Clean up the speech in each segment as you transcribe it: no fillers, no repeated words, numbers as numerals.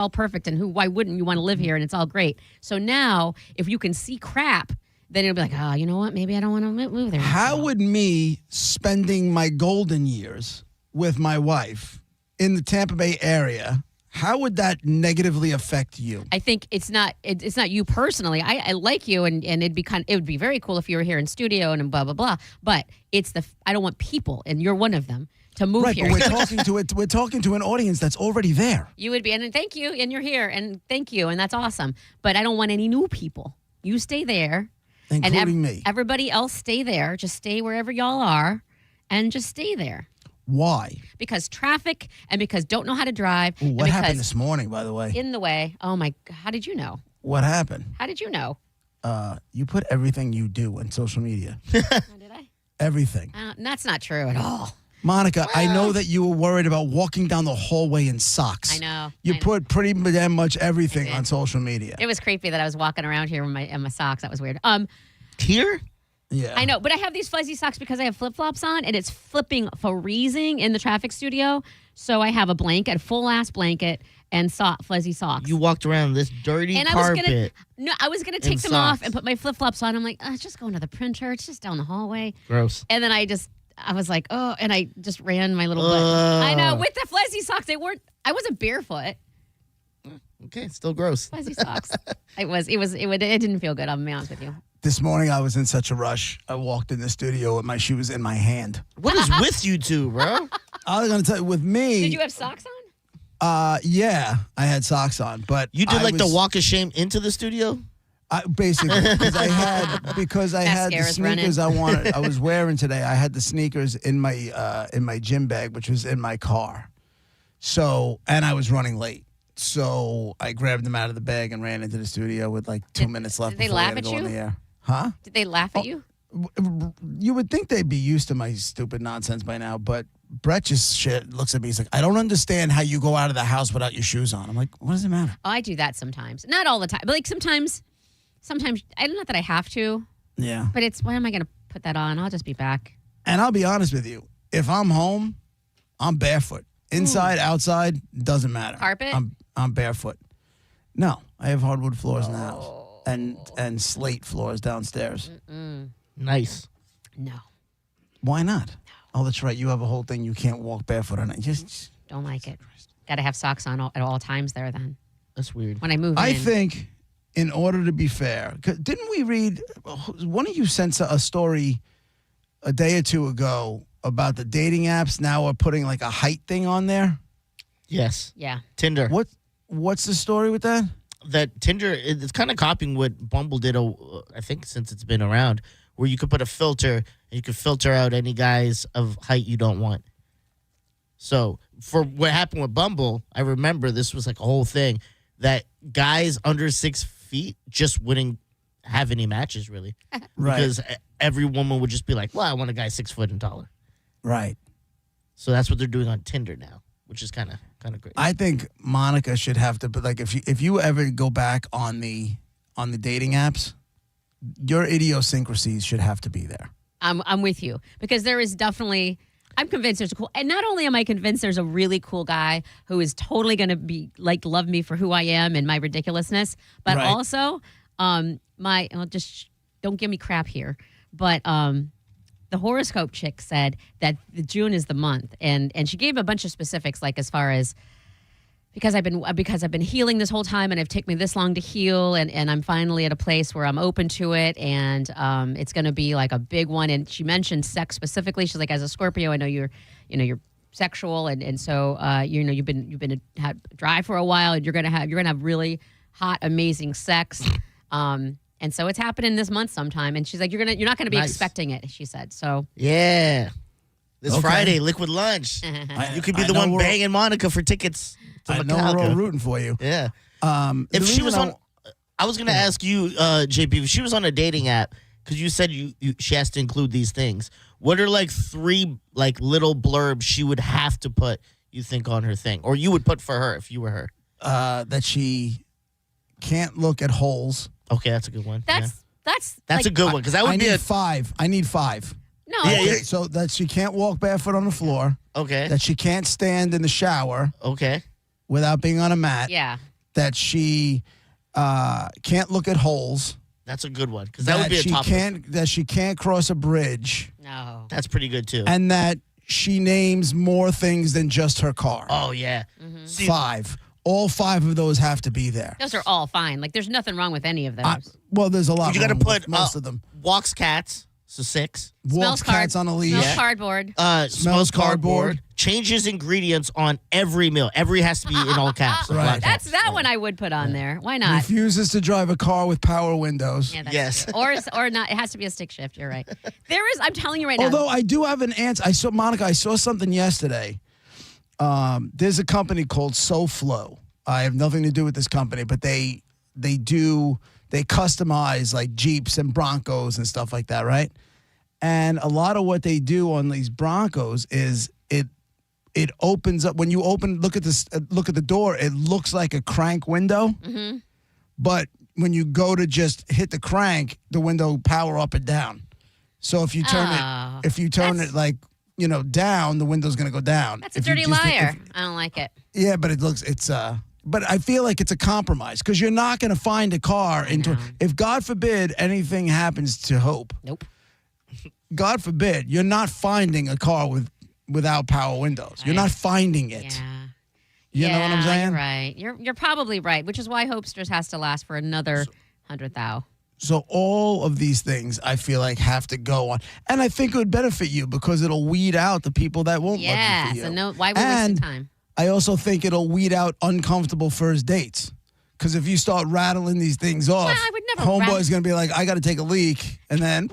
all perfect, and why wouldn't you want to live here, and it's all great. So now, if you can see crap, then it'll be like, oh, you know what? Maybe I don't want to move there. How would me spending my golden years with my wife in the Tampa Bay area, how would that negatively affect you? I think it's not you personally. I like you, and it would be very cool if you were here in studio and blah blah blah. But I don't want people, and you're one of them, to move Right, here. but we're talking to an audience that's already there. You would be, and thank you, and you're here, and thank you, and that's awesome. But I don't want any new people. You stay there, Including me. Everybody else stay there. Just stay wherever y'all are, and just stay there. Why? Because traffic, and because don't know how to drive. Ooh, what happened this morning, by the way? In the way. Oh my! How did you know? What happened? How did you know? You put everything you do on social media. Did I? Everything. That's not true at all. Monica, I know that you were worried about walking down the hallway in socks. I know. You put pretty damn much everything I did. on social media. It was creepy that I was walking around here in my socks. That was weird. Here? Yeah. I know, but I have these fuzzy socks because I have flip-flops on, and it's flipping freezing in the traffic studio. So I have a blanket, a full-ass blanket, and fuzzy socks. You walked around this dirty and carpet. I was gonna take them socks. off and put my flip-flops on. I'm like, just going to the printer. It's just down the hallway. Gross. And then I was like, oh, and I just ran my little butt. I know, with the fuzzy socks. I wasn't barefoot. Okay, still gross. Fuzzy socks. It didn't feel good. I'll be honest with you. This morning I was in such a rush. I walked in the studio with my shoes in my hand. What is with you two, bro? I was going to tell you, with me. Did you have socks on? Yeah, I had socks on, but You did the walk of shame into the studio? Basically, because I had the Mascara's sneakers I wanted. I was wearing today. I had the sneakers in my gym bag, which was in my car. So, and I was running late. So I grabbed them out of the bag and ran into the studio with like 2 minutes left. Did they before we laugh had at to go you? on the air. Huh? Did they laugh at you? You would think they'd be used to my stupid nonsense by now, but Brett just looks at me. He's like, I don't understand how you go out of the house without your shoes on. I'm like, what does it matter? Oh, I do that sometimes. Not all the time, but like sometimes, not that I have to, Yeah. but it's, why am I going to put that on? I'll just be back. And I'll be honest with you. If I'm home, I'm barefoot. Inside, outside, doesn't matter. Carpet? I'm barefoot. No, I have hardwood floors in the house and slate floors downstairs. Nice. No, Why not? Oh, that's right. You have a whole thing. You can't walk barefoot on it. Just don't like it. Got to have socks on at all times there then. That's weird. When I move I in. think, in order to be fair, 'cause didn't we read? One of you sent a story a day or two ago about the dating apps now are putting like a height thing on there. Yes. Yeah. Tinder. What's the story with that? That Tinder, it's kind of copying what Bumble did, I think, since it's been around, where you could put a filter and you could filter out any guys of height you don't want. So for what happened with Bumble, I remember this was like a whole thing that guys under 6 feet just wouldn't have any matches really. Right. Because every woman would just be like, well, I want a guy 6 foot and taller. Right. So that's what they're doing on Tinder now, which is kind of great. I think Monica should have to, but like if you ever go back on the dating apps, your idiosyncrasies should have to be there. I'm with you because there is definitely, I'm convinced there's a cool, and not only am I convinced there's a really cool guy who is totally going to be like love me for who I am and my ridiculousness, but Right. also just don't give me crap here, but the horoscope chick said that June is the month, and she gave a bunch of specifics, like as far as because I've been healing this whole time, and it's taken me this long to heal, and I'm finally at a place where I'm open to it, and it's going to be like a big one. And she mentioned sex specifically. She's like, as a Scorpio, I know you're sexual, and so you've been dry for a while, and you're gonna have really hot, amazing sex. And so it's happening this month sometime. And she's like, you're not gonna be Nice. expecting it. She said so. Yeah. This Okay. Friday, Liquid Lunch. You could be the one banging Monica for tickets to I know we're all Macalca. rooting for you. Yeah. The If she reason was on, I was going to ask you, JP, if she was on a dating app, because you said she has to include these things. What are like 3 like little blurbs she would have to put, you think, on her thing? Or you would put for her if you were her? that she can't look at holes. Okay, that's a good one. That's That's like, a good one, because that I would be need a... 5. I need 5. no. Yeah, Okay, yeah. so that she can't walk barefoot on the floor, Okay, that she can't stand in the shower okay. without being on a mat, Yeah. that she can't look at holes. That's a good one because that would be a top. That she can't cross a bridge, No. That's pretty good too. and that she names more things than just her car. Oh yeah. See, 5. All 5 of those have to be there. Those are all fine. Like, there's nothing wrong with any of those. Well, there's a lot. you got to wrong with put most of them. walks cats. So 6. Walks cats on a leash. Smells cardboard. Smells cardboard. Changes ingredients on every meal. Every has to be in all caps. Right. Black caps. That's that one I would put on there. Why not? Refuses to drive a car with power windows. Yeah, that's Yes. true. Or not. It has to be a stick shift. You're right. There is. I'm telling you right now. Although I do have an answer. I saw something yesterday. There's a company called SoFlo. I have nothing to do with this company, but they customize like Jeeps and Broncos and stuff like that, right? And a lot of what they do on these Broncos is it opens up when you look at the door, it looks like a crank window. Mm-hmm. But when you go to just hit the crank, the window power up and down. So if you turn it like, down, the window's going to go down. That's a dirty liar. I don't like it. Yeah, but but I feel like it's a compromise because you're not going to find a car if God forbid anything happens to Hope. Nope. God forbid, you're not finding a car without power windows. You're not finding it. Yeah. You know what I'm saying? You're right. You're probably right, which is why Hopesters has to last for another 100 thou. So all of these things I feel like have to go on. And I think it would benefit you because it'll weed out the people that won't love you for you. So no, why waste the time? I also think it'll weed out uncomfortable first dates. Because if you start rattling these things off, I would never homeboy's going to be like, I got to take a leak. And then...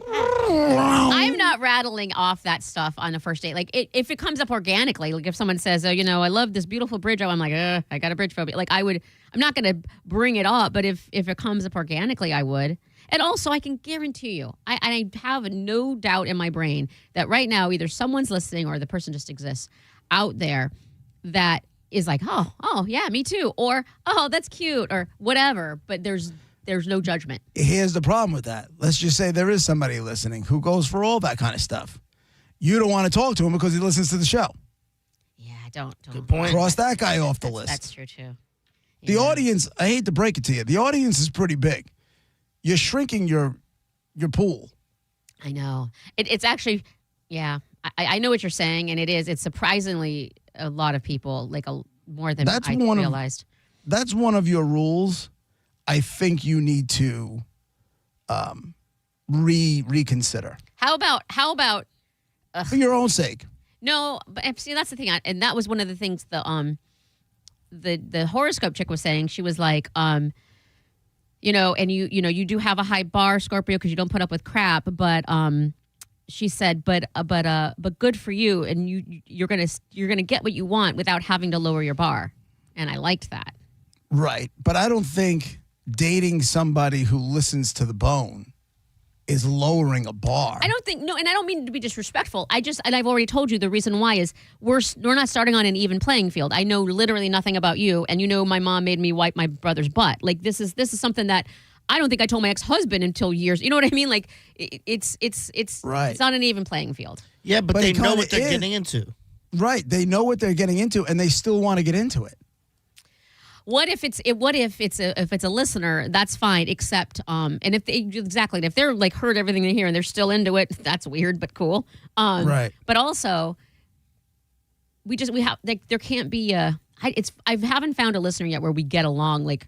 I'm not rattling off that stuff on a first date. Like, if it comes up organically, like if someone says, oh, I love this beautiful bridge. Oh, I'm like, I got a bridge phobia. Like, I'm not going to bring it up, but if it comes up organically, I would. And also, I can guarantee you, I have no doubt in my brain that right now, either someone's listening or the person just exists out there that is like, oh, yeah, me too. Or, oh, that's cute or whatever. But there's no judgment. Here's the problem with that. Let's just say there is somebody listening who goes for all that kind of stuff. You don't want to talk to him because he listens to the show. Yeah, don't. Good point. Cross that guy off the list. That's true, too. The audience, I hate to break it to you, the audience is pretty big. You're shrinking your pool. I know. It's actually, yeah. I know what you're saying, and it is. It's surprisingly a lot of people, like more than I realized. That's one of your rules. I think you need to reconsider. How about? For your own sake. No, but see, that's the thing, and that was one of the things the horoscope chick was saying. She was like, and you do have a high bar, Scorpio, because you don't put up with crap, but she said, but good for you, and you're gonna get what you want without having to lower your bar, and I liked that. Right, but I don't think dating somebody who listens to the bone is lowering a bar. I don't think and I don't mean to be disrespectful. And I've already told you the reason why is we're not starting on an even playing field. I know literally nothing about you, and my mom made me wipe my brother's butt. Like this is something that I don't think I told my ex-husband until years. You know what I mean? Like it's right. It's not an even playing field. Yeah, but they know what they're getting into. Right, they know what they're getting into, and they still want to get into it. What if it's a listener? That's fine. Except and if they're like heard everything they hear and they're still into it, that's weird but cool. Right. But also, there can't be I haven't found a listener yet where we get along, like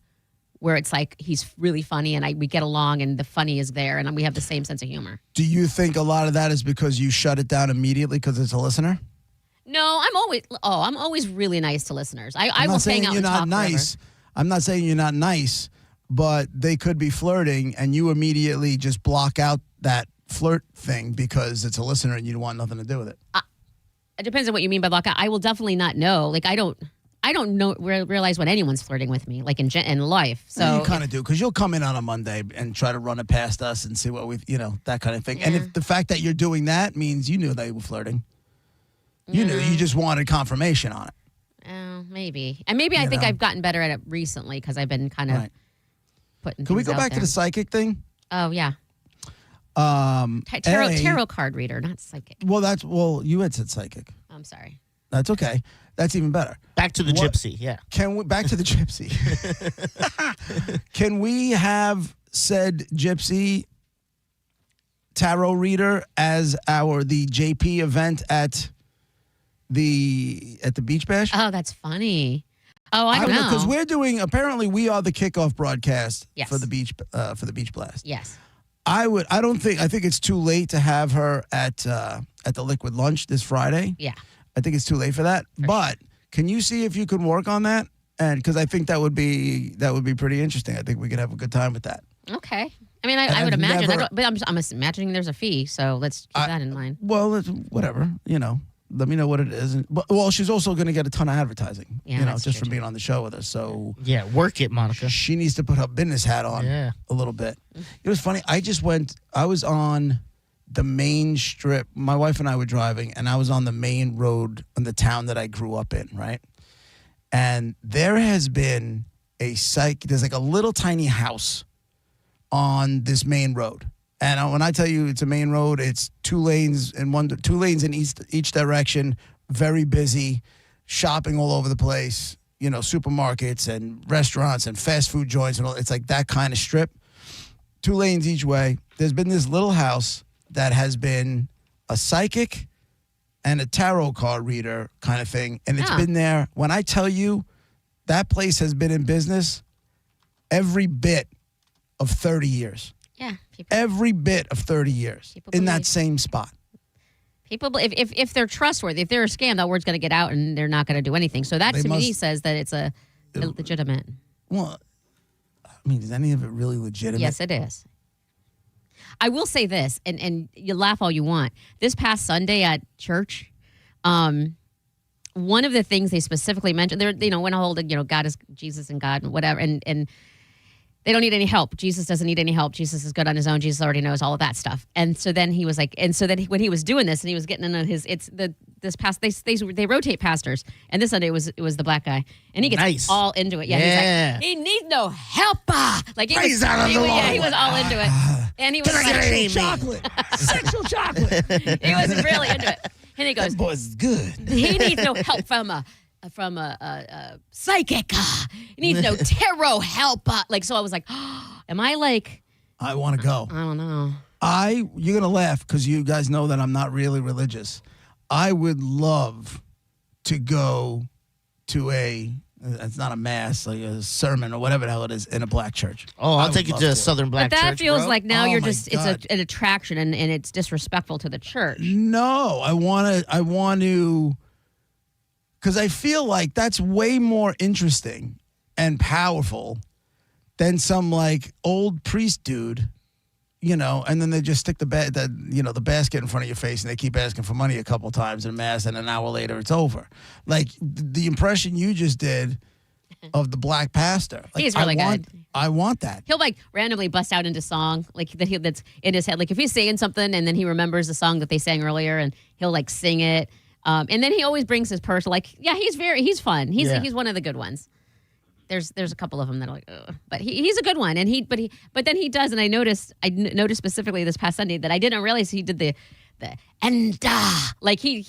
where it's like he's really funny and we get along and the funny is there and we have the same sense of humor. Do you think a lot of that is because you shut it down immediately because it's a listener? No, I'm always really nice to listeners. I will hang out and talk nice. Forever. I'm not saying you're not nice, but they could be flirting and you immediately just block out that flirt thing because it's a listener and you don't want nothing to do with it. It depends on what you mean by block out. I will definitely not know. Like I don't realize when anyone's flirting with me, like in life. So you kind of do because you'll come in on a Monday and try to run it past us and see what that kind of thing. Yeah. And if the fact that you're doing that means you knew they were flirting. You knew, you just wanted confirmation on it. Maybe. And maybe I think I've gotten better at it recently because I've been kind of putting Can we things go out back there. to the psychic thing? Oh, yeah. Tarot card reader, not psychic. Well, you had said psychic. I'm sorry. That's okay. That's even better. Back to the What- gypsy. Yeah. Can we back to the gypsy? Can we have said gypsy tarot reader as the JP event at the Beach Bash? Oh, that's funny. Oh, I don't know. because we're doing. Apparently, we are the kickoff broadcast Yes. for the beach blast. Yes. I think it's too late to have her at the Liquid Lunch this Friday. Yeah. I think it's too late for that. But can you see if you can work on that? And because I think that would be pretty interesting. I think we could have a good time with that. Okay. I mean, I I've would imagine. never- but I'm imagining there's a fee, so let's keep that in mind. Well, whatever. Let me know what it is. Well, she's also going to get a ton of advertising. Yeah, that's just true, from being on the show with us. So Yeah. Work it, Monica. she needs to put her business hat on Yeah. a little bit. It was funny. I was on the main strip. My wife and I were driving, and I was on the main road in the town that I grew up in, right? And there has been there's like a little tiny house on this main road. And when I tell you it's a main road, it's two lanes in each direction, very busy, shopping all over the place, supermarkets and restaurants and fast food joints and all. It's like that kind of strip. 2 lanes each way. There's been this little house that has been a psychic and a tarot card reader kind of thing. And it's been there. When I tell you that place has been in business every bit of 30 years. Yeah. Every bit of 30 years People in that believe. same spot. People, if they're trustworthy, if they're a scam, that word's going to get out and they're not going to do anything. So that They to me must- says that it's a legitimate. Well, I mean, is any of it really legitimate? Yes, it is. I will say this, and you laugh all you want. This past Sunday at church, one of the things they specifically mentioned, when I hold God is Jesus and God and whatever, and they don't need any help. Jesus doesn't need any help. Jesus is good on his own. Jesus already knows all of that stuff. And so then he was like, when he was doing this and he was getting into they rotate pastors. And this Sunday it was the black guy, and he gets Nice. all into it. Yeah, Yeah. he's like, he needs no help. Like Praise out of the he Lord. was all into it, and he was Can I get an like, amen? Chocolate. Sexual chocolate. he was really into it. And he goes, That boy's good. he needs no help from a psychic. He needs no tarot help. So I was like, am I like, I want to go. I don't know. You're going to laugh because you guys know that I'm not really religious. I would love to go to it's not a mass, like a sermon or whatever the hell it is in a black church. Oh, I I'll would take you love to a Southern Black But that Church, feels bro. like now Oh you're my just, God. an attraction and it's disrespectful to the church. No, I want to, because I feel like that's way more interesting and powerful than some like old priest dude, and then they just stick the basket in front of your face and they keep asking for money a couple times in mass, and an hour later it's over. Like the impression you just did of the black pastor. Like, He's really good. I want that. He'll like randomly bust out into song like that's in his head. Like if he's saying something and then he remembers the song that they sang earlier and he'll like sing it. And then he always brings his person. Like, yeah, he's fun. He's one of the good ones. There's a couple of them that are like, ugh. But he's a good one. And but then he does. And I noticed specifically this past Sunday that I didn't realize he did the and like he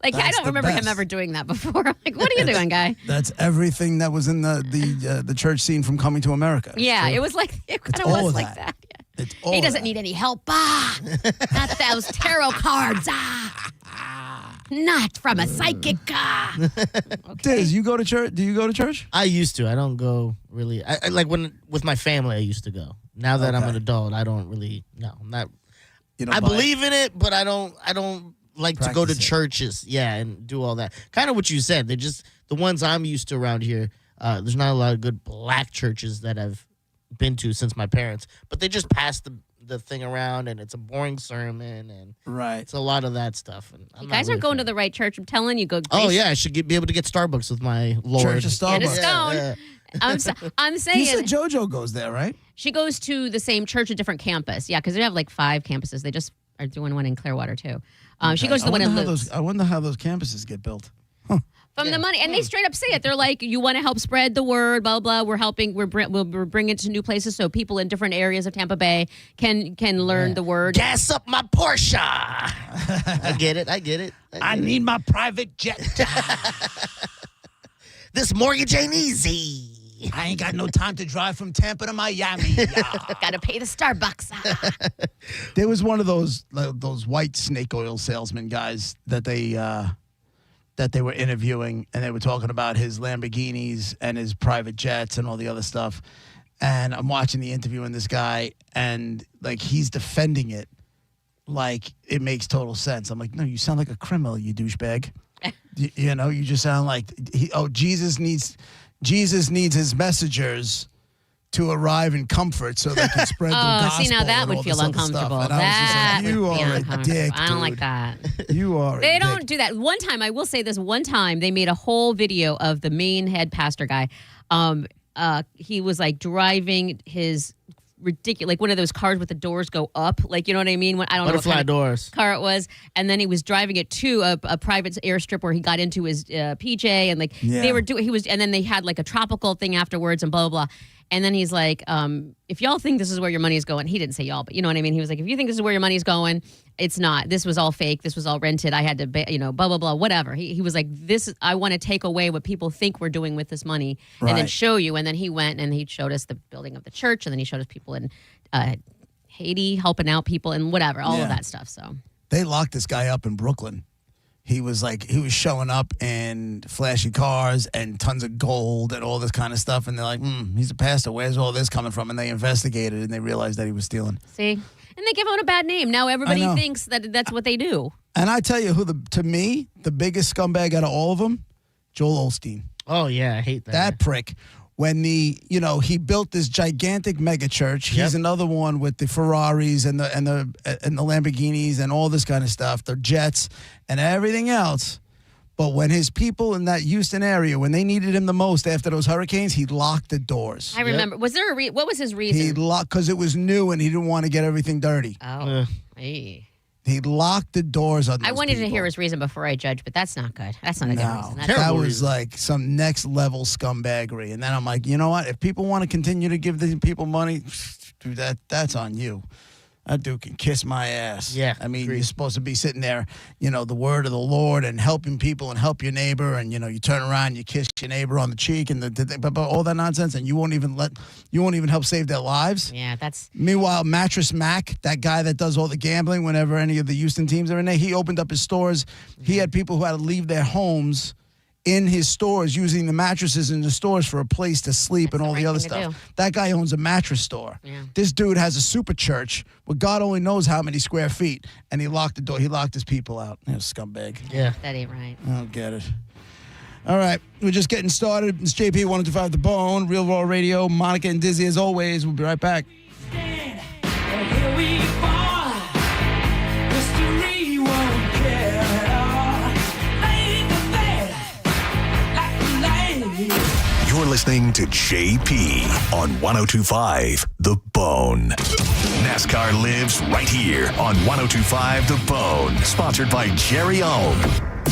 like I don't the remember him best. ever doing that before. I'm like, what are you doing, guy? That's everything that was in the church scene from Coming to America. Yeah, it was like it kind of all was of like that. that. Yeah. It's all He of doesn't that. need any help. Not those tarot cards. Not from a psychic. Diz, you go to church? Do you go to church? I used to. I don't go really. I like with my family. I used to go. Now that I'm Okay. an adult, I don't really. No, I'm not. You don't I buy it? believe in it, but I don't like to go to Practice it. churches. Yeah, and do all that. Kind of what you said. They're just the ones I'm used to around here. There's not a lot of good black churches that I've been to since my parents, but they just pass the thing around, and it's a boring sermon, and Right. it's a lot of that stuff. And You guys aren't going to the right church. I'm telling you, go. Oh yeah, I should be able to get Starbucks with my Lord. Church of Get a Starbucks. stone. Yeah. I'm You saying said JoJo goes there, right? she goes to the same church, a different campus. Yeah, because they have like 5 campuses. They just are doing one in Clearwater too. She goes to the one in Lutz. I wonder how those campuses get built. from the money, and they straight up say it. They're like, "You want to help spread the word, blah blah. We're helping. We're bringing it to new places so people in different areas of Tampa Bay can learn the word." Gas up my Porsche. I get it. I need my private jet. This mortgage ain't easy. I ain't got no time to drive from Tampa to Miami. Got to pay the Starbucks. There was one of those white snake oil salesman guys that they were interviewing, and they were talking about his Lamborghinis and his private jets and all the other stuff. And I'm watching the interview, and this guy, and like he's defending it like it makes total sense. I'm like, no, you sound like a criminal, you douchebag. You know, you just sound like Jesus needs his messengers to arrive in comfort so they can spread the gospel. See, now that and would all feel this other uncomfortable. stuff. And I was just like, you would be are a uncomfortable. dick, I don't like dude. that. You are a They dick. don't do that. One time, I will say this. One time, they made a whole video of the main head pastor guy. He was like driving his ridiculous, like one of those cars with the doors go up, like, you know what I mean? I don't know what Butterfly kind of doors. car it was, and then he was driving it to a private airstrip where he got into his PJ, and like they were doing. And then they had like a tropical thing afterwards, and blah blah blah. And then he's like, if y'all think this is where your money is going, he didn't say y'all, but you know what I mean? He was like, if you think this is where your money is going, it's not. This was all fake. This was all rented. I had to, blah, blah, blah, whatever. He was like, I want to take away what people think we're doing with this money and then Right. show you. And then he went and he showed us the building of the church, and then he showed us people in Haiti helping out people and whatever, all of that stuff. So They locked this guy up in Brooklyn. He was showing up in flashy cars and tons of gold and all this kind of stuff. And they're like, he's a pastor. Where's all this coming from? And they investigated and they realized that he was stealing. see, and they give him a bad name. Now everybody thinks that that's what they do. And I tell you to me, the biggest scumbag out of all of them, Joel Osteen. Oh yeah, I hate that. That prick. When he built this gigantic mega church, he's another one with the Ferraris and the Lamborghinis and all this kind of stuff, the jets and everything else. But when his people in that Houston area, when they needed him the most after those hurricanes, he locked the doors. I remember. Was there what was his reason? He locked because it was new and he didn't want to get everything dirty. Oh, hey. He locked the doors on those I wanted to people. hear his reason before I judge, but that's not good. That's not a good No, reason. that terrible was reason. like some next level scumbaggery. And then I'm like, you know what? If people want to continue to give the people money, dude, that's on you. That dude can kiss my ass. Yeah, I mean, agreed. you're supposed to be sitting there, the word of the Lord and helping people and help your neighbor. And, you turn around, you kiss your neighbor on the cheek and but all that nonsense. And you won't even help save their lives. Yeah, that's Meanwhile, Mattress Mac, that guy that does all the gambling whenever any of the Houston teams are in there, he opened up his stores. He had people who had to leave their homes in his stores using the mattresses in the stores for a place to sleep and all the right other thing to stuff. do. That guy owns a mattress store. Yeah. This dude has a super church where God only knows how many square feet, and he locked the door. He locked his people out. Scumbag. Yeah. that ain't right. I don't get it. All right, we're just getting started. It's JP 125 The Bone, Real Raw Radio. Monica and Dizzy as always. We'll be right back. Here we fall. History won't care at all. Lay the bed like a lady. You're listening to JP on 102.5 The Bone. NASCAR lives right here on 102.5 The Bone. Sponsored by Jerry Ohm.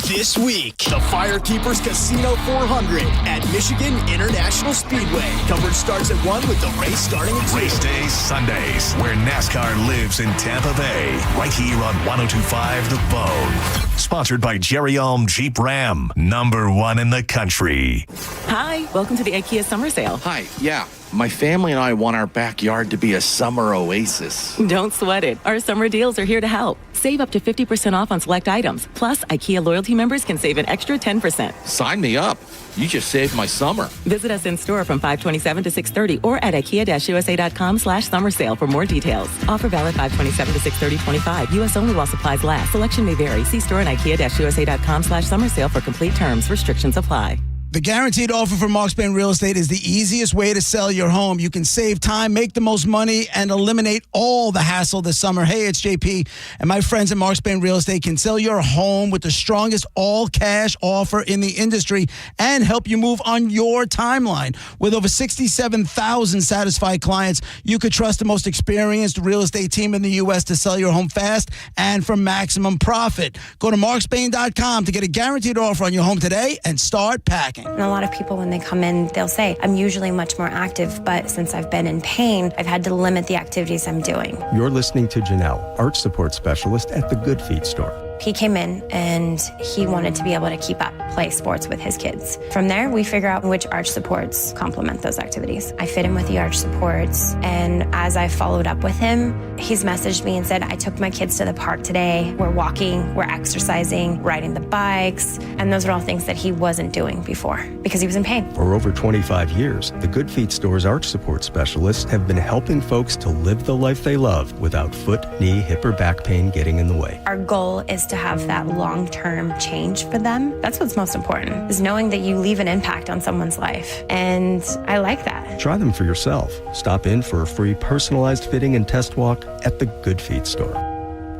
This week, the Firekeepers Casino 400 at Michigan International Speedway. Coverage starts at 1 with the race starting at 2. Race days, Sundays, where NASCAR lives in Tampa Bay. Right here on 102.5 The Bone. Sponsored by Jerry Ohm Jeep Ram. #1 in the country. Hi, welcome to the IKEA summer sale. Hi, yeah. My family and I want our backyard to be a summer oasis. Don't sweat it. Our summer deals are here to help. Save up to 50% off on select items. Plus, IKEA loyalty members can save an extra 10%. Sign me up. You just saved my summer. Visit us in store from 5/27 to 6/30 or at IKEA-USA.com/summer sale for more details. Offer valid 5/27 to 6/30/25. U.S. only while supplies last. Selection may vary. See store and IKEA-USA.com/summer sale for complete terms. Restrictions apply. The guaranteed offer from Mark Spain Real Estate is the easiest way to sell your home. You can save time, make the most money, and eliminate all the hassle this summer. Hey, it's JP, and my friends at Mark Spain Real Estate can sell your home with the strongest all-cash offer in the industry and help you move on your timeline. With over 67,000 satisfied clients, you could trust the most experienced real estate team in the U.S. to sell your home fast and for maximum profit. Go to markspain.com to get a guaranteed offer on your home today and start packing. And a lot of people, when they come in, they'll say, I'm usually much more active, but since I've been in pain, I've had to limit the activities I'm doing. You're listening to Janelle, arch support specialist at the Good Feet store. He came in and he wanted to be able to keep up, play sports with his kids. From there, we figure out which arch supports complement those activities. I fit him with the arch supports, and as I followed up with him, he's messaged me and said, I took my kids to the park today. We're walking, we're exercising, riding the bikes, and those are all things that he wasn't doing before because he was in pain. For over 25 years, the Good Feet store's arch support specialists have been helping folks to live the life they love without foot, knee, hip, or back pain getting in the way. Our goal is to have that long-term change for them. That's what's most important, is knowing that you leave an impact on someone's life. And I like that. Try them for yourself. Stop in for a free personalized fitting and test walk at the Good Feet store.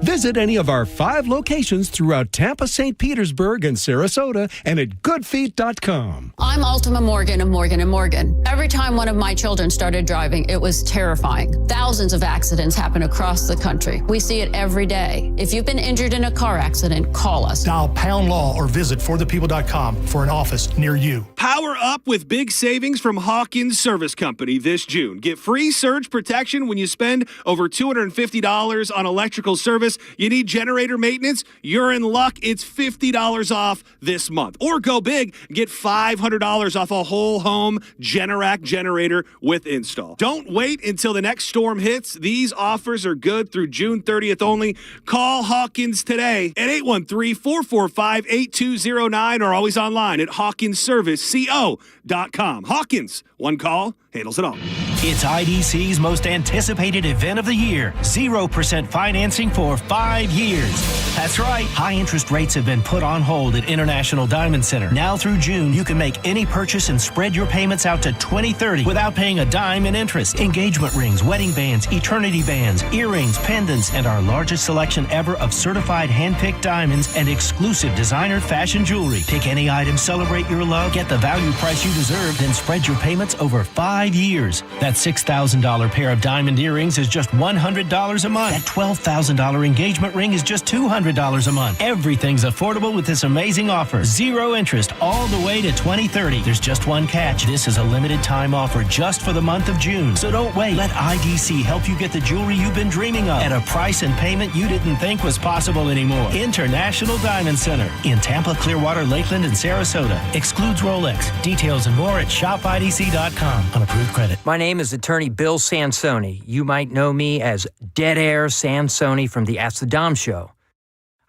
Visit any of our 5 locations throughout Tampa, St. Petersburg, and Sarasota, and at goodfeet.com. I'm Ultima Morgan of Morgan & Morgan. Every time one of my children started driving, it was terrifying. Thousands of accidents happen across the country. We see it every day. If you've been injured in a car accident, call us. Dial Pound Law or visit forthepeople.com for an office near you. Power up with big savings from Hawkins Service Company this June. Get free surge protection when you spend over $250 on electrical service. You need generator maintenance? You're in luck. It's $50 off this month. Or go big, get $500 off a whole home Generac generator with install. Don't wait until the next storm hits. These offers are good through June 30th only. Call Hawkins today at 813-445-8209 or always online at hawkinsserviceco.com. Hawkins, one call handles it all. It's IDC's most anticipated event of the year. 0% financing for 5 years. That's right. High interest rates have been put on hold at International Diamond Center. Now through June, you can make any purchase and spread your payments out to 2030 without paying a dime in interest. Engagement rings, wedding bands, eternity bands, earrings, pendants, and our largest selection ever of certified hand-picked diamonds and exclusive designer fashion jewelry. Pick any item, celebrate your love, get the value price you deserve, then spread your payments over 5 years. That $6,000 pair of diamond earrings is just $100 a month. That $12,000 engagement ring is just $200 a month. Everything's affordable with this amazing offer. 0 interest all the way to 2030. There's just one catch. This is a limited time offer just for the month of June. So don't wait. Let IDC help you get the jewelry you've been dreaming of at a price and payment you didn't think was possible anymore. International Diamond Center in Tampa, Clearwater, Lakeland, and Sarasota. Excludes Rolex. Details and more at shopidc.com on approved credit. My name is attorney Bill Sansoni. You might know me as Dead Air Sansoni from the Ask the Dom show.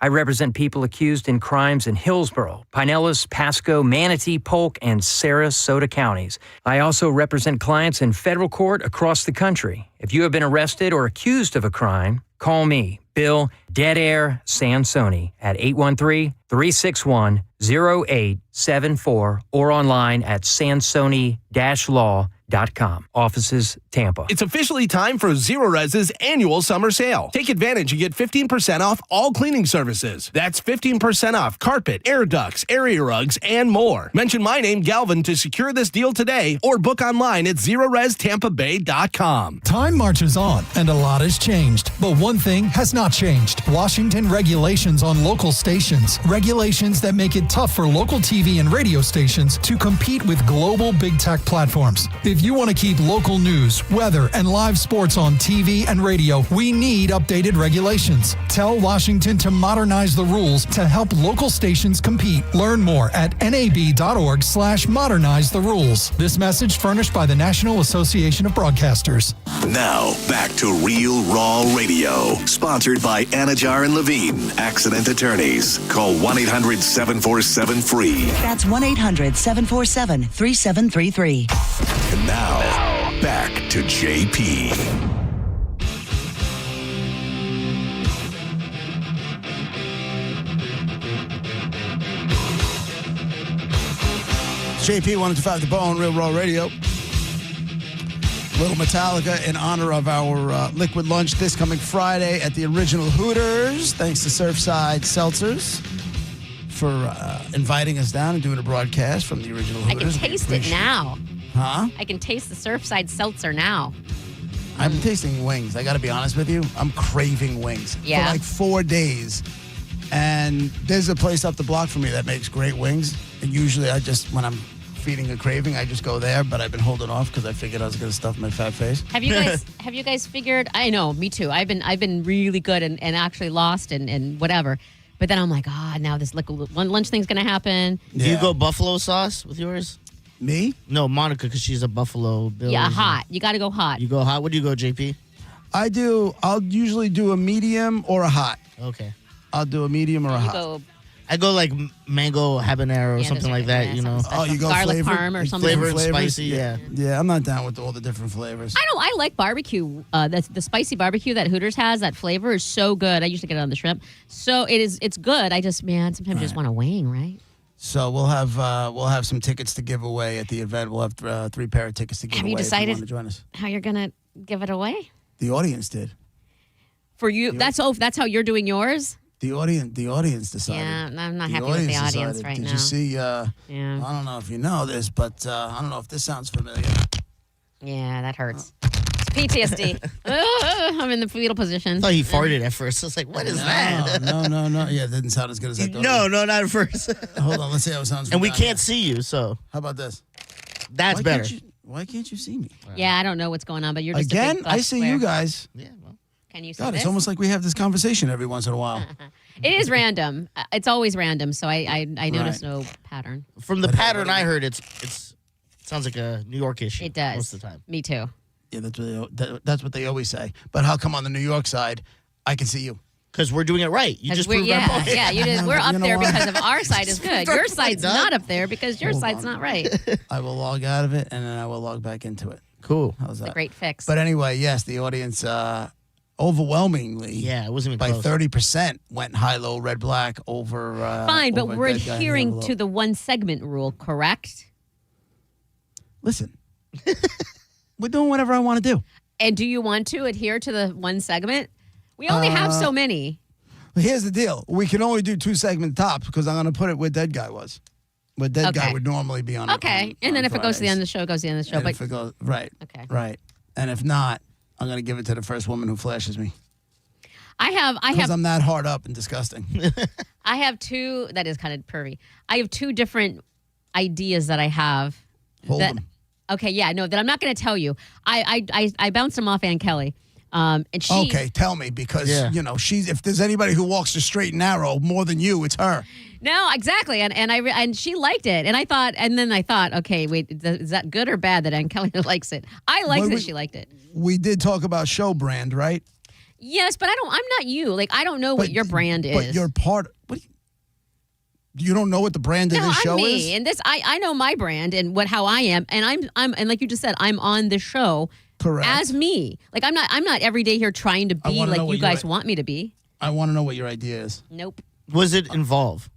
I represent people accused in crimes in Hillsborough, Pinellas, Pasco, Manatee, Polk, and Sarasota counties. I also represent clients in federal court across the country. If you have been arrested or accused of a crime, call me, Bill Dead Air Sansoni, at 813-361-0874 or online at sansoni-law.com. Offices, Tampa. It's officially time for Zero Res's annual summer sale. Take advantage and get 15% off all cleaning services. That's 15% off carpet, air ducts, area rugs, and more. Mention my name, Galvin, to secure this deal today or book online at ZeroResTampaBay.com. Time marches on and a lot has changed, but one thing has not changed. Washington regulations on local stations. Regulations that make it tough for local TV and radio stations to compete with global big tech platforms. If you want to keep local news, weather, and live sports on TV and radio, we need updated regulations. Tell Washington to modernize the rules to help local stations compete. Learn more at nab.org/modernize the rules. This message furnished by the National Association of Broadcasters. Now, back to Real Raw Radio. Sponsored by Anajar and Levine, accident attorneys. Call 1-800-747-FREE. That's 1-800-747-3733. And now, back to JP. JP 105 The Bone, Real Raw Radio. Little Metallica in honor of our liquid lunch this coming Friday at the original Hooters. Thanks to Surfside Seltzers for inviting us down and doing a broadcast from the original Hooters. I can taste it now. Huh? I can taste the Surfside Seltzer now. I'm tasting wings. I got to be honest with you. I'm craving wings Yeah. for like 4 days. And there's a place up the block from me that makes great wings. And usually when I'm feeding a craving, I just go there. But I've been holding off because I figured I was going to stuff my fat face. Have you guys figured? I know, me too. I've been really good and actually lost and whatever. But then I'm like, now this liquid lunch thing's gonna happen. Do you go buffalo sauce with yours? Me? No, Monica, because she's a Buffalo Bills. Yeah, hot. You got to go hot. You go hot. What do you go, JP? I'll usually do a medium or a hot. Okay. I'll do a medium or a hot. I go like mango habanero or something like that, you know. Oh, you go garlic flavored? parm or something. Flavored and spicy, yeah. Yeah, I'm not down with all the different flavors. I like barbecue. The spicy barbecue that Hooters has, that flavor is so good. I usually get it on the shrimp. So it's good. I just, sometimes you just want a wing, right? So we'll have some tickets to give away at the event. We'll have 3 pair of tickets to give Have away. you decided if you want to join us? how you're gonna give it away? The audience did. For you, that's how you're doing yours. The audience decided. Yeah, I'm not happy with the audience decided. right Did now. you see? Yeah. I don't know if you know this, but I don't know if this sounds familiar. Yeah, that hurts. It's PTSD. I'm in the fetal position. I thought he farted at first. I was like, what is that? No. Yeah, it didn't sound as good as I thought. No, not at first. Hold on, let's see how it sounds. And we down can't here. see you, so. How about this? That's Why better. Why can't you see me? Yeah, I don't know what's going on, but you're just a Again, big glass I see square. you guys. Yeah, well. Can you see God, this? it's almost like we have this conversation every once in a while. It is random. It's always random, so I notice Right. no pattern. From the pattern I heard, it sounds like a New York issue. It does. Most of the time. Me too. Yeah, that's what they always say. But how come on the New York side, I can see you? Because we're doing it right. You just proved yeah, our point. yeah. You did, we're You up know there what? because of our side is good. Your side's not up there because your side's not right. I will log out of it and then I will log back into it. Cool. How's that? It's a great fix. But anyway, yes, the audience overwhelmingly, Yeah, it wasn't even by close. 30%, went high-low, red-black over. Fine, but over we're Dead Guy in the adhering Envelope. to the one segment rule, correct? Listen, we're doing whatever I want to do. And do you want to adhere to the one segment? We only have so many. But here's the deal: we can only do 2 segment tops because I'm going to put it where Dead Guy was. Where Dead Guy Okay. would normally be on. Okay, and then if it goes to the end of the show, it goes to the end of the show. And But if it goes right, Okay. right, and if not, I'm going to give it to the first woman who flashes me I have because I'm that hard up and disgusting. I have 2. That is kind of pervy. I have 2 different ideas that I have. Hold that, them. Okay, yeah, no, that I'm not going to tell you. I bounced them off Ann Kelly, and she. Okay, tell me because Yeah. you know she's. If there's anybody who walks the straight and narrow more than you, it's her. No, exactly, and she liked it, and then I thought, okay, wait, is that good or bad that Ann Kelly likes it? I liked Well, that we- she liked it. We did talk about show brand, right? Yes, but I'm not you. Like I don't know what your brand is. But you're part. What? You don't know what the brand of No, this I'm show me, is? and this I know my brand and how I am, and I'm and like you just said, I'm on the show Correct. as me. Like I'm not every day here trying to I be wanna know like what you guys want me to be. I want to know what your idea is. Nope, Was it involve?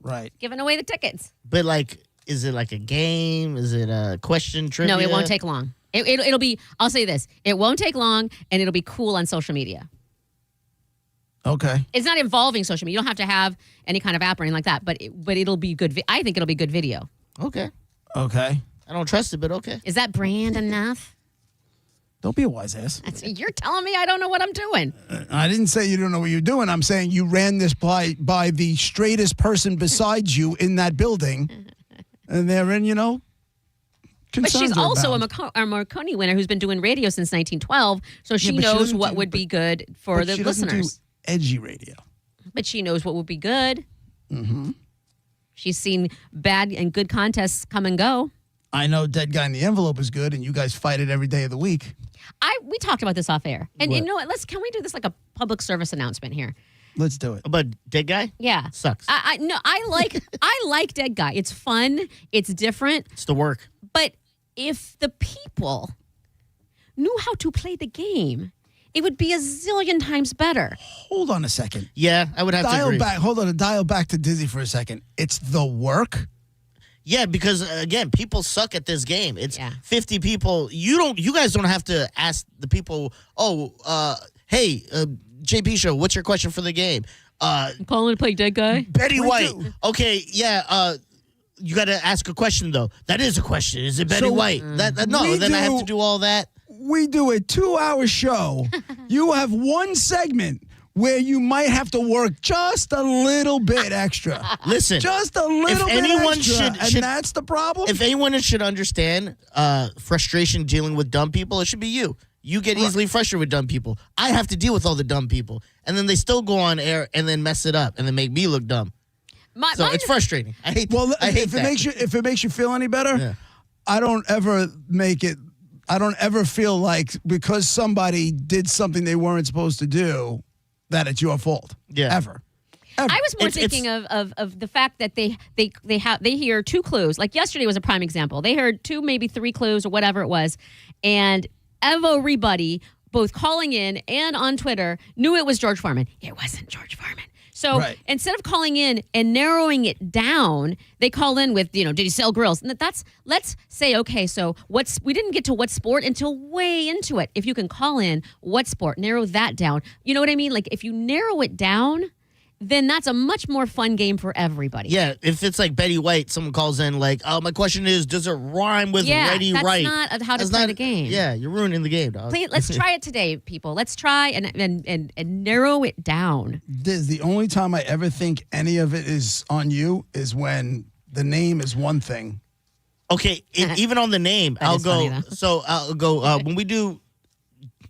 Right. giving away the tickets. But like, is it like a game? Is it a question trivia? No, it won't take long. It'll be. I'll say this: it won't take long, and it'll be cool on social media. Okay. It's not involving social media. You don't have to have any kind of app or anything like that. But it'll be good. I think it'll be good video. Okay. Okay. I don't trust it, but okay. Is that brand enough? Don't be a wise ass. You're telling me I don't know what I'm doing. I didn't say you don't know what you're doing. I'm saying you ran this by the straightest person besides you in that building, and therein, But concerns she's are also abound. a Marconi winner who's been doing radio since 1912, so she Yeah, but she knows doesn't what do- would be good for But the she doesn't listeners. do edgy radio. But she knows what would be good. Mm-hmm. She's seen bad and good contests come and go. I know Dead Guy in the Envelope is good, and you guys fight it every day of the week. We talked about this off air, and you What? know what? Can we do this like a public service announcement here? Let's do it. About Dead Guy? Yeah, Sucks. I like Dead Guy. It's fun. It's different. It's the work. But if the people knew how to play the game, it would be a zillion times better. Hold on a second. Yeah, I would have to Dial agree. back. Hold on. Dial back to Dizzy for a second. It's the work. Yeah, because again, people suck at this game. It's 50 people. You guys don't have to ask the people. Hey, JP Show, what's your question for the game? I'm calling to play dead guy. Betty White. Okay, yeah. You got to ask a question though. That is a question. Is it Betty White? I have to do all that. We do a 2-hour show. You have one segment where you might have to work just a little bit extra. Listen, just a little bit extra, and that's the problem. If anyone should understand frustration dealing with dumb people, it should be you. You get easily frustrated with dumb people. I have to deal with all the dumb people, and then they still go on air and then mess it up and then make me look dumb. It's frustrating. I hate. Well, I hate that. If it makes you feel any better, I don't ever feel like because somebody did something they weren't supposed to do, that it's your fault. Yeah. Ever. I was more thinking of the fact that they hear 2 clues. Like yesterday was a prime example. They heard 2, maybe 3 clues or whatever it was, and everybody, both calling in and on Twitter, knew it was George Foreman. It wasn't George Foreman. So instead of calling in and narrowing it down, they call in with, did he sell grills? And let's say, okay, so we didn't get to what sport until way into it. If you can call in what sport, narrow that down. You know what I mean? Like if you narrow it down, then that's a much more fun game for everybody. Yeah, if it's like Betty White, someone calls in like, my question is, does it rhyme with ready, right? That's not how to play the game. Yeah, you're ruining the game, dog. Please, let's try it today, people. Let's try and narrow it down. The only time I ever think any of it is on you is when the name is one thing. Okay, even on the name, I'll go. When we do,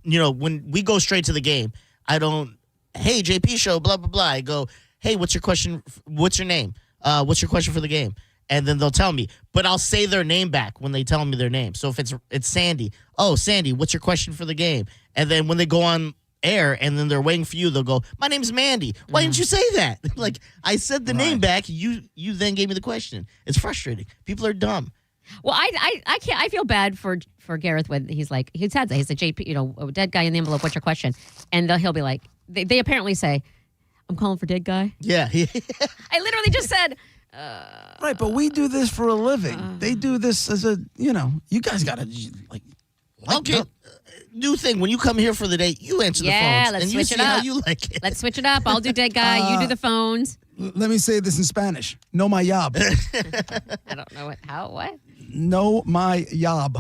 when we go straight to the game, I don't. Hey, JP Show, blah, blah, blah. I go, hey, what's your question? What's your name? What's your question for the game? And then they'll tell me. But I'll say their name back when they tell me their name. So if it's Sandy, Sandy, what's your question for the game? And then when they go on air and then they're waiting for you, they'll go, my name's Mandy. Why didn't you say that? Like, I said the name back. You then gave me the question. It's frustrating. People are dumb. Well, I can't. I feel bad for Gareth when he's like, he said JP, dead guy in the envelope, what's your question? And he'll be like, they apparently say, I'm calling for dead guy. Yeah. I literally just said. Right, but we do this for a living. They do this as you guys got to like. Okay. New thing, when you come here for the day, you answer the phones. Yeah, let's and switch you it see up. how you like it. Let's switch it up. I'll do dead guy. You do the phones. Let me say this in Spanish. No my job. I don't know what. No my job.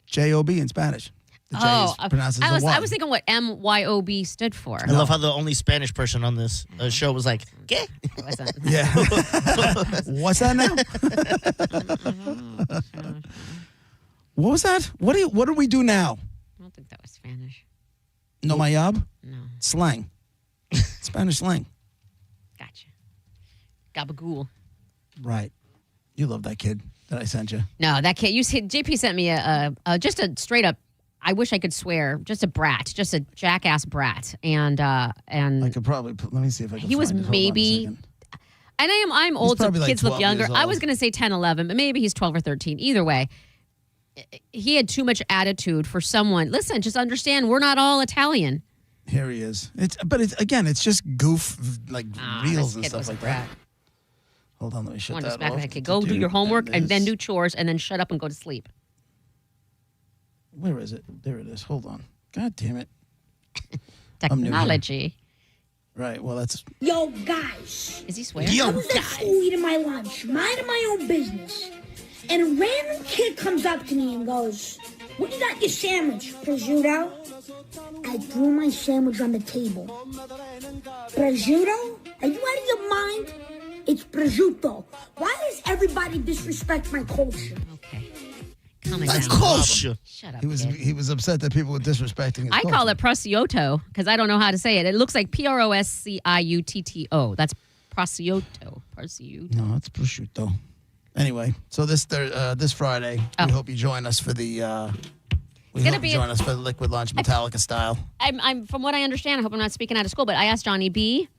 J-O-B in Spanish. The J is pronounced as a Y. I was thinking what MYOB stood for. I love how the only Spanish person on this show was like, ¿qué? Yeah. What's that now? What was that? What do we do now? I don't think that was Spanish. No my job? No. Slang. Spanish slang. Gotcha. Gabagool. Right. You love that kid that I sent you. No, that kid. JP sent me just a straight up. I wish I could swear. Just a brat. Just a jackass brat. And I could probably let me see if I can. He was find it. maybe. And I'm old, so like kids look 12 younger. years I old. was going to say 10, 11, but maybe he's 12 or 13. Either way, he had too much attitude for someone. Listen, just understand, we're not all Italian. Here he is. It's just goof like reels and stuff like that. Hold on, let me shut that off. Go do your homework and then do chores and then shut up and go to sleep. Where is it? There it is. Hold on. God damn it. Technology. Right. Well, that's. Yo, guys. Is he swearing? I was at school eating my lunch, minding my own business. And a random kid comes up to me and goes, "What you got in your sandwich, prosciutto?" I threw my sandwich on the table. Prosciutto? Are you out of your mind? It's prosciutto. Why does everybody disrespect my culture? Okay. Calm That's down. culture. Shut up, He was upset that people were disrespecting his I culture. call it prosciutto because I don't know how to say it. It looks like Prosciutto. That's prosciutto. Prosciutto. No, it's prosciutto. Anyway, so this Friday, we hope you join us for the. Join us for the Liquid Lunch Metallica style. I'm from what I understand. I hope I'm not speaking out of school, but I asked Johnny B.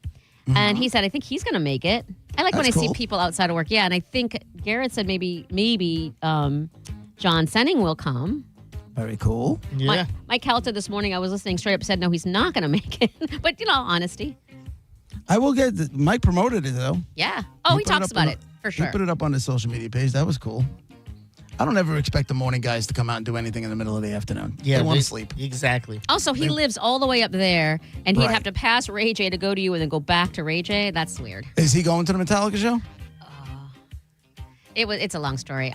And he said, I think he's going to make it. I like when I see people outside of work. Yeah, and I think Garrett said maybe John Senning will come. Very cool. Yeah. Mike Calta this morning, I was listening straight up, said no, he's not going to make it. But, honesty. I will get Mike promoted it, though. Yeah. Oh, he put it talks up about on it For sure. He put it up on his social media page. That was cool. I don't ever expect the morning guys to come out and do anything in the middle of the afternoon. Yeah, they want to sleep. Exactly. Also, he lives all the way up there, and he'd Right. have to pass Ray J to go to you and then go back to Ray J. That's weird. Is he going to the Metallica show? It's a long story.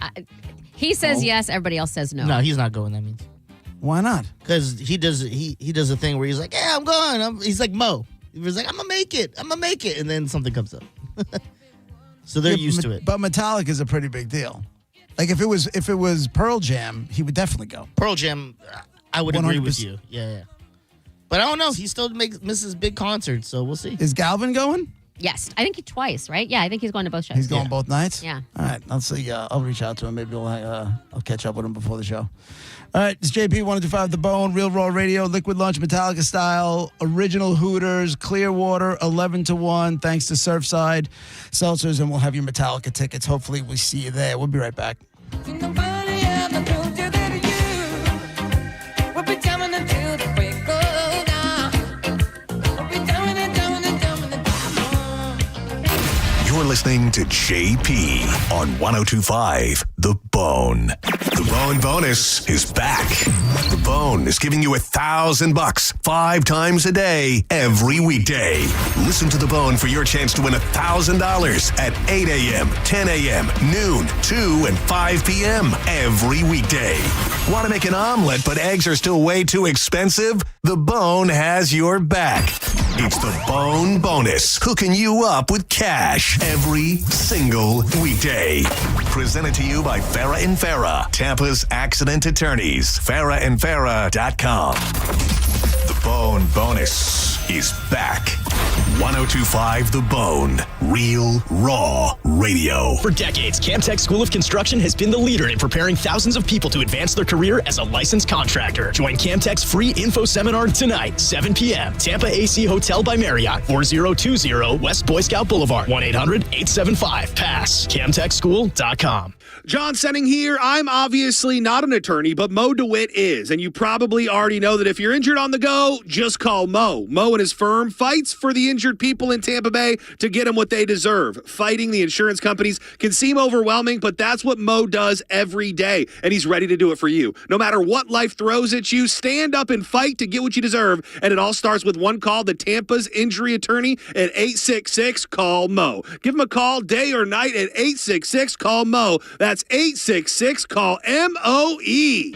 He says yes. Everybody else says no. No, he's not going. That means Why not? because he does a thing where he's like, yeah, I'm going. He's like Mo. He was like, I'm gonna make it, and then something comes up. So they're used to it. But Metallica is a pretty big deal. Like if it was Pearl Jam, he would definitely go. Pearl Jam, I would agree with 100%. you. Yeah. But I don't know. He still misses big concerts, so we'll see. Is Galvin going? Yes, I think he twice, right? Yeah, I think he's going to both shows. He's going both nights? Yeah. All right. I'll see. I'll reach out to him. Maybe I'll catch up with him before the show. All right. It's JP 1025 The Bone, Real Raw Radio, Liquid Lunch, Metallica Style, Original Hooters, Clearwater, 11 to 1. Thanks to Surfside Seltzers, and we'll have your Metallica tickets. Hopefully, we see you there. We'll be right back. You're listening to JP on 1025 The Bone. The Bone Bonus is back. The Bone is giving you $1,000 5 times a day, every weekday. Listen to The Bone for your chance to win $1,000 at 8 a.m., 10 a.m., noon, 2, and 5 p.m. every weekday. Want to make an omelet, but eggs are still way too expensive? The Bone has your back. It's the Bone Bonus, hooking you up with cash every single weekday. Presented to you by Farah and Farah, Tampa's accident attorneys. FarahandFarah.com. The Bone Bonus is back. 1025 The Bone, Real Raw Radio. For decades, Camtech School of Construction has been the leader in preparing thousands of people to advance their career as a licensed contractor. Join Camtech's free info seminar tonight, 7 p.m. Tampa AC Hotel by Marriott, 4020 West Boy Scout Boulevard, 1-800-875-PASS, CamtechSchool.com. John Senning here. I'm obviously not an attorney, but Mo DeWitt is. And you probably already know that if you're injured on the go, just call Mo. Mo and his firm fights for the injured people in Tampa Bay to get them what they deserve. Fighting the insurance companies can seem overwhelming, but that's what Mo does every day. And he's ready to do it for you. No matter what life throws at you, stand up and fight to get what you deserve. And it all starts with one call to Tampa's injury attorney at 866-CALL-MO. Give him a call day or night at 866-CALL-MO. That's 866-CALL-MOE.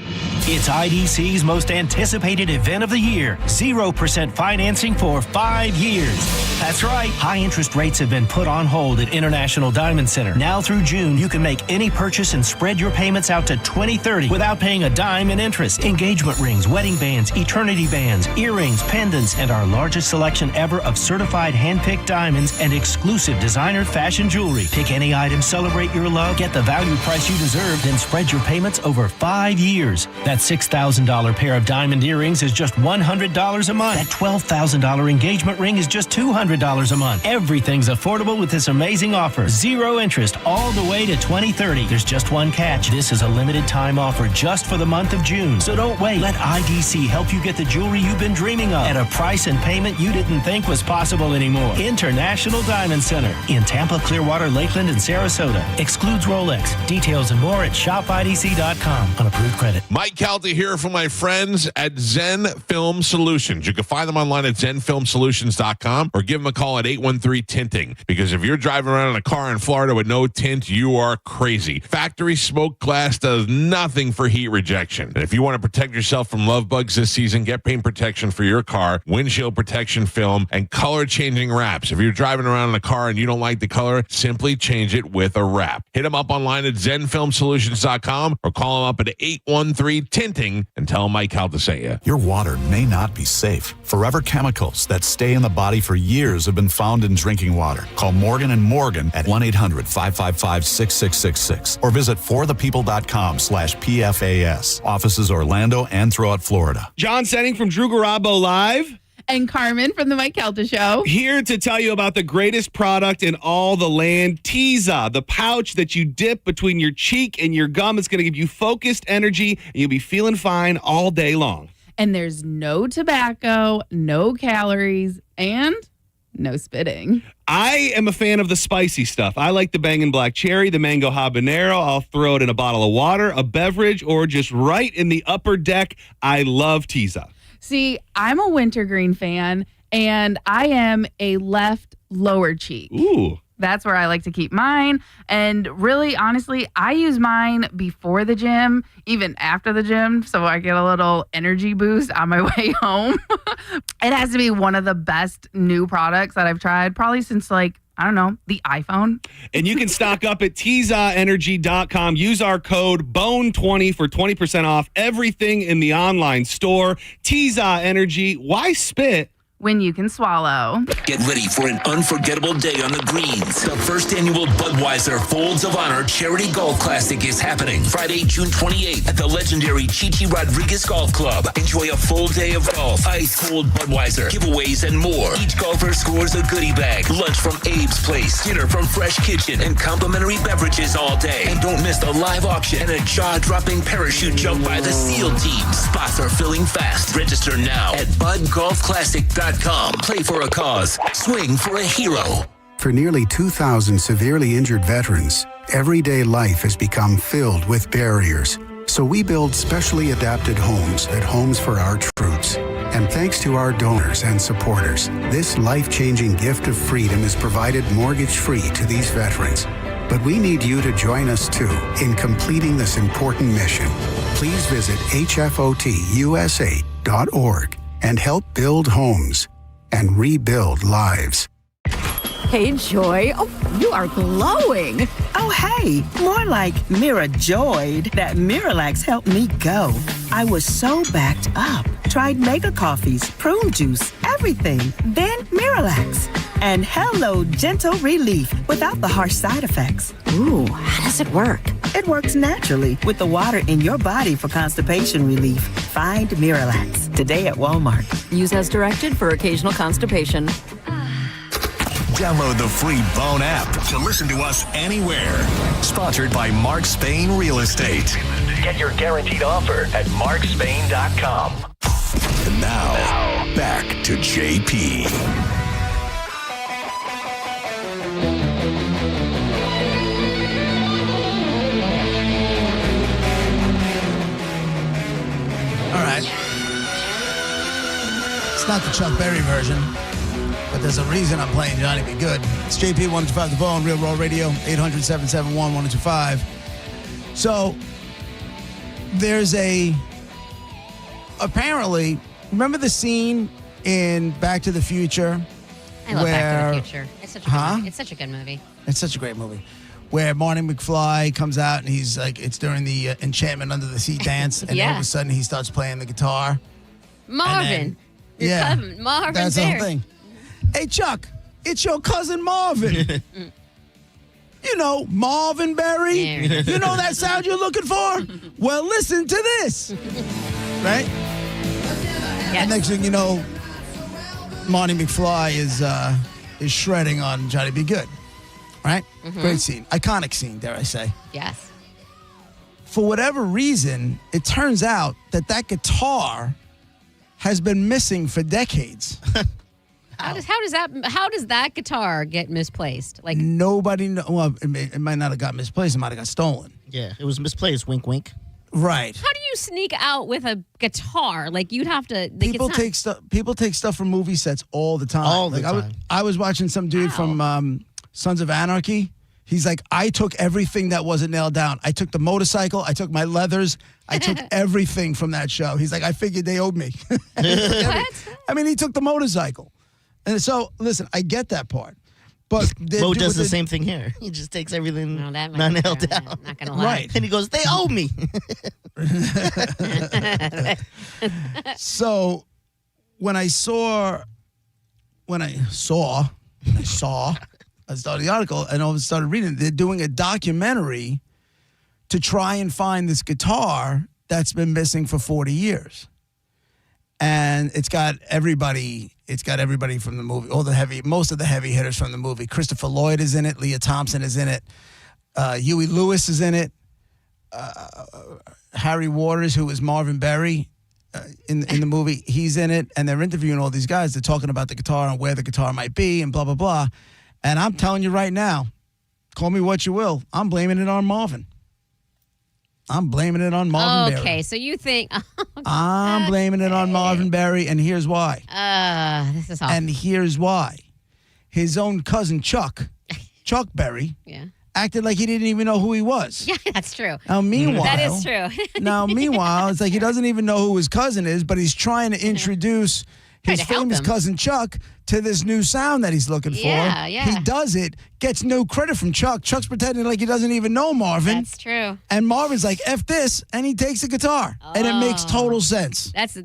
It's IDC's most anticipated event of the year. 0% financing for 5 years. That's right. High interest rates have been put on hold at International Diamond Center. Now through June, you can make any purchase and spread your payments out to 2030 without paying a dime in interest. Engagement rings, wedding bands, eternity bands, earrings, pendants, and our largest selection ever of certified hand-picked diamonds and exclusive designer fashion jewelry. Pick any item, celebrate your love, get the value price you deserve, then spread your payments over 5 years. That $6,000 pair of diamond earrings is just $100 a month. That $12,000 engagement ring is just $200 a month. Everything's affordable with this amazing offer. 0 interest all the way to 2030. There's just one catch. This is a limited time offer just for the month of June. So don't wait. Let IDC help you get the jewelry you've been dreaming of at a price and payment you didn't think was possible anymore. International Diamond Center in Tampa, Clearwater, Lakeland, and Sarasota. Excludes Rolex. Details and more at shopidc.com on approved credit. Mike Calta here from my friends at Zen Film Solutions. You can find them online at zenfilmsolutions.com or give them a call at 813-TINTING. Because if you're driving around in a car in Florida with no tint, you are crazy. Factory smoke glass does nothing for heat rejection. And if you want to protect yourself from love bugs this season, get paint protection for your car, windshield protection film, and color-changing wraps. If you're driving around in a car and you don't like the color, simply change it with a wrap. Hit them up online at zenfilmsolutions.com or call them up at 813-TINTING and tell Mike Calta sent you. Your water may not be safe. Forever chemicals that stay in the body for years have been found in drinking water. Call Morgan & Morgan at 1-800-555-6666 or visit forthepeople.com/PFAS. Offices Orlando and throughout Florida. John Senning from Drew Garabo Live. And Carmen from the Mike Calta Show. Here to tell you about the greatest product in all the land, Teza, the pouch that you dip between your cheek and your gum. It's going to give you focused energy, and you'll be feeling fine all day long. And there's no tobacco, no calories, and No spitting. I am a fan of the spicy stuff. I like the Bangin' Black Cherry, the Mango Habanero. I'll throw it in a bottle of water, a beverage, or just right in the upper deck. I love Tiza. See, I'm a wintergreen fan, and I am a left lower cheek. Ooh. That's where I like to keep mine. And really, honestly, I use mine before the gym, even after the gym, so I get a little energy boost on my way home. It has to be one of the best new products that I've tried, probably since I don't know, the iPhone. And you can stock up at TizaEnergy.com. Use our code BONE20 for 20% off everything in the online store. Tiza Energy. Why spit when you can swallow? Get ready for an unforgettable day on the greens. The first annual Budweiser Folds of Honor Charity Golf Classic is happening Friday, June 28th at the legendary Chichi Rodriguez Golf Club. Enjoy a full day of golf, ice-cold Budweiser, giveaways, and more. Each golfer scores a goodie bag, lunch from Abe's Place, dinner from Fresh Kitchen, and complimentary beverages all day. And don't miss the live auction and a jaw-dropping parachute jump by the SEAL team. Spots are filling fast. Register now at budgolfclassic.com. Play for a cause. Swing for a hero. For nearly 2,000 severely injured veterans, everyday life has become filled with barriers. So we build specially adapted homes at Homes for Our Troops. And thanks to our donors and supporters, this life-changing gift of freedom is provided mortgage-free to these veterans. But we need you to join us, too, in completing this important mission. Please visit hfotusa.org and help build homes and rebuild lives. Hey, Joy. Oh, you are glowing. Oh, hey. More like Mirajoyed. That Miralax helped me go. I was so backed up. Tried mega coffees, prune juice, everything. Then Miralax. And hello, gentle relief without the harsh side effects. Ooh, how does it work? It works naturally with the water in your body for constipation relief. Find Miralax today at Walmart. Use as directed for occasional constipation. Download the free Bone app to listen to us anywhere. Sponsored by Mark Spain Real Estate. Get your guaranteed offer at markspain.com. And now, back to JP. All right. It's not the Chuck Berry version, but there's a reason I'm playing Johnny Be Good. It's JP 125 The Bone, Real Raw Radio, 800-771-1025. So there's apparently, remember the scene in Back to the Future? I love Back to the Future. It's such a good movie. It's such a good movie. It's such a great movie. Where Marty McFly comes out and he's like, it's during the Enchantment Under the Sea dance, and all of a sudden he starts playing the guitar. Marvin. Marvin that's Bear. the whole thing. Hey, Chuck, it's your cousin Marvin. You know, Marvin Berry. You know that sound you're looking for? Well, listen to this. Right? Yes. And next thing you know, Marty McFly is shredding on Johnny Be Good. Right? Mm-hmm. Great scene. Iconic scene, dare I say. Yes. For whatever reason, it turns out that guitar has been missing for decades. How does that guitar get misplaced? Like nobody knows. Well, it might not have got misplaced. It might have got stolen. Yeah, it was misplaced. Wink, wink. Right. How do you sneak out with a guitar? Like you'd have to. People take stuff. People take stuff from movie sets all the time. All the time. I was watching some dude from Sons of Anarchy. He's like, I took everything that wasn't nailed down. I took the motorcycle. I took my leathers. I took everything from that show. He's like, I figured they owed me. What? I mean, he took the motorcycle. And so, listen, I get that part. But Mo does the same thing here. He just takes everything not nailed down. Not gonna lie. Right. And he goes, they owe me. So when I started the article and I started reading, they're doing a documentary to try and find this guitar that's been missing for 40 years. And it's got everybody from the movie, most of the heavy hitters from the movie. Christopher Lloyd is in it, Leah Thompson is in it, Huey Lewis is in it, Harry Waters, who is Marvin Berry, in the movie. He's in it, and they're interviewing all these guys. They're talking about the guitar and where the guitar might be, and blah blah blah. And I'm telling you right now, call me what you will, I'm blaming it on Marvin. I'm blaming it on Marvin Berry. Okay, so you think I'm blaming it on Marvin Berry, and here's why. This is awful. And here's why. His own cousin Chuck Berry, Yeah. acted like he didn't even know who he was. Yeah, that's true. Now, meanwhile, that is true. meanwhile, it's like he doesn't even know who his cousin is, but he's trying to introduce his to help famous him. cousin Chuck to this new sound that he's looking for. Yeah, yeah. He does it, gets no credit from Chuck. Chuck's pretending like he doesn't even know Marvin. That's true. And Marvin's like, F this, and he takes a guitar. And it makes total sense. That's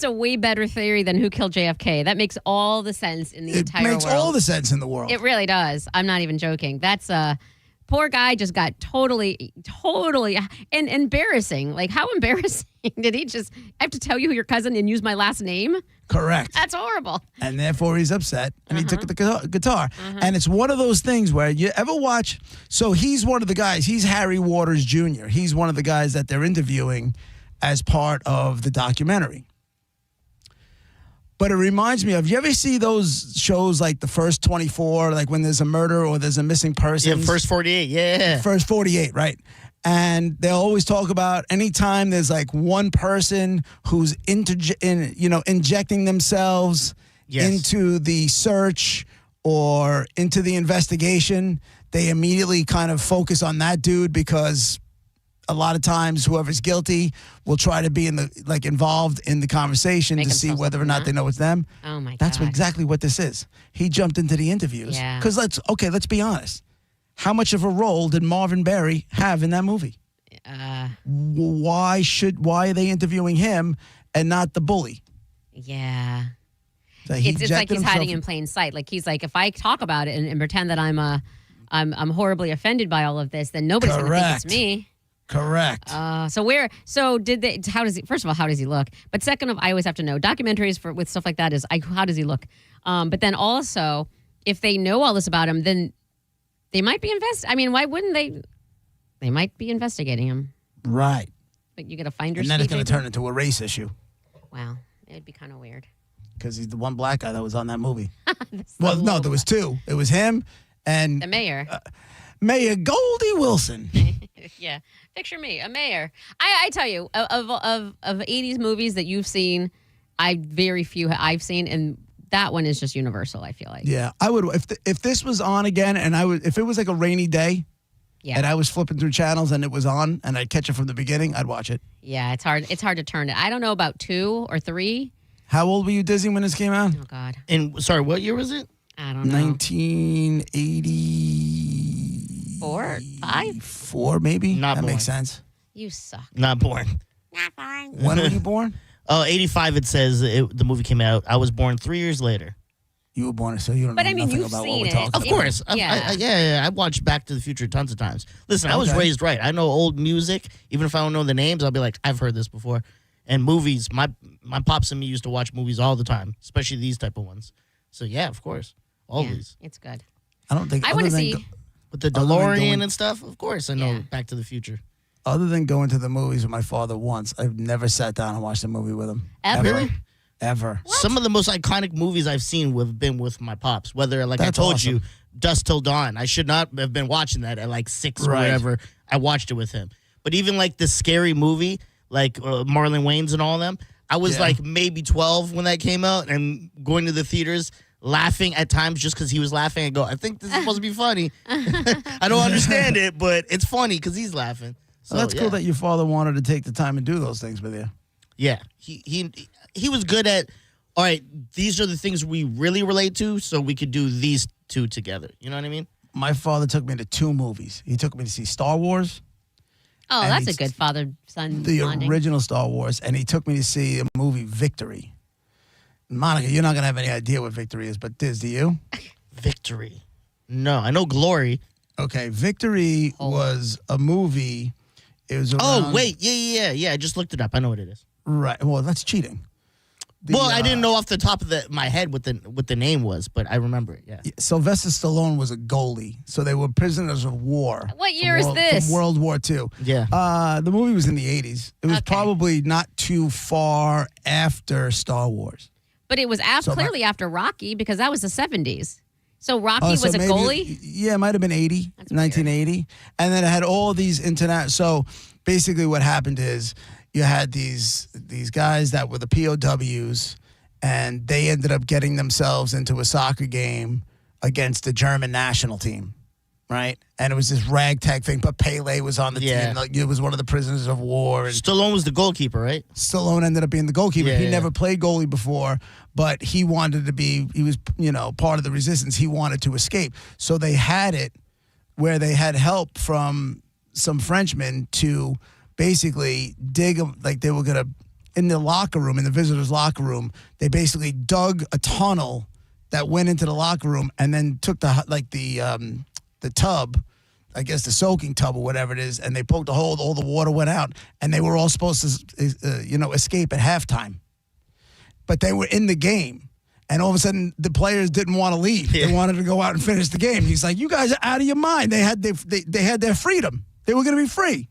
a way better theory than who killed JFK. That makes all the sense in the entire world. It makes all the sense in the world. It really does. I'm not even joking. That's poor guy just got totally and embarrassing. Like, how embarrassing did he just have to tell you your cousin and use my last name? Correct. That's horrible. And therefore he's upset, and he took the guitar. And it's one of those things where you ever watch, so he's one of the guys, he's Harry Waters Jr. He's one of the guys that they're interviewing as part of the documentary. But it reminds me of, you ever see those shows like The First 24, like when there's a murder or there's a missing person? Yeah, First 48, yeah. First 48, right. And they'll always talk about anytime there's like one person who's injecting themselves into the search or into the investigation, they immediately kind of focus on that dude, because a lot of times whoever's guilty will try to be involved in the conversation to see whether or not they know it's them. Oh my God. That's exactly what this is. He jumped into the interviews. Yeah. Because let's be honest. How much of a role did Marvin Berry have in that movie? Why are they interviewing him and not the bully? Yeah. So It's like he's hiding in plain sight. Like, he's like, if I talk about it and pretend that I'm horribly offended by all of this, then nobody's going to think it's me. Correct. First of all, how does he look? But second of, I always have to know, documentaries with stuff like that is, how does he look? But then also, if they know all this about him, then they might be why wouldn't they? They might be investigating him. Right. But you got to find your. And then it's going to turn into a race issue. Wow. It'd be kind of weird. Because he's the one black guy that was on that movie. Well, no, there was two. It was him and the mayor. Mayor Goldie Wilson. Yeah. Picture me, a mayor. I tell you, of 80s movies that you've seen, very few I've seen, and that one is just universal, I feel like. Yeah, I would, if this was on again, and if it was like a rainy day, and I was flipping through channels and it was on, and I'd catch it from the beginning, I'd watch it. Yeah, it's hard to turn it. I don't know about 2 or 3. How old were you, Dizzy, when this came out? Oh, God. And, sorry, what year was it? I don't know. 1984, 5? 4, maybe? Not that born. makes sense. You suck. Not born. Not born. When were you born? Oh, 85 it says the movie came out. I was born 3 years later. You were born, so you don't know nothing you've about seen what we're it. talking Of about. course. I watched Back to the Future tons of times. Listen, I was raised right. I know old music. Even if I don't know the names, I'll be like, I've heard this before. And movies, my pops and me used to watch movies all the time, especially these type of ones. So, yeah, of course. Always. It's good. I don't think I want to see. With the DeLorean and stuff, of course, I know Back to the Future. Other than going to the movies with my father once, I've never sat down and watched a movie with him. Ever? Really? Ever. Some of the most iconic movies I've seen have been with my pops. Whether, like That's I told awesome. you, Dusk Till Dawn. I should not have been watching that at like 6 or Right. whatever. I watched it with him. But even like the scary movie, like Marlon Wayans and all of them, I was like maybe 12 when that came out and going to the theaters, laughing at times just because he was laughing. I go, I think this is supposed to be funny. I don't understand it, but it's funny because he's laughing. So Well, that's cool that your father wanted to take the time and do those things with you. Yeah, he was good at, all right, these are the things we really relate to, so we could do these two together. You know what I mean? My father took me to 2 movies. He took me to see Star Wars, Oh, And that's a he's- good father-son the bonding. original Star Wars, and he took me to see a movie, Victory. Monica, you're not going to have any idea what Victory is, but Diz, do you? Victory. No, I know Glory. Okay, Victory was a movie. It was around, Oh, wait. Yeah. I just looked it up. I know what it is. Right. Well, that's cheating. Well, I didn't know off the top of my head what the name was, but I remember it. Yeah. Sylvester Stallone was a goalie, so they were prisoners of war. What year is this? From World War II. Yeah. The movie was in the 80s. It was probably not too far after Star Wars. But it was clearly after Rocky because that was the 70s. So Rocky was a maybe, goalie? Yeah, it might have been 80, 1980. And then it had all these internet. So basically what happened is you had these guys that were the POWs, and they ended up getting themselves into a soccer game against the German national team, right? And it was this ragtag thing, but Pele was on the team. Like, it was one of the prisoners of war. And Stallone was the goalkeeper, right? Stallone ended up being the goalkeeper. Yeah, he never played goalie before, but he wanted to be, he was, part of the resistance. He wanted to escape. So they had it where they had help from some Frenchmen to basically dig them, like they were going to, in the locker room, in the visitors' locker room, they basically dug a tunnel that went into the locker room and then took the tub, I guess the soaking tub or whatever it is, and they poked a hole, all the water went out, and they were all supposed to, escape at halftime. But they were in the game, and all of a sudden the players didn't want to leave. They wanted to go out and finish the game. He's like, "You guys are out of your mind." They had their freedom. They were going to be free,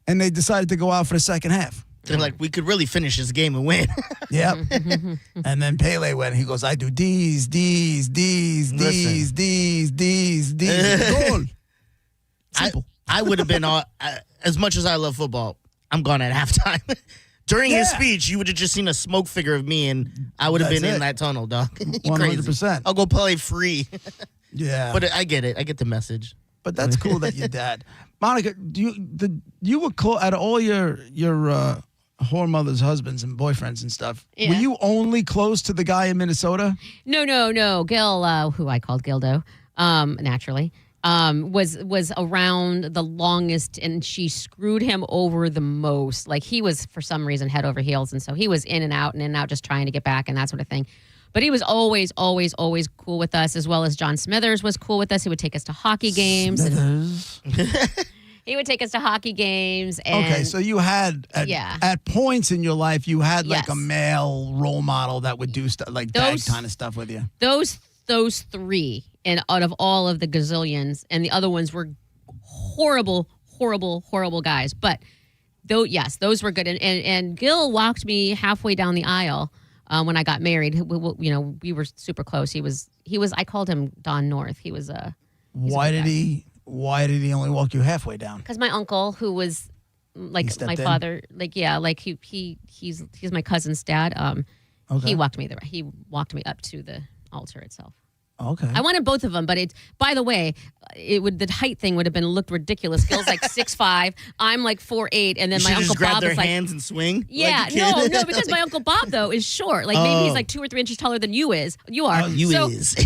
and they decided to go out for the second half. They're like, we could really finish this game and win. Yep. And then Pele went, he goes, "I do D's. Goal." Simple. I would have been, as much as I love football, I'm gone at halftime. During his speech, you would have just seen a smoke figure of me, and I would have been in that tunnel, dog. 100%. I'll go play free. Yeah. But I get it. I get the message. But that's cool that your dad. Monica, you were close out of all your whore mother's husbands and boyfriends and stuff. Yeah. Were you only close to the guy in Minnesota? No. Gil, who I called Gildo, naturally, was around the longest, and she screwed him over the most. Like, he was, for some reason, head over heels, and so he was in and out, just trying to get back and that sort of thing. But he was always, always, always cool with us, as well as John Smithers was cool with us. He would take us to hockey games. He would take us to hockey games. And okay, so you had, at points in your life, you had like a male role model that would do stuff like that kind of stuff with you. Those three, and out of all of the gazillions, and the other ones were horrible guys. But those were good. And Gil walked me halfway down the aisle when I got married. We were super close. He was. I called him Don North. He was a. Why did he only walk you halfway down? Because my uncle, who was like my father, he's my cousin's dad. He walked me up to the altar itself. Okay. I wanted both of them, but by the way, the height thing would have looked ridiculous. Gil's like 6'5", I'm like 4'8", and then my Uncle Bob is like hands and swing. Yeah, no, because my Uncle Bob though is short. Like maybe he's like 2 or 3 inches taller than you are.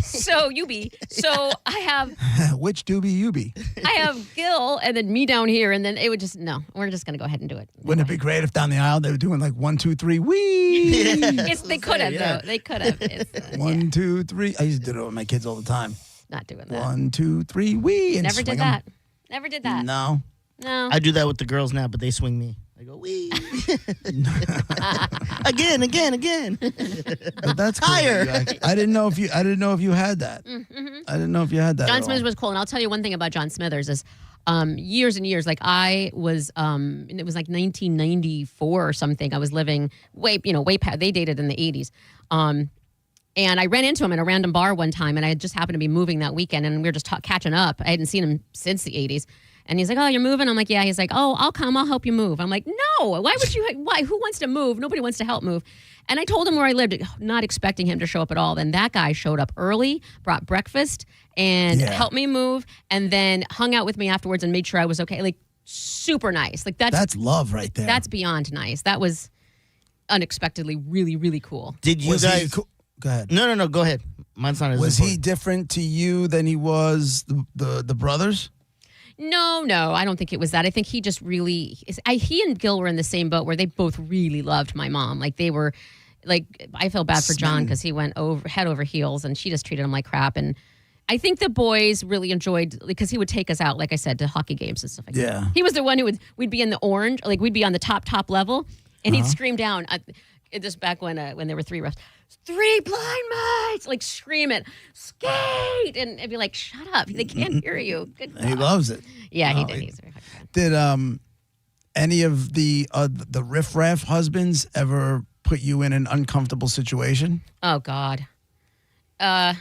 So you be. So I have which doobie you be? I have Gil and then me down here, and then it would just we're just gonna go ahead and do it. Wouldn't it be great if down the aisle they were doing like 1, 2, 3, wee? They could have though. They could have. 1, 2, 3. I used to do it with my kids all the time. Not doing that. 1, 2, 3, wee. And Never did that. Never did that. No. I do that with the girls now, but they swing me. I go, wee. again. But that's cool. Higher. I didn't know if you had that. Mm-hmm. I didn't know if you had that. John Smithers was cool, and I'll tell you one thing about John Smithers is years and years, like I was, and it was like 1994 or something. I was living way past. They dated in the 80s. And I ran into him at a random bar one time, and I just happened to be moving that weekend, and we were just catching up. I hadn't seen him since the 80s. And he's like, "Oh, you're moving?" I'm like, "Yeah." He's like, "Oh, I'll come. I'll help you move." I'm like, "No, why would you? Why? Who wants to move? Nobody wants to help move." And I told him where I lived, not expecting him to show up at all. Then that guy showed up early, brought breakfast, and helped me move, and then hung out with me afterwards and made sure I was okay. Like, super nice. Like, that's love right there. That's beyond nice. That was unexpectedly really, really cool. Did you guys... Go ahead. No, go ahead. Mine's not as Was important. he different to you than he was the brothers? No, I don't think it was that. I think he just really, he and Gil were in the same boat where they both really loved my mom. Like, they were, like, I feel bad for John because he went head over heels, and she just treated him like crap. And I think the boys really enjoyed, because he would take us out, like I said, to hockey games and stuff like that. He was the one who we'd be in the orange, like we'd be on the top level, and he'd scream down. This back when there were 3 refs. 3 blind mites, like scream it, skate, and I'd be like, shut up, they can't hear you. Good He God. loves it. Yeah, he did. He's a very hard fan. Did any of the riffraff husbands ever put you in an uncomfortable situation? Oh God. I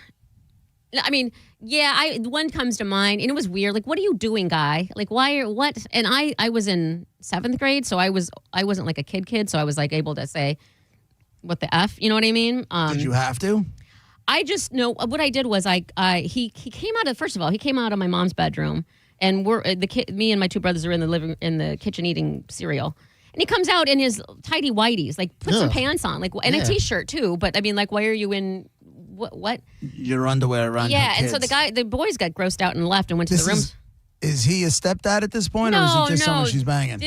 mean, yeah, one comes to mind, and it was weird. Like, what are you doing, guy? Like, what? And I was in 7th grade, so I wasn't like a kid, so I was like able to say, what the F, you know what I mean? Did you have to? I just know what I did was he came out of, first of all, he came out of my mom's bedroom, and me and my 2 brothers are in the kitchen eating cereal. And he comes out in his tidy whities, like put some pants on, like, and a t-shirt too. But I mean, like, why are you in what? Your underwear around your Yeah, and kids. so the boys got grossed out and left and went to the room. Is he a stepdad at this point, or is it just someone she's banging?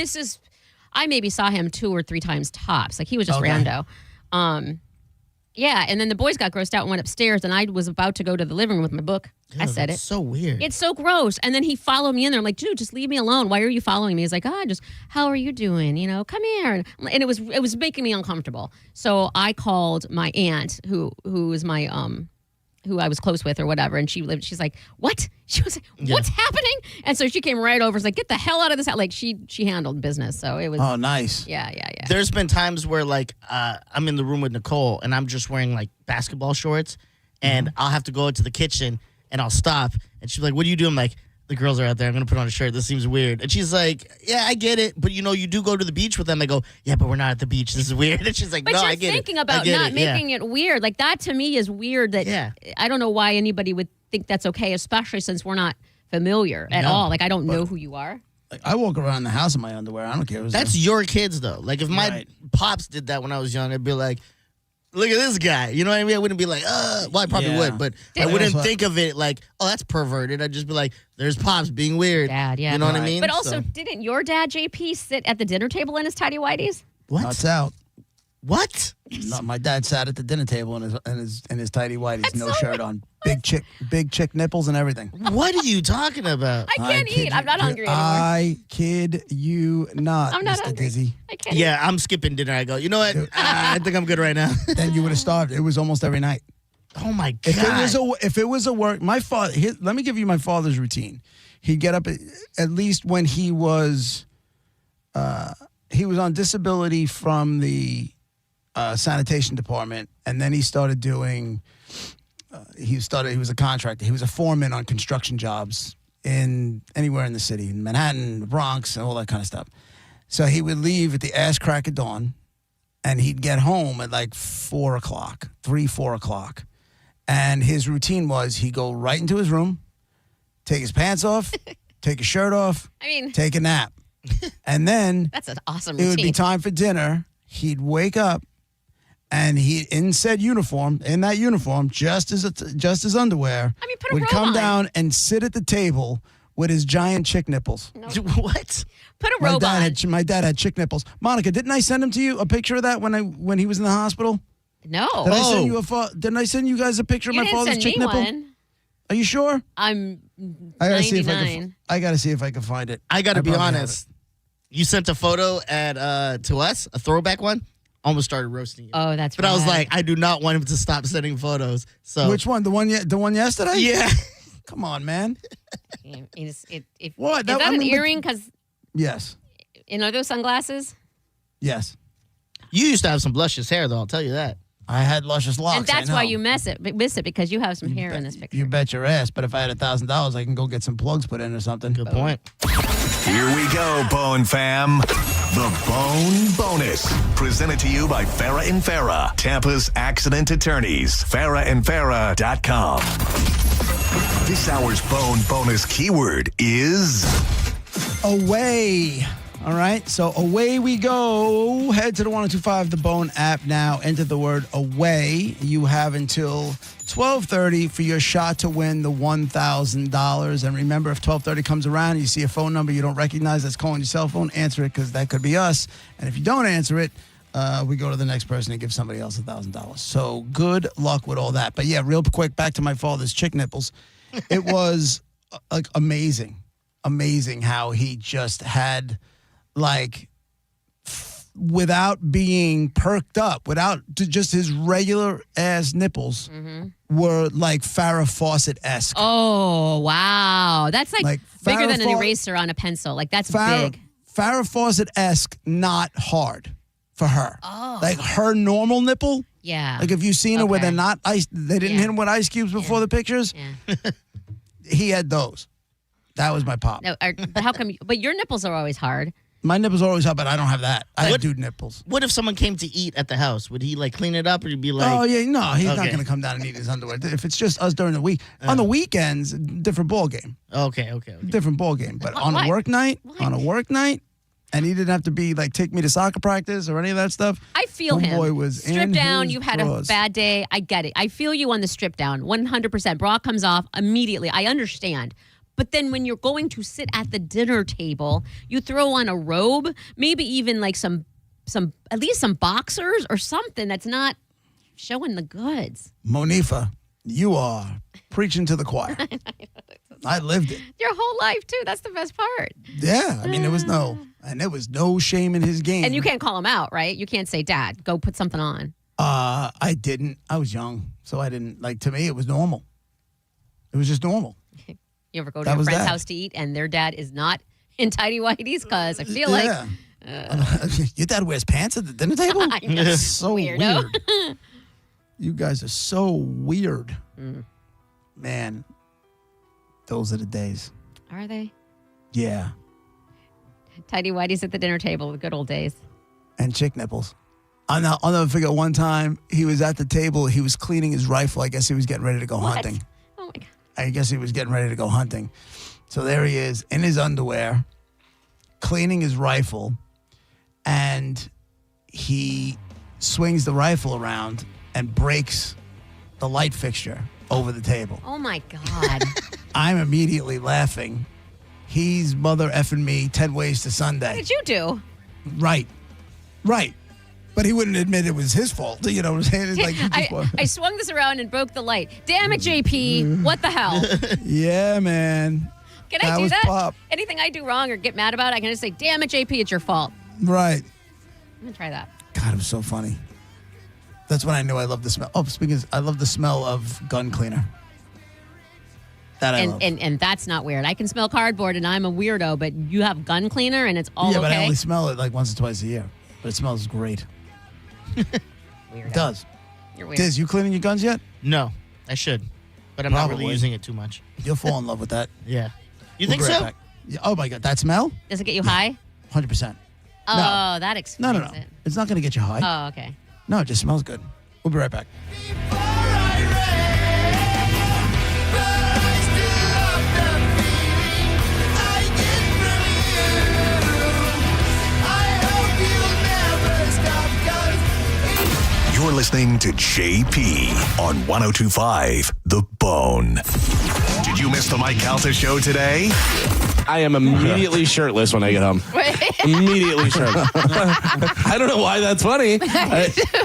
I maybe saw him 2 or 3 times tops. Like, he was just Okay. rando. Yeah, and then the boys got grossed out and went upstairs, and I was about to go to the living room with my book. I said it. So weird. It's so gross. And then he followed me in there. I'm like, dude, just leave me alone. Why are you following me? He's like, how are you doing? You know, come here. And it was making me uncomfortable. So I called my aunt, who is my who I was close with or whatever, and she's like, what? She was like, what's happening? And so she came right over. She's like, get the hell out of this house. Like, she handled business. So it was. Oh, nice. Yeah. There's been times where, like, I'm in the room with Nicole and I'm just wearing, like, basketball shorts, and I'll have to go into the kitchen and I'll stop, and she's like, what do you do? I'm like, the girls are out there. I'm going to put on a shirt. This seems weird. And she's like, yeah, I get it. But, you do go to the beach with them. I go, yeah, but we're not at the beach. This is weird. And she's like, But no, you're I get it. thinking about not making it weird. Like, that to me is weird. That I don't know why anybody would think that's okay, especially since we're not familiar at all. Like, I don't know who you are. Like, I walk around the house in my underwear. I don't care. That's your kids, though. Like, if my pops did that when I was young, I'd be like, look at this guy. You know what I mean? I wouldn't be like, well, I probably would, but I wouldn't think of it like, oh, that's perverted. I'd just be like, there's Pops being weird. Dad, yeah. You know what I mean? But also, didn't your dad, JP, sit at the dinner table in his tidy whities? What? Nuts out. What? No, my dad sat at the dinner table in his tidy whities, no shirt on, big chick nipples and everything. What are you talking about? I can't eat. I'm not hungry anymore. I kid you not, I'm not Mr. hungry. Dizzy. I can't Yeah, I'm skipping dinner. I go, you know what? I think I'm good right now. Then you would have starved. It was almost every night. Oh my God. If it was a work, my father. Let me give you my father's routine. He'd get up at least when he was on disability from the sanitation department, and then he started doing. He was a contractor. He was a foreman on construction jobs anywhere in the city, in Manhattan, the Bronx, and all that kind of stuff. So he would leave at the ass crack of dawn, and he'd get home at like 4 o'clock, 4 o'clock. And his routine was he'd go right into his room, take his pants off, take his shirt off, take a nap. And then that's an awesome it would routine. be time for dinner. He'd wake up, and he, in that uniform, just as underwear, put a would robe come on. down and sit at the table with his giant chick nipples. What? Put a robe on. My dad had chick nipples. Monica, didn't I send him to you a picture of that when he was in the hospital? No. Didn't I send you guys a picture of You my didn't father's send chick me nipple? one. Are you sure? I'm I gotta 99. see if I gotta see if I can find it. I got to be probably have honest. You sent a photo to us, a throwback one. Almost started roasting you. Oh, that's But right. I was like, I do not want him to stop sending photos. So Which one? The one yesterday? Yeah. Come on, man. What? Is that an earring? Because Yes. are those sunglasses? Yes. You used to have some luscious hair, though. I'll tell you that. I had luscious locks. And that's I know. why you miss it because you have some hair in this picture. You bet your ass. But if I had $1,000, I can go get some plugs put in or something. Good point. Here we go, Bone Fam. The Bone Bonus. Presented to you by Farrah and Farrah, Tampa's accident attorneys. FarrahandFarrah.com. This hour's Bone Bonus keyword is away. All right, so away we go. Head to the 1025 The Bone app now. Enter the word away. You have until 12:30 for your shot to win the $1,000. And remember, if 12:30 comes around and you see a phone number you don't recognize that's calling your cell phone, answer it because that could be us. And if you don't answer it, we go to the next person and give somebody else $1,000. So good luck with all that. But yeah, real quick, back to my father's chick nipples. It was like amazing how he just had like without being perked up, without just his regular ass nipples were like Farrah Fawcett-esque. Oh, wow. That's like bigger Farrah than an eraser on a pencil. Like, that's big. Farrah Fawcett-esque, not hard for her. Oh. Like her normal nipple. Yeah. Like if you've seen her where they're not ice, they didn't hit him with ice cubes before the pictures. Yeah. He had those. That was my pop. No, but how come? But your nipples are always hard. My nipples are always hard, but I don't have that. I have dude nipples. What if someone came to eat at the house? Would he like clean it up, or he'd be like, Oh yeah, no, he's not Okay. going to come down and eat his underwear. If it's just us during the week, on the weekends, different ball game. Okay. Different ball game. But on Why? a work night, and he didn't have to be like take me to soccer practice or any of that stuff. I feel him. Homeboy was strip in down. his You've had drawers. a bad day. I get it. I feel you on the strip down. 100%. Bra comes off immediately. I understand. But then when you're going to sit at the dinner table, you throw on a robe, maybe even like some at least some boxers or something that's not showing the goods. Monifa, you are preaching to the choir. I lived it. Your whole life too. That's the best part. Yeah, I mean there was no shame in his game. And you can't call him out, right? You can't say, "Dad, go put something on." I didn't. I was young, so I didn't. Like to me, it was normal. It was just normal. You ever go to That a was friend's that. house to eat and their dad is not in tidy whities? Because I feel like Your dad wears pants at the dinner table? I know. That's so Weirdo. weird. You guys are so weird. Mm. Man, those are the days. Are they? Yeah. Tidy whities at the dinner table, the good old days. And chick nipples. I'll never forget one time he was at the table. He was cleaning his rifle. I guess he was getting ready to go hunting. Oh, my God. I guess he was getting ready to go hunting. So there he is in his underwear, cleaning his rifle, and he swings the rifle around and breaks the light fixture over the table. Oh, my God. I'm immediately laughing. He's mother effing me 10 ways to Sunday. What did you do? Right. But he wouldn't admit it was his fault. You know what I'm saying? It's like, I swung this around and broke the light. Damn it, JP. What the hell? yeah, man. Can I That do was that? pop. Anything I do wrong or get mad about, I can just say, damn it, JP, it's your fault. Right. I'm going to try that. God, it was so funny. That's when I knew I loved the smell. Oh, speaking of, I love the smell of gun cleaner. That I love. And that's not weird. I can smell cardboard and I'm a weirdo, but you have gun cleaner and it's all yeah, okay? but I only smell it like once or twice a year. But it smells great. Weirdo. It does. You're weird. Diz, you cleaning your guns yet? No, I should, but I'm not really Probably. using it too much. You'll fall in love with that. Yeah. You We'll think be right so? back. Yeah, oh my God, that smell? Does it get you high? 100%. Oh, that explains No. it. It's not going to get you high. Oh, okay. No, it just smells good. We'll be right back. You're listening to JP on 102.5 The Bone. Did you miss the Mike Calta show today? I am immediately shirtless when I get home. Immediately shirtless. I don't know why that's funny.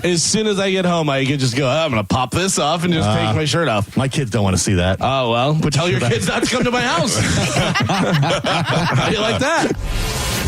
As soon as I get home, I can just go, I'm going to pop this off and just take my shirt off. My kids don't want to see that. Oh, well, but tell your kids not to come to my house. How do you like that?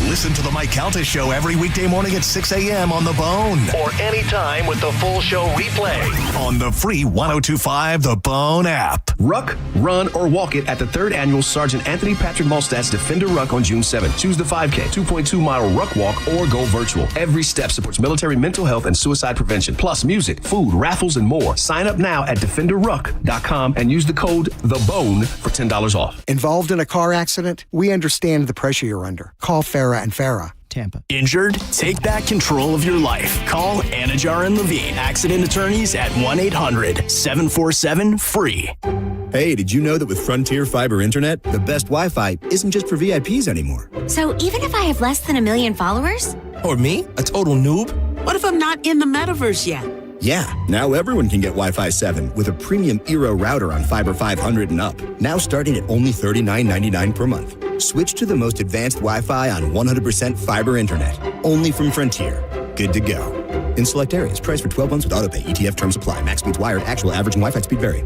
Listen to the Mike Calta show every weekday morning at 6 a.m. on The Bone. Or anytime with the full show replay on the free 102.5 The Bone app. Ruck, run, or walk it at the 3rd Annual Sergeant Anthony Patrick Malstat's Defender Ruck on June 7th. Choose the 5K, 2.2-mile Ruck Walk, or go virtual. Every step supports military mental health and suicide prevention, plus music, food, raffles, and more. Sign up now at defenderruck.com and use the code THEBONE for $10 off. Involved in a car accident? We understand the pressure you're under. Call Farrah and Farrah. Tampa. Injured? Take back control of your life. Call Anajar and Levine, accident attorneys at 1-800-747-FREE. Hey, did you know that with Frontier Fiber Internet, the best Wi-Fi isn't just for VIPs anymore? So even if I have less than 1 million followers? Or me, a total noob? What if I'm not in the metaverse yet? Yeah, now everyone can get Wi-Fi 7 with a premium Eero router on Fiber 500 and up. Now starting at only $39.99 per month. Switch to the most advanced Wi-Fi on 100% fiber internet. Only from Frontier. Good to go. In select areas, price for 12 months with autopay. ETF terms apply. Max speeds wired. Actual average and Wi-Fi speed vary.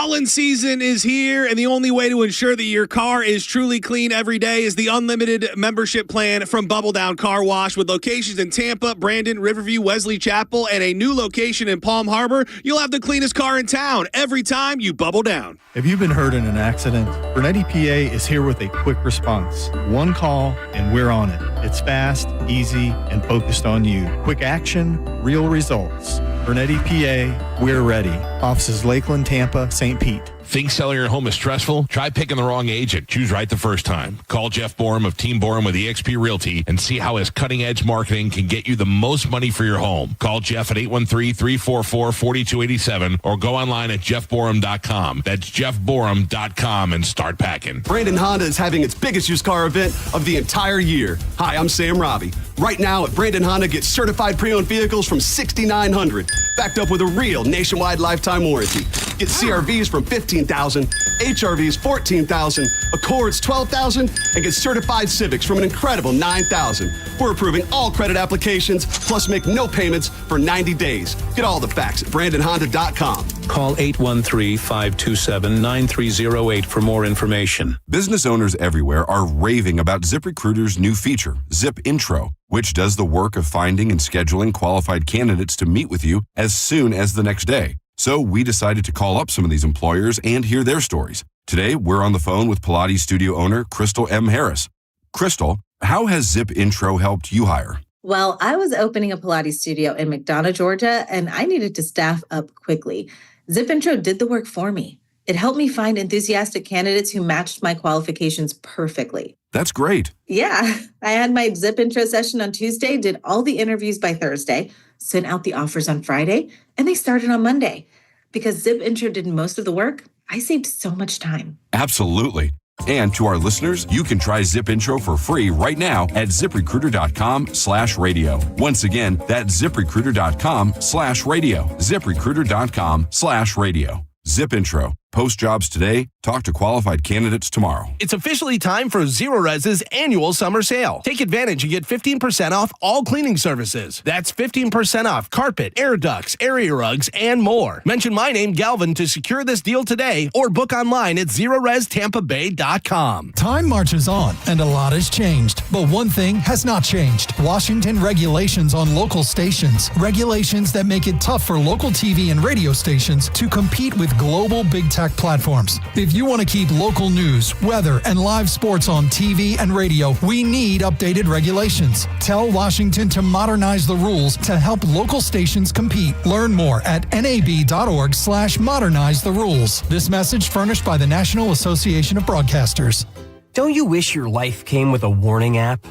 Hauling season is here, and the only way to ensure that your car is truly clean every day is the unlimited membership plan from Bubble Down Car Wash. With locations in Tampa, Brandon, Riverview, Wesley Chapel, and a new location in Palm Harbor, you'll have the cleanest car in town every time you bubble down. If you've been hurt in an accident, Burnett EPA is here with a quick response. One call, and we're on it. It's fast, easy, and focused on you. Quick action, real results. Burnett EPA, we're ready. Offices Lakeland, Tampa, St. Pete. Think selling your home is stressful? Try picking the wrong agent. Choose right the first time. Call Jeff Borum of Team Borum with eXp Realty and see how his cutting-edge marketing can get you the most money for your home. Call Jeff at 813-344-4287 or go online at jeffborum.com. That's jeffborum.com and start packing. Brandon Honda is having its biggest used car event of the entire year. Hi, I'm Sam Robbie. Right now at Brandon Honda, get certified pre-owned vehicles from $6,900, backed up with a real nationwide lifetime warranty. Get CRVs from $15,000, HRVs $14,000, Accords $12,000, and get certified Civics from an incredible $9,000. We're approving all credit applications, plus make no payments for 90 days. Get all the facts at BrandonHonda.com. Call 813-527-9308 for more information. Business owners everywhere are raving about ZipRecruiter's new feature, Zip Intro, which does the work of finding and scheduling qualified candidates to meet with you as soon as the next day. So we decided to call up some of these employers and hear their stories. Today, we're on the phone with Pilates studio owner Crystal M. Harris. Crystal, how has Zip Intro helped you hire? Well, I was opening a Pilates studio in McDonough, Georgia, and I needed to staff up quickly. Zip Intro did the work for me. It helped me find enthusiastic candidates who matched my qualifications perfectly. That's great. Yeah, I had my Zip Intro session on Tuesday, did all the interviews by Thursday, sent out the offers on Friday, and they started on Monday. Because Zip Intro did most of the work, I saved so much time. Absolutely. And to our listeners, you can try Zip Intro for free right now at ZipRecruiter.com/radio. Once again, that's ZipRecruiter.com/radio. ZipRecruiter.com/radio. Zip Intro. Post jobs today. Talk to qualified candidates tomorrow. It's officially time for Zero Res's annual summer sale. Take advantage and get 15% off all cleaning services. That's 15% off carpet, air ducts, area rugs, and more. Mention my name, Galvin, to secure this deal today or book online at ZeroResTampaBay.com. Time marches on and a lot has changed, but one thing has not changed. Washington regulations on local stations. Regulations that make it tough for local TV and radio stations to compete with global big tech platforms. If you want to keep local news, weather, and live sports on TV and radio, we need updated regulations. Tell Washington to modernize the rules to help local stations compete. Learn more at nab.org/modernize the rules. This message furnished by the National Association of Broadcasters. Don't you wish your life came with a warning app?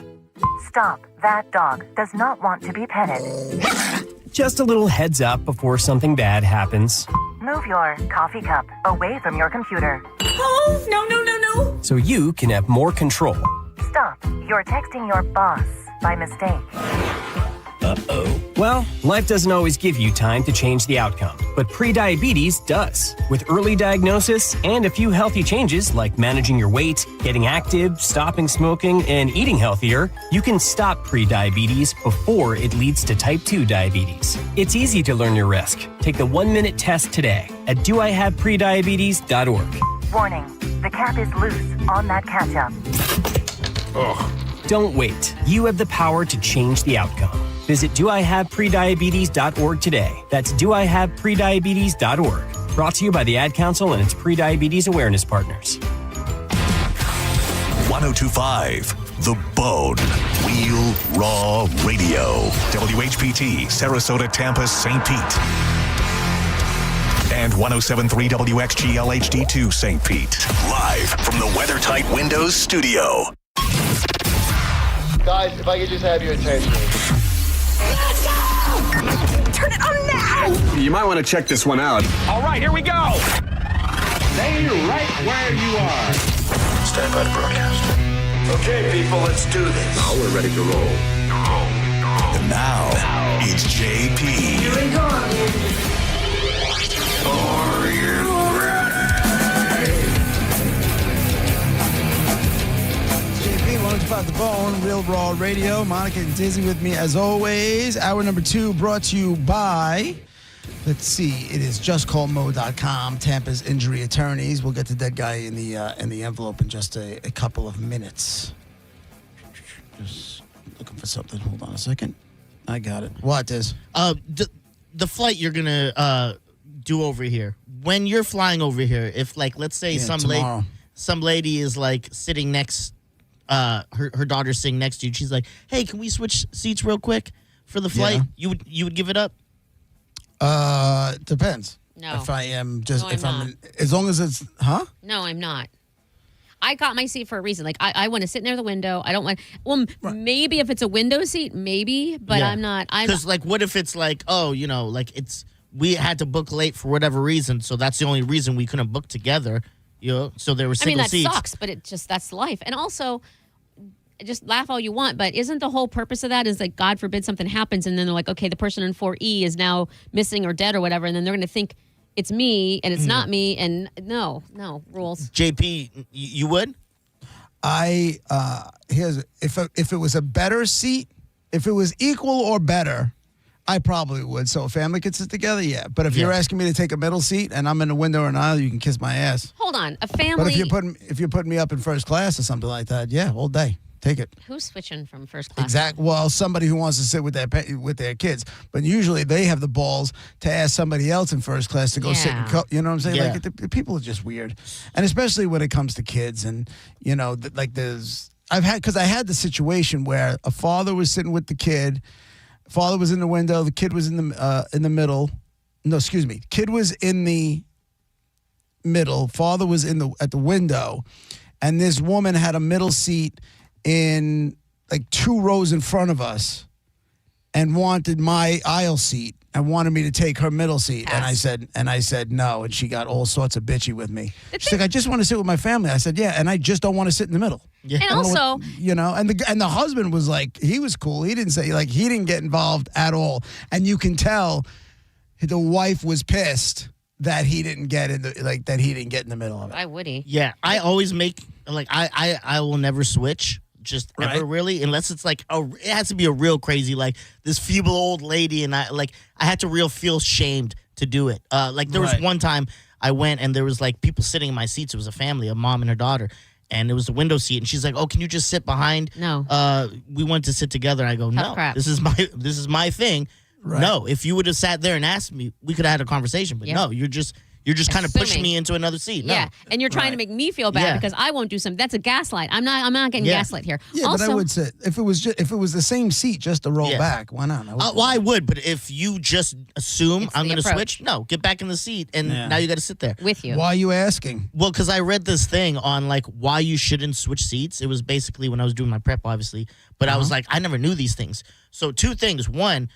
Stop. That dog does not want to be petted. Just a little heads up before something bad happens. Move your coffee cup away from your computer. Oh, no, no, no, no. So you can have more control. Stop. You're texting your boss by mistake. Uh-oh. Well, life doesn't always give you time to change the outcome, but prediabetes does. With early diagnosis and a few healthy changes like managing your weight, getting active, stopping smoking, and eating healthier, you can stop prediabetes before it leads to type 2 diabetes. It's easy to learn your risk. Take the 1-minute test today at doihaveprediabetes.org. Warning. The cap is loose on that ketchup. Ugh. Don't wait. You have the power to change the outcome. Visit doihaveprediabetes.org today. That's doihaveprediabetes.org. Brought to you by the Ad Council and its prediabetes awareness partners. 1025 The Bone. Real Raw Radio. WHPT, Sarasota, Tampa, St. Pete. And 107.3 WXGL HD2 St. Pete. Live from the WeatherTight Windows studio. Guys, if I could just have your attention. Turn it on now! You might want to check this one out. All right, here we go. Stay right where you are. Stand by to broadcast. Okay, people, let's do this. Now we're ready to roll. And now, it's JP. Here we go. Are you ready? JP, 105 The Bone, Real Raw Radio. Monica and Dizzy with me as always. Hour number 2 brought to you by Let's see. It is justcallmo.com. Tampa's injury attorneys. We'll get the dead guy in the envelope in just a couple of minutes. Just looking for something. Hold on a second. I got it. What is? The flight you're gonna do over here. When you're flying over here, if like let's say some lady is like sitting next, her daughter's sitting next to you. She's like, "Hey, can we switch seats real quick for the flight?" Yeah. You would give it up? Depends. No. If I am just No, if I'm I'm not. as long as it's No, I'm not. I got my seat for a reason. Like I want to sit near the window. I don't want. Well, maybe if it's a window seat, maybe. But Yeah. I'm not. Because like, what if it's like, like we had to book late for whatever reason, so that's the only reason we couldn't book together. So there were I mean, single that seats. sucks, but that's life. And also, just laugh all you want, but isn't the whole purpose of that is like, God forbid something happens, and then they're like, okay, the person in 4E is now missing or dead or whatever, and then they're going to think it's me and it's not me, and no rules. JP, you would? If it was a better seat, if it was equal or better, I probably would. So a family could sit together, yeah. But if you're asking me to take a middle seat and I'm in the window or an aisle, you can kiss my ass. Hold on, a family. But if you're putting me up in first class or something like that, yeah, all day. Take it. Who's switching from first class? Exactly. Well, somebody who wants to sit with their kids, but usually they have the balls to ask somebody else in first class to go sit and you know what I'm saying? Yeah. Like the people are just weird, and especially when it comes to kids, and I had the situation where a father was sitting with the kid, father was in the window, the kid was in the middle. No, excuse me, kid was in the middle, father was at the window, and this woman had a middle seat in like 2 rows in front of us and wanted my aisle seat and wanted me to take her middle seat. Yes. And I said no, and she got all sorts of bitchy with me. She's like, I just want to sit with my family. I said, yeah, and I just don't want to sit in the middle. Yeah. And also, and the husband was like, he was cool. He didn't say, he didn't get involved at all. And you can tell the wife was pissed that he didn't get in the middle of it. Why would he? Yeah, I always make I will never switch. Just ever, really, unless it's like it has to be a real crazy, like this feeble old lady, and I had to feel shamed to do it. There was one time I went and there was like people sitting in my seats. It was a family, a mom and her daughter, and it was the window seat. And she's like, "Oh, can you just sit behind?" No. We wanted to sit together. And I go, "No, crap. this is my thing." Right. No, if you would have sat there and asked me, we could have had a conversation. But no, you're just kind of pushing me into another seat. No. Yeah, and you're trying to make me feel bad because I won't do something. That's a gaslight. I'm not getting gaslight here. Yeah, also, but I would say if it was the same seat, just to roll back, why not? I would, but if you just assume I'm going to switch, no, get back in the seat, and now you got to sit there with you. Why are you asking? Well, because I read this thing on like why you shouldn't switch seats. It was basically when I was doing my prep, obviously, but I was like, I never knew these things. So 2 things. One,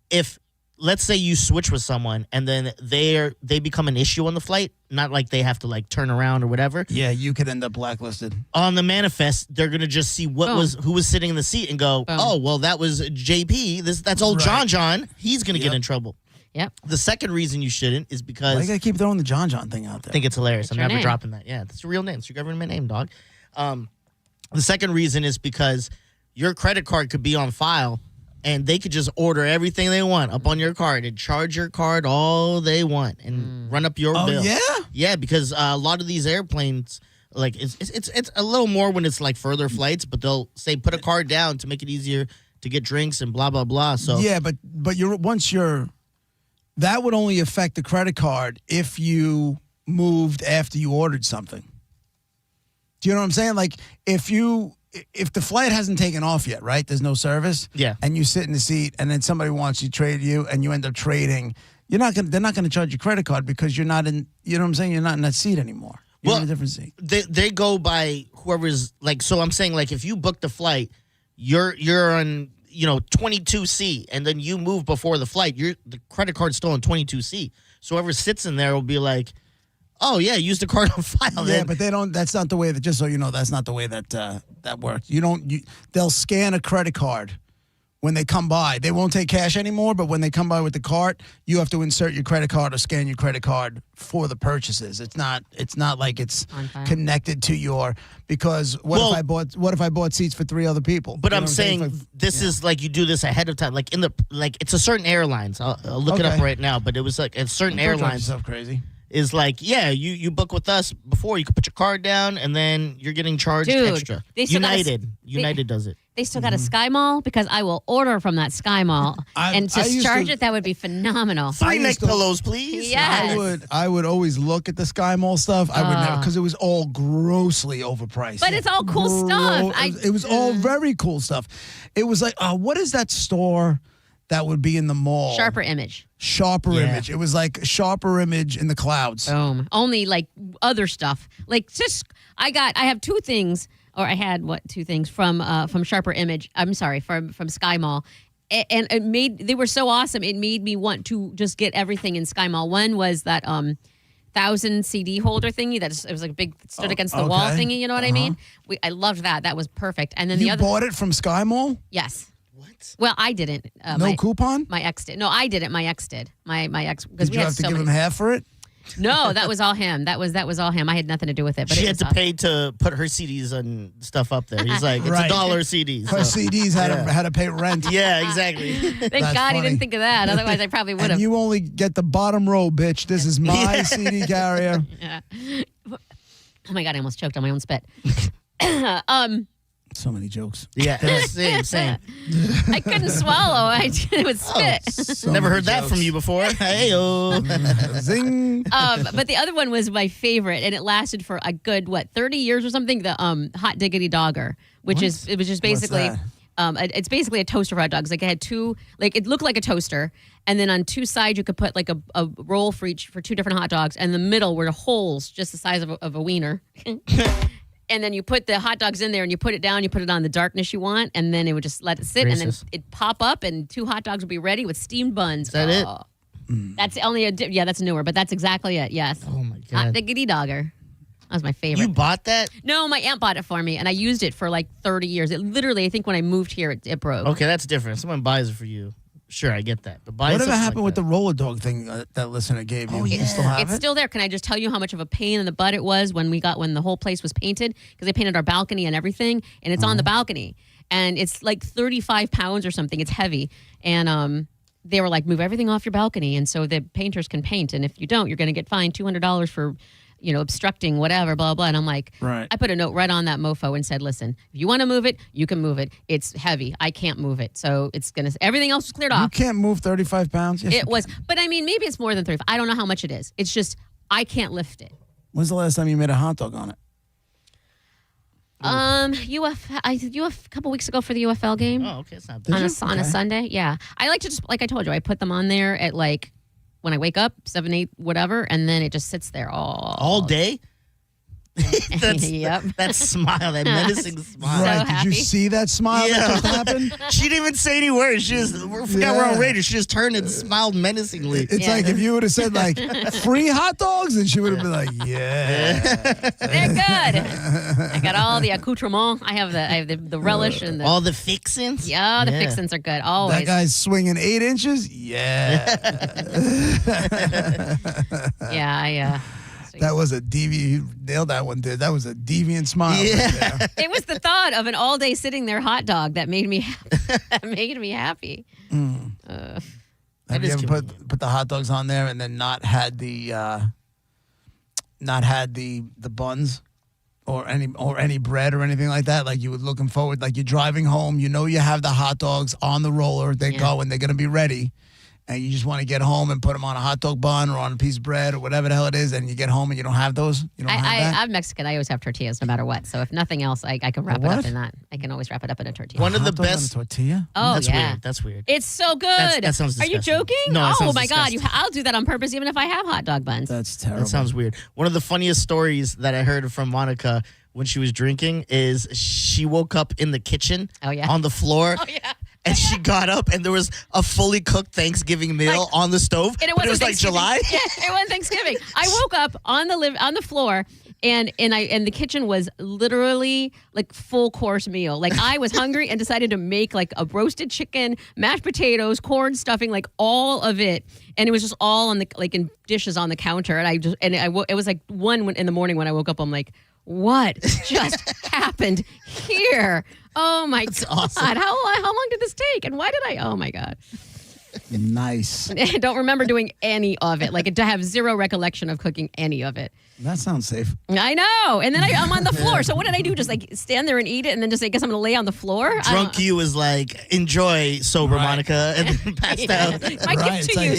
if let's say you switch with someone and then they become an issue on the flight, not like they have to like turn around or whatever. Yeah, you could end up blacklisted. On the manifest, they're gonna just see who was sitting in the seat and go, oh, well, that was JP. That's old John. He's gonna get in trouble. Yep. The second reason you shouldn't is because why you gotta keep throwing the John thing out there? I think it's hilarious. I'm your never name. dropping that. Yeah, that's your real name. It's your government name, dog. The second reason is because your credit card could be on file. And they could just order everything they want up on your card and charge your card all they want and run up your bill. Yeah? Yeah, because a lot of these airplanes, like it's a little more when it's like further flights, but they'll say put a card down to make it easier to get drinks and blah blah blah. So yeah, but that would only affect the credit card if you moved after you ordered something. Do you know what I'm saying? Like if the flight hasn't taken off yet, right? There's no service. Yeah. And you sit in the seat, and then somebody wants to trade you, and you end up trading. They're not gonna charge your credit card because you're not in. You know what I'm saying? You're not in that seat anymore. You're in a different seat. They go by whoever's like. So I'm saying like if you book the flight, you're on 22C, and then you move before the flight. The credit card's still on 22C. So whoever sits in there will be like, oh yeah, use the card on file. Yeah, but they don't. That's not the way that. Just so you know, that's not the way that that works. They'll scan a credit card when they come by. They won't take cash anymore, but when they come by with the cart, you have to insert your credit card or scan your credit card for the purchases. It's not like it's connected to your, because what if I bought seats for 3 other people? But You know I'm what saying this is like you do this ahead of time. Like it's a certain airlines. I'll look it up right now, but it was like at certain Don't drive airlines. yourself crazy. Is like, you book with us before, you can put your card down and then you're getting charged extra. United does it. They still got a Sky Mall, because I will order from that Sky Mall and just charge it. That would be phenomenal. 3 neck pillows, please. Yes. I would always look at the Sky Mall stuff. I would never, because it was all grossly overpriced. But it's all cool stuff. It was all very cool stuff. It was like, what is that store that would be in the mall? Sharper Image. Image. It was like Sharper Image in the clouds. Boom. Only like other stuff. Like just I have 2 things, or I had 2 things from Sharper Image. I'm sorry, from Sky Mall. And they were so awesome. It made me want to just get everything in Sky Mall. One was that 1,000 CD holder thingy it was like a big stood against the wall thingy, you know what I mean? I loved that. That was perfect. And then you bought it from Sky Mall? Yes. Well, I didn't. No coupon? My ex did. No, I didn't. My ex did. My ex, because Did we you had have to so give many. him half for it? No, that was all him. That was all him. I had nothing to do with it. But She it had was to pay to put her CDs and stuff up there. He's like, it's Right. $1 CD. Her CDs had to pay rent. Yeah, exactly. Thank That's God he funny. didn't think of that. Otherwise, I probably would And have. you only get the bottom row, bitch. This is my CD carrier. Yeah. Oh my God, I almost choked on my own spit. So many jokes. Yeah, same. I couldn't swallow. It was spit. Never heard that from you before. Hey-o. Zing. But the other one was my favorite, and it lasted for a good 30 years or something. The Hot Diggity Dogger, which was just basically. It's basically a toaster for hot dogs. Like it had 2, like it looked like a toaster, and then on 2 sides you could put like a roll for 2 different hot dogs, and the middle were holes just the size of a wiener. And then you put the hot dogs in there, and you put it down. You put it on the darkness you want, and then it would just let it sit, and then it'd pop up, and 2 hot dogs would be ready with steamed buns. Is that it? That's only that's newer, but that's exactly it. Yes. Oh my God. Hot Diggity Dogger. That was my favorite. You bought that? No, my aunt bought it for me, and I used it for like 30 years. It literally, I think when I moved here, it broke. Okay, that's different. Someone buys it for you. Sure, I get that. But Whatever happened with the roller dog thing that listener gave you? You still have It's it? still there. Can I just tell you how much of a pain in the butt it was when the whole place was painted? Because they painted our balcony and everything, and it's on the balcony, and it's like 35 pounds or something. It's heavy, and they were like, move everything off your balcony, and so the painters can paint, and if you don't, you're going to get fined $200 for obstructing whatever, blah, blah. And I'm like, right. I put a note right on that mofo and said, listen, if you want to move it, you can move it. It's heavy. I can't move it. So everything else was cleared You off. can't move 35 pounds? Yes, It was, but I mean, maybe it's more than 35. I don't know how much it is. It's just, I can't lift it. When's the last time you made a hot dog on it? UF a couple weeks ago for the UFL game. Oh, okay. It's not bad. On a Sunday. Yeah. I like to just, like I told you, I put them on there at like, when I wake up, 7, 8, whatever, and then it just sits there all day. Yep. That smile, that menacing smile. Right. Did you see that smile that just happened? She didn't even say any words. She just forgot we're on radio. She just turned and smiled menacingly. It's like if you would have said like free hot dogs, and she would have been like, yeah. They're good. I got all the accoutrement. I have the relish and all the fixins. Yeah, the fixins are good. Always. That guy's swinging 8 inches. Yeah. Yeah. That was a deviant. You nailed that one, dude. That was a deviant smile. Yeah. Right there. It was the thought of an all day sitting there hot dog that made me happy. Have you ever put the hot dogs on there and then not had the buns or any bread or anything like that? Like you were looking forward, like you're driving home, you have the hot dogs on the roller, they go and they're gonna be ready. And you just want to get home and put them on a hot dog bun or on a piece of bread or whatever the hell it is, and you get home and you don't have those? You don't have that? I'm Mexican. I always have tortillas no matter what. So if nothing else, I can wrap it up in that. I can always wrap it up in a tortilla. One of the Hot dog on a best. tortilla? Oh, That's yeah. weird. That's weird. It's so good. That sounds Are you disgusting. joking? No, that oh sounds my God! disgusting. I'll do that on purpose, even if I have hot dog buns. That's terrible. That sounds weird. One of the funniest stories that I heard from Monica when she was drinking is she woke up in the kitchen on the floor. Oh, yeah. And she got up, and there was a fully cooked Thanksgiving meal on the stove. And but it was like Thanksgiving. July. Yeah, it wasn't Thanksgiving. I woke up on the floor, And the kitchen was literally like full course meal. Like I was hungry and decided to make like a roasted chicken, mashed potatoes, corn stuffing, like all of it. And it was just all on the like in dishes on the counter. And it was like 1 in the morning when I woke up. I'm like, what just happened here? Oh my God. Awesome. How long did this take? And why did oh my God. Nice. I don't remember doing any of it. Like to have zero recollection of cooking any of it. That sounds safe. I know. And then I'm on the floor. So what did I do? Just like stand there and eat it and then just I guess I'm going to lay on the floor? Drunk you was like, enjoy sober Monica, and then passed out. My gift to you.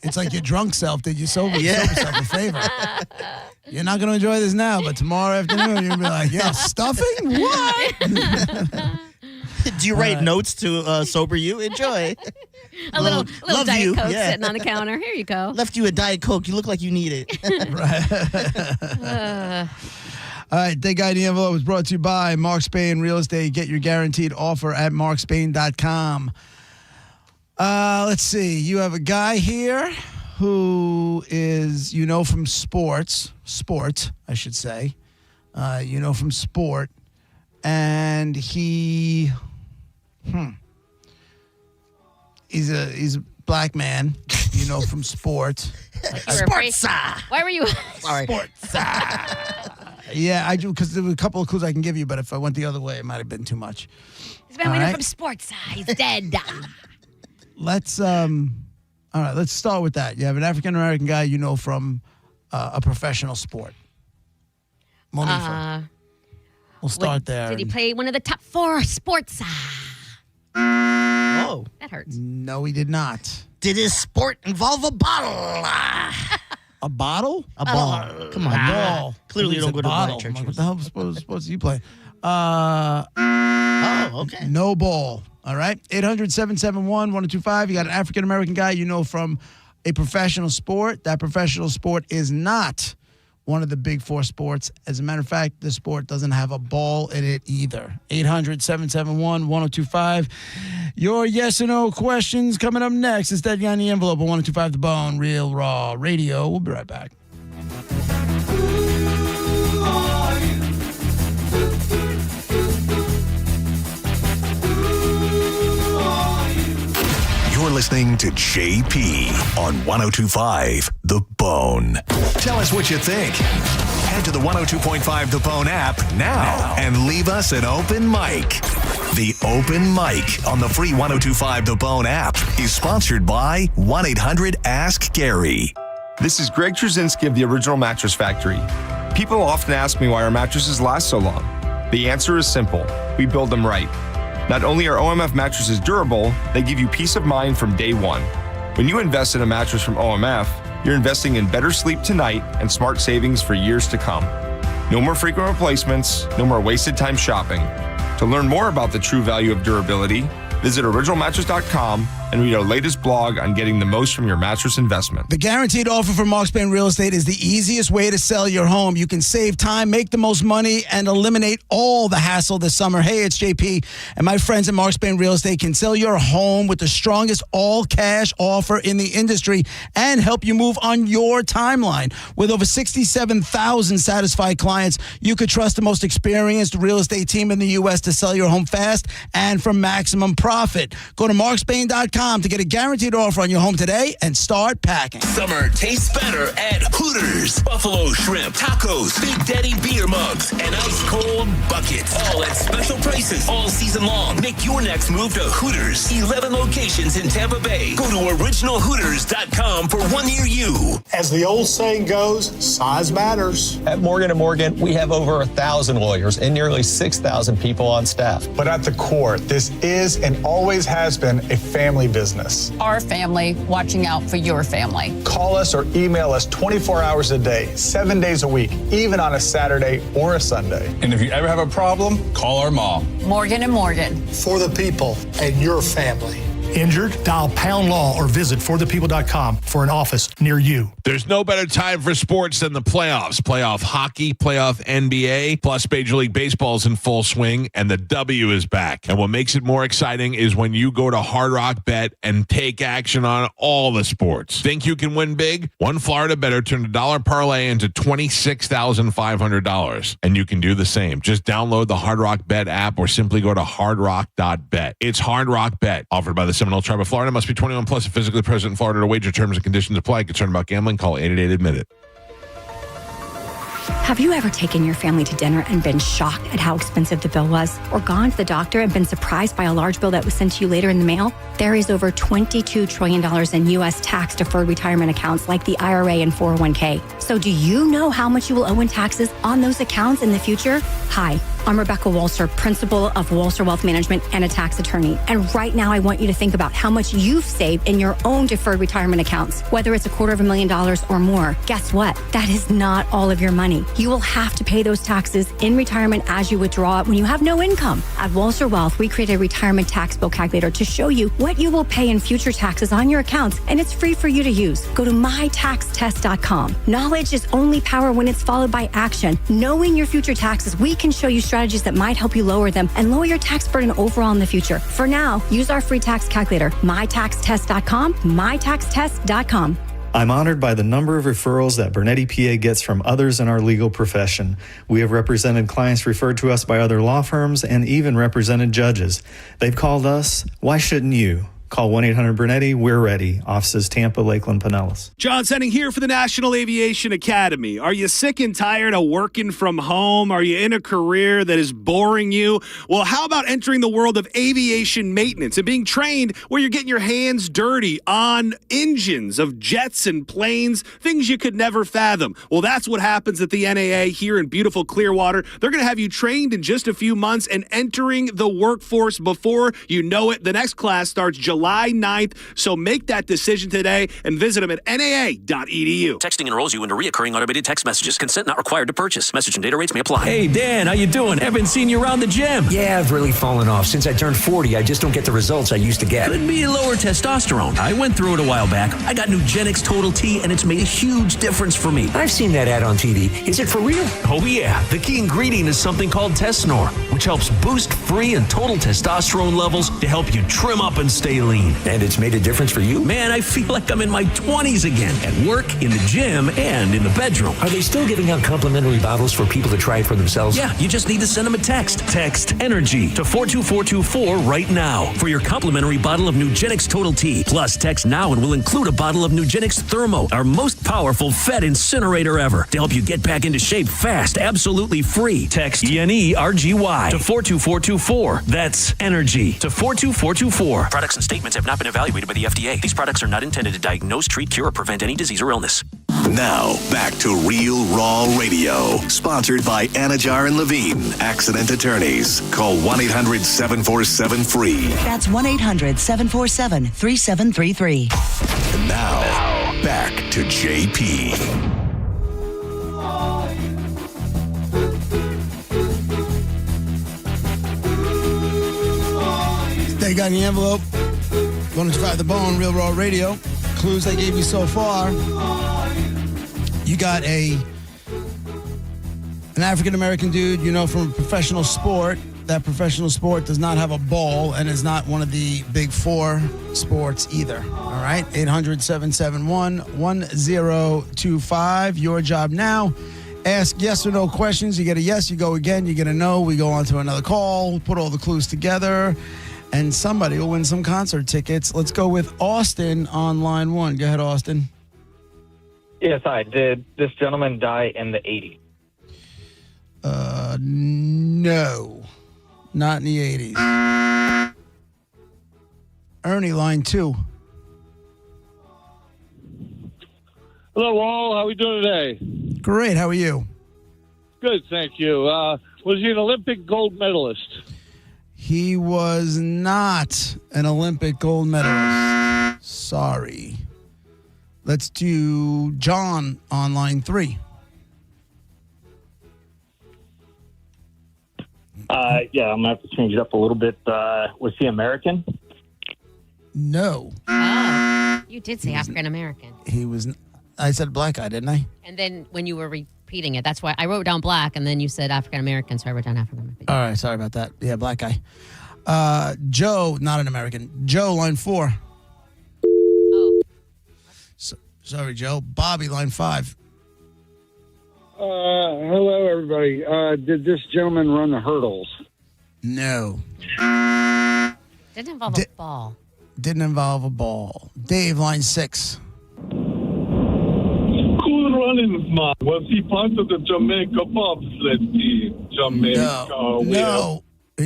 It's like your drunk self did your sober self a favor. You're not going to enjoy this now, but tomorrow afternoon you'll be like, yeah, stuffing? What? Do you write notes to sober you? Enjoy. A little love Diet you. Coke sitting on the counter. Here you go. Left you a Diet Coke. You look like you need it. All right, That Guy in the Envelope was brought to you by Mark Spain Real Estate. Get your guaranteed offer at markspain.com. Let's see. You have a guy here who is, from sport, I should say. From sport. And he's a black man, from sport. Sports. Why were you? Sorry. Sports. Yeah, I do, because there were a couple of clues I can give you, but if I went the other way, it might have been too much. He's been winning from sports. He's dead. Let's all right, let's start with that. You have an African American guy from a professional sport. Monifa. We'll start there. Did he play one of the top 4 sports? Oh. That hurts. No, he did not. Did his sport involve a bottle? A bottle? A ball. Come on. A ball. Clearly you don't go to bottle. black church. Like, what the hell sports do you play? Oh, okay. No ball. All right. 800-771-1025. You got an African American guy from a professional sport. That professional sport is not one of the big 4 sports. As a matter of fact, the sport doesn't have a ball in it either. 800-771-1025. Your yes or no questions coming up next. It's That Guy in the Envelope on 1025 The Bone, Real Raw Radio. We'll be right back. You're listening to JP on 1025 The Bone. Tell us what you think. Head to the 102.5 The Bone app now and leave us an open mic. The open mic on the free 1025 The Bone app is sponsored by 1-800-ASK-GARY. This is Greg Trzynski of the Original Mattress Factory. People often ask me why our mattresses last so long. The answer is simple. We build them right. Not only are OMF mattresses durable, they give you peace of mind from day one. When you invest in a mattress from OMF, you're investing in better sleep tonight and smart savings for years to come. No more frequent replacements, no more wasted time shopping. To learn more about the true value of durability, visit originalmattress.com and read our latest blog on getting the most from your mattress investment. The guaranteed offer from Mark Spain Real Estate is the easiest way to sell your home. You can save time, make the most money, and eliminate all the hassle this summer. Hey, it's JP, and my friends at Mark Spain Real Estate can sell your home with the strongest all-cash offer in the industry and help you move on your timeline. With over 67,000 satisfied clients, you could trust the most experienced real estate team in the U.S. to sell your home fast and for maximum profit. Go to markspain.com to get a guaranteed offer on your home today and start packing. Summer tastes better at Hooters. Buffalo shrimp, tacos, Big Daddy beer mugs, and ice cold buckets. All at special prices all season long. Make your next move to Hooters. 11 locations in Tampa Bay. Go to originalhooters.com for one near you. As the old saying goes, size matters. At Morgan & Morgan, we have over 1,000 lawyers and nearly 6,000 people on staff. But at the core, this is and always has been a family business. Our family watching out for your family. Call us or email us 24 hours a day, 7 days a week, even on a Saturday or a Sunday. And if you ever have a problem, call our mom. Morgan & Morgan. For the people and your family. Injured? Dial Pound Law or visit forthepeople.com for an office near you. There's no better time for sports than the playoffs. Playoff hockey, playoff NBA, plus Major League Baseball is in full swing, and the W is back. And what makes it more exciting is when you go to Hard Rock Bet and take action on all the sports. Think you can win big? One Florida bettor turned a dollar parlay into $26,500, and you can do the same. Just download the Hard Rock Bet app or simply go to hardrock.bet. It's Hard Rock Bet, offered by the Seminole Tribe of Florida. Must be 21 plus and physically present in Florida to wager. Terms and conditions apply. Concerned about gambling? Call 888-ADMIT-IT. Have you ever taken your family to dinner and been shocked at how expensive the bill was? Or gone to the doctor and been surprised by a large bill that was sent to you later in the mail? There is over $22 trillion in U.S. tax-deferred retirement accounts like the IRA and 401k. So do you know how much you will owe in taxes on those accounts in the future? Hi, I'm Rebecca Walser, principal of Walser Wealth Management and a tax attorney. And right now I want you to think about how much you've saved in your own deferred retirement accounts, whether it's $250,000 or more. Guess what? That is not all of your money. You will have to pay those taxes in retirement as you withdraw it when you have no income. At Walser Wealth, we created a retirement tax bill calculator to show you what you will pay in future taxes on your accounts, and it's free for you to use. Go to mytaxtest.com. Knowledge is only power when it's followed by action. Knowing your future taxes, we can show you strategies that might help you lower them and lower your tax burden overall in the future. For now, use our free tax calculator, mytaxtest.com, mytaxtest.com. I'm honored by the number of referrals that Bernetti PA gets from others in our legal profession. We have represented clients referred to us by other law firms and even represented judges. They've called us. Why shouldn't you? Call 1-800-BURNETTI. We're ready. Offices Tampa, Lakeland, Pinellas. John Senning here for the National Aviation Academy. Are you sick and tired of working from home? Are you in a career that is boring you? Well, how about entering the world of aviation maintenance and being trained where you're getting your hands dirty on engines of jets and planes, things you could never fathom? Well, that's what happens at the NAA here in beautiful Clearwater. They're going to have you trained in just a few months and entering the workforce before you know it. The next class starts July 9th, so make that decision today and visit them at naa.edu. Texting enrolls you into reoccurring automated text messages. Consent not required to purchase. Message and data rates may apply. Hey, Dan, how you doing? Haven't seen you around the gym. Yeah, I've really fallen off. Since I turned 40, I just don't get the results I used to get. Could be lower testosterone. I went through it a while back. I got Nugenix Total T, and it's made a huge difference for me. I've seen that ad on TV. Is it for real? Oh, yeah. The key ingredient is something called Tesnor, which helps boost free and total testosterone levels to help you trim up and stay lean. And it's made a difference for you? Man, I feel like I'm in my 20s again, at work, in the gym, and in the bedroom. Are they still giving out complimentary bottles for people to try it for themselves? Yeah, you just need to send them a text. Text ENERGY to 42424 right now for your complimentary bottle of Nugenix Total T. Plus, text now and we'll include a bottle of Nugenix Thermo, our most powerful fat incinerator ever, to help you get back into shape fast, absolutely free. Text ENERGY to 42424. That's ENERGY to 42424. Products and statements have not been evaluated by the FDA. These products are not intended to diagnose, treat, cure, or prevent any disease or illness. Now, back to Real Raw Radio, sponsored by Anajar and Levine, accident attorneys. Call 1-800-747-FREE. That's 1-800-747-3733. And now, back to JP. They got in the envelope. Going to try the bone, Real Raw Radio. Clues I gave you so far. You got an African-American dude, you know, from a professional sport. That professional sport does not have a ball and is not one of the big four sports either. All right? 800-771-1025. Your job now. Ask yes or no questions. You get a yes, you go again. You get a no, we go on to another call. Put all the clues together. And somebody will win some concert tickets. Let's go with Austin on line one. Go ahead, Austin. Yes, hi. Did this gentleman die in the 80s? No. Not in the 80s. Ernie, line two. Hello, all. How are we doing today? Great. How are you? Good, thank you. Was he an Olympic gold medalist? He was not an Olympic gold medalist. Sorry. Let's do John on line three. Yeah, I'm going to have to change it up a little bit. Was he American? No. Oh, you did say African American. He was. I said black guy, didn't I? And then when you were repeating it, that's why I wrote down black, and then you said African American, so I wrote down African American. All right, sorry about that. Yeah, black guy. Joe, not an American. Joe, line 4. Oh. Sorry, Joe. Bobby, line 5. Hello, everybody. Did this gentleman run the hurdles? No. Didn't involve a ball. Didn't involve a ball. Dave, line 6. Cool runnings, man. Was he part of the Jamaica bobsled team? Jamaica.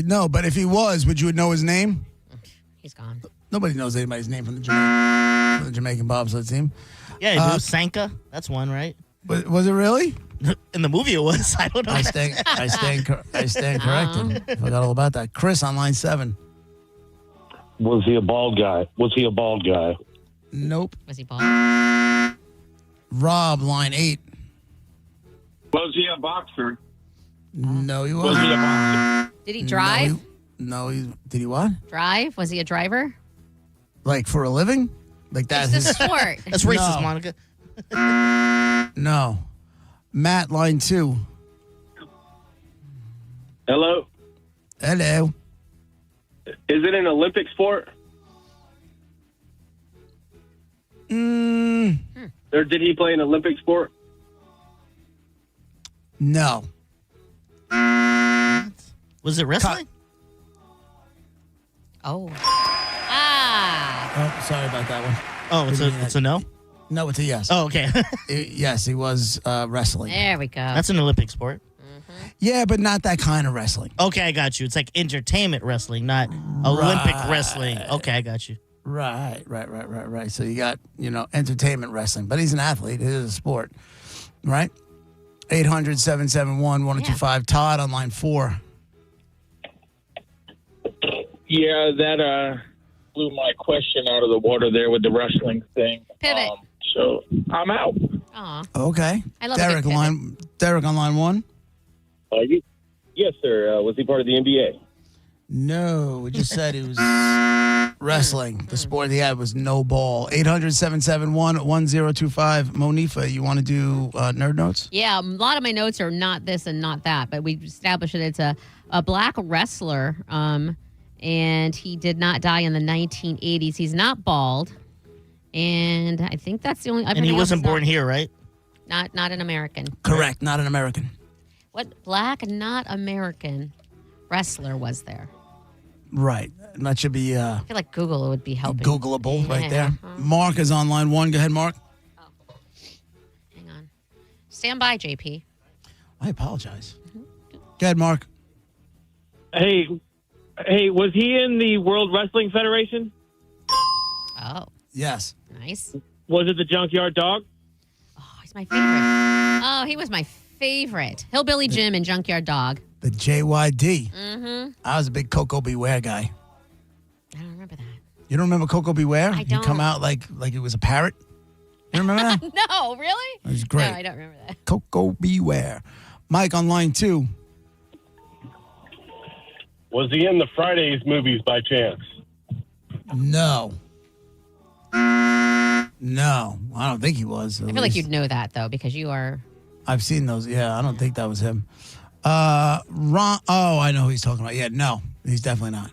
No, but if he was, would you know his name? He's gone. Nobody knows anybody's name from the Jamaican bobsled team. Yeah, you do. Sanka. That's one, right? Was it really? In the movie, it was. I don't know. I stand corrected. Forgot all about that. Chris on line 7. Was he a bald guy? Nope. Was he bald? Rob, line 8. Was he a boxer? No, he Was he a wasn't. boxer? Did he drive? No, did he what? Drive? Was he a driver? Like for a living? Like that? It's a sport. That's racist, Monica. No. Matt, line 2. Hello? Hello. Is it an Olympic sport? Or did he play an Olympic sport? No. Was it wrestling? Oh. Ah. Oh, sorry about that one. Oh, it's a no? No, it's a yes. Oh, okay. Yes, he was wrestling. There we go. That's an Olympic sport. Yeah, but not that kind of wrestling. Okay, I got you. It's like entertainment wrestling, not Olympic wrestling. Okay, I got you. Right. So you got, entertainment wrestling. But he's an athlete. It is a sport. Right? 800-771-1025. Todd on line 4. Yeah, that blew my question out of the water there with the wrestling thing. Pivot. So I'm out. Aw. Okay. I love Derek, a good Derek on line 1. Yes, sir. Was he part of the NBA? No, we just said he was wrestling. The sport he had was no ball. 800-771-1025. Monifa, you want to do nerd notes? Yeah, a lot of my notes are not this and not that, but we've established that it's a black wrestler, and he did not die in the 1980s. He's not bald, and I think that's the only. And he wasn't born here, right? Not an American. Correct, not an American. What black, not American wrestler was there? Right. And that should be I feel like Google would be helping. Googleable right there. Uh-huh. Mark is on line 1. Go ahead, Mark. Hang on. Stand by, JP. I apologize. Go ahead, Mark. Hey, was he in the World Wrestling Federation? Oh, Yes. nice. Was it the Junkyard Dog? Oh, he's my favorite. Oh, he was my favorite. Hillbilly Jim and Junkyard Dog. The JYD. Mm-hmm. I was a big Coco Beware guy. I don't remember that. You don't remember Coco Beware? I He'd don't. come out like it was a parrot. You remember that? No, really? It was great. No, I don't remember that. Coco Beware. Mike on line 2. Was he in the Fridays movies by chance? No. No, I don't think he was. I feel like you'd know that, though, because you are... I've seen those. Yeah, I don't think that was him. Ron. Oh, I know who he's talking about. Yeah, no, he's definitely not.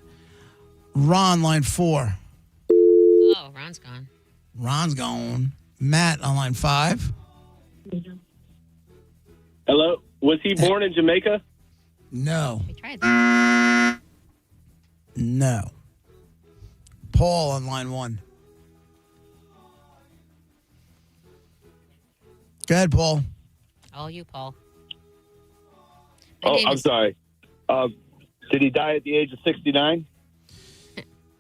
Ron, line 4. Oh, Ron's gone. Ron's gone. Matt on line 5. Hello? Was he born in Jamaica? No. We tried that. No. Paul on line 1. Go ahead, Paul. All you, Paul. Oh, I'm sorry. Did he die at the age of 69?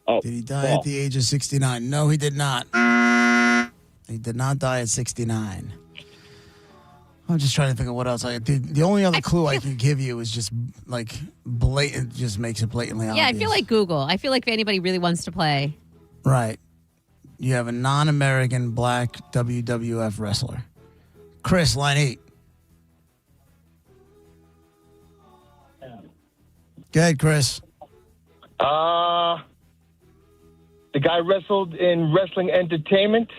Oh, Did he die at the age of 69? No, he did not. He did not die at 69. I'm just trying to think of what else. The only other clue I can give you is just like blatant, just makes it blatantly obvious. Yeah, I feel like Google. I feel like if anybody really wants to play. Right. You have a non-American black WWF wrestler. Chris, line 8. Go ahead, Chris. The guy wrestled in Wrestling Entertainment.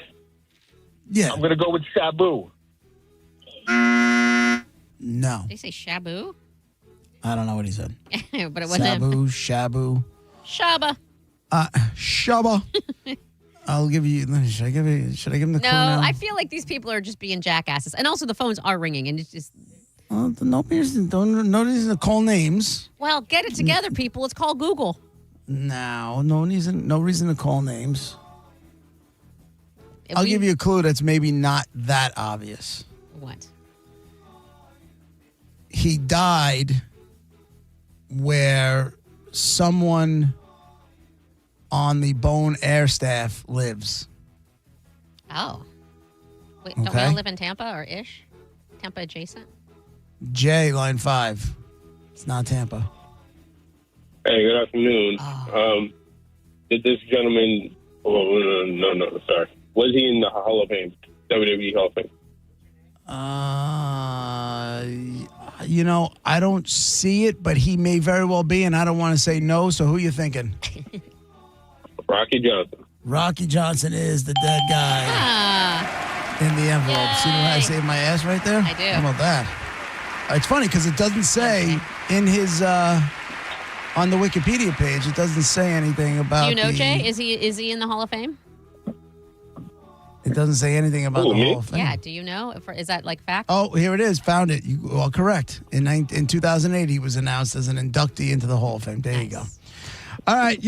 Yeah. I'm going to go with Sabu. No. Did he say Shabu? I don't know what he said. But it wasn't him. Shabu. Shaba. Shaba. I'll give you. Should I give him the clue now? No, I feel like these people are just being jackasses. And also the phones are ringing and it's just... No reason to call names. Well, get it together, people. It's called Google. No reason to call names. I'll give you a clue that's maybe not that obvious. What? He died where someone on the Bone Air staff lives. Oh. Wait, don't we Okay. all live in Tampa or ish? Tampa adjacent? J, line 5. It's not Tampa. Hey, good afternoon. Did this gentleman... Oh, no, sorry. Was he in the Hall of Fame? WWE Hall of Fame? I don't see it, but he may very well be, and I don't want to say no, so who you thinking? Rocky Johnson. Rocky Johnson is the dead guy in the envelope. See how I saved my ass right there? I do. How about that? It's funny because it doesn't say in his on the Wikipedia page. It doesn't say anything about. Do you know, Jay? Is he in the Hall of Fame? It doesn't say anything about the Hall of Fame. Yeah. Do you know? Is that like fact? Oh, here it is. Found it. You are correct. In 2008, he was announced as an inductee into the Hall of Fame. There you go. All right,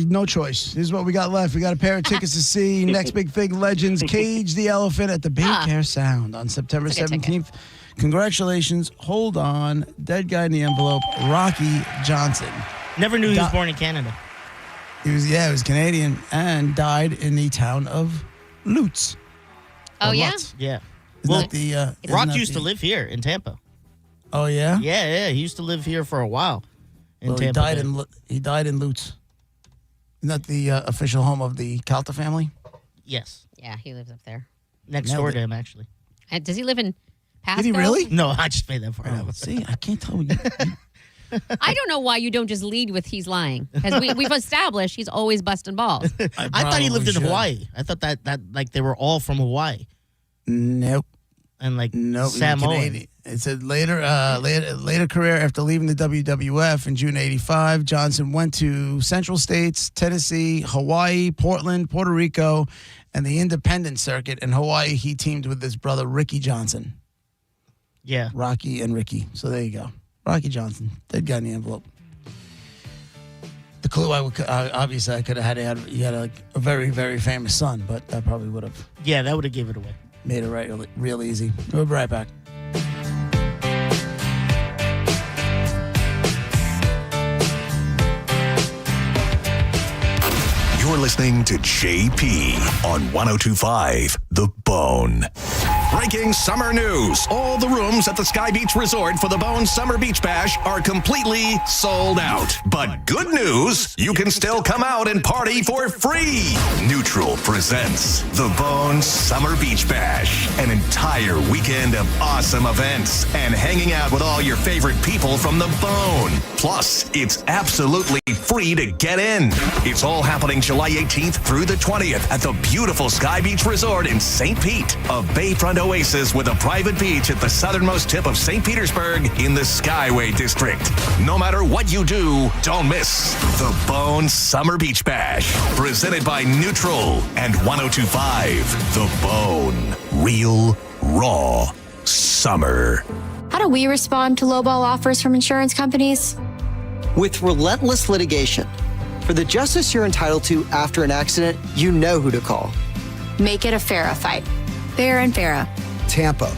no choice. Here's what we got left. We got a pair of tickets to see Next Big Thing Legends Cage the Elephant at the Bay Care Sound on September 17th. Congratulations. Hold on. Dead guy in the envelope, Rocky Johnson. Never knew he was born in Canada. He was Canadian and died in the town of Lutz. Oh, yeah? Lutz. Yeah. Isn't that the, Rock used to live here in Tampa. Oh, yeah? Yeah. He used to live here for a while. Well, he died in Lutz. Isn't that the official home of the Calta family? Yes. Yeah, he lives up there. Next door to him, actually. Does he live in Pasco? Did he really? No, I just made that part up. See, I can't tell you. I don't know why you don't just lead with he's lying. Because we've established he's always busting balls. I thought he lived in Hawaii. I thought that like they were all from Hawaii. Nope. And like Nope. Samoan. Canadian. It said later career after leaving the WWF in June '85, Johnson went to Central States, Tennessee, Hawaii, Portland, Puerto Rico, and the independent circuit. In Hawaii, he teamed with his brother Ricky Johnson. Yeah. Rocky and Ricky. So there you go. Rocky Johnson, dead guy in the envelope. The clue obviously I could have had he had a very, very famous son, but that probably would have. Yeah, that would have given it away. Made it real easy. We'll be right back. You're listening to JP on 102.5 The Bone. Breaking summer news. All the rooms at the Sky Beach Resort for the Bone Summer Beach Bash are completely sold out. But good news, you can still come out and party for free. Neutral presents the Bone Summer Beach Bash, an entire weekend of awesome events and hanging out with all your favorite people from the Bone. Plus, it's absolutely free to get in. It's all happening July 18th through the 20th at the beautiful Sky Beach Resort in St. Pete, a bayfront oasis with a private beach at the southernmost tip of St. Petersburg in the Skyway District. No matter what you do, don't miss the Bone Summer Beach Bash, presented by Neutral and 102.5 The Bone. Real, raw summer. How do we respond to lowball offers from insurance companies? With relentless litigation. For the justice you're entitled to after an accident, you know who to call. Make it a FARA fight. Fair and FARA. Tampa.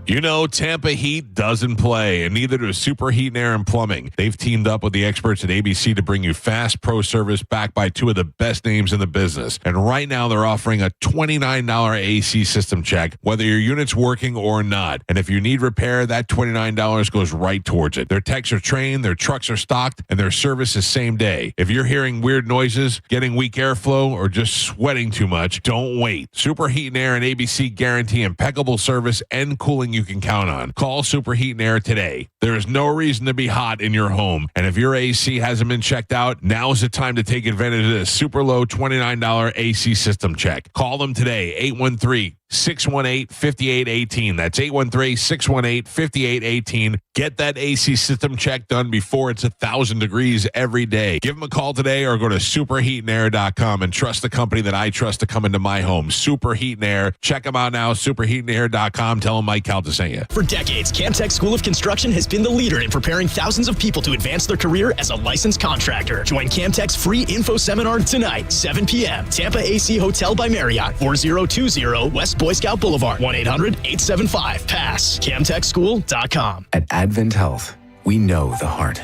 You know, Tampa Heat doesn't play, and neither does Super Heat and Air and Plumbing. They've teamed up with the experts at ABC to bring you fast pro service backed by two of the best names in the business. And right now, they're offering a $29 AC system check, whether your unit's working or not. And if you need repair, that $29 goes right towards it. Their techs are trained, their trucks are stocked, and their service is same day. If you're hearing weird noises, getting weak airflow, or just sweating too much, don't wait. Super Heat and Air and ABC guarantee impeccable service and cooling you you can count on. Call Superheat and Air today. There is no reason to be hot in your home. And if your AC hasn't been checked out, now is the time to take advantage of this super low $29 AC system check. Call them today, 813-618-5818. That's 813-618-5818. Get that AC system check done before it's 1,000 degrees every day. Give them a call today or go to superheatandair.com and trust the company that I trust to come into my home, Superheat and Air. Check them out now, superheatandair.com. Tell them Mike Calta sent you. For decades, Camtech School of Construction has been the leader in preparing thousands of people to advance their career as a licensed contractor. Join Camtech's free info seminar tonight, 7 p.m. Tampa AC Hotel by Marriott, 4020 West Boy Scout Boulevard, 1-800-875-PASS, camtechschool.com. At Advent Health, we know the heart.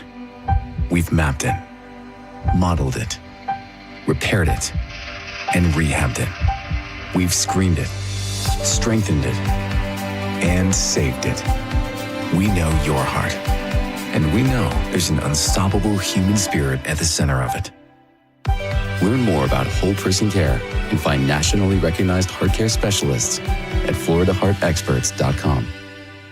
We've mapped it, modeled it, repaired it, and rehabbed it. We've screened it, strengthened it, and saved it. We know your heart, and we know there's an unstoppable human spirit at the center of it. Learn more about whole person care and find nationally recognized heart care specialists at floridaheartexperts.com.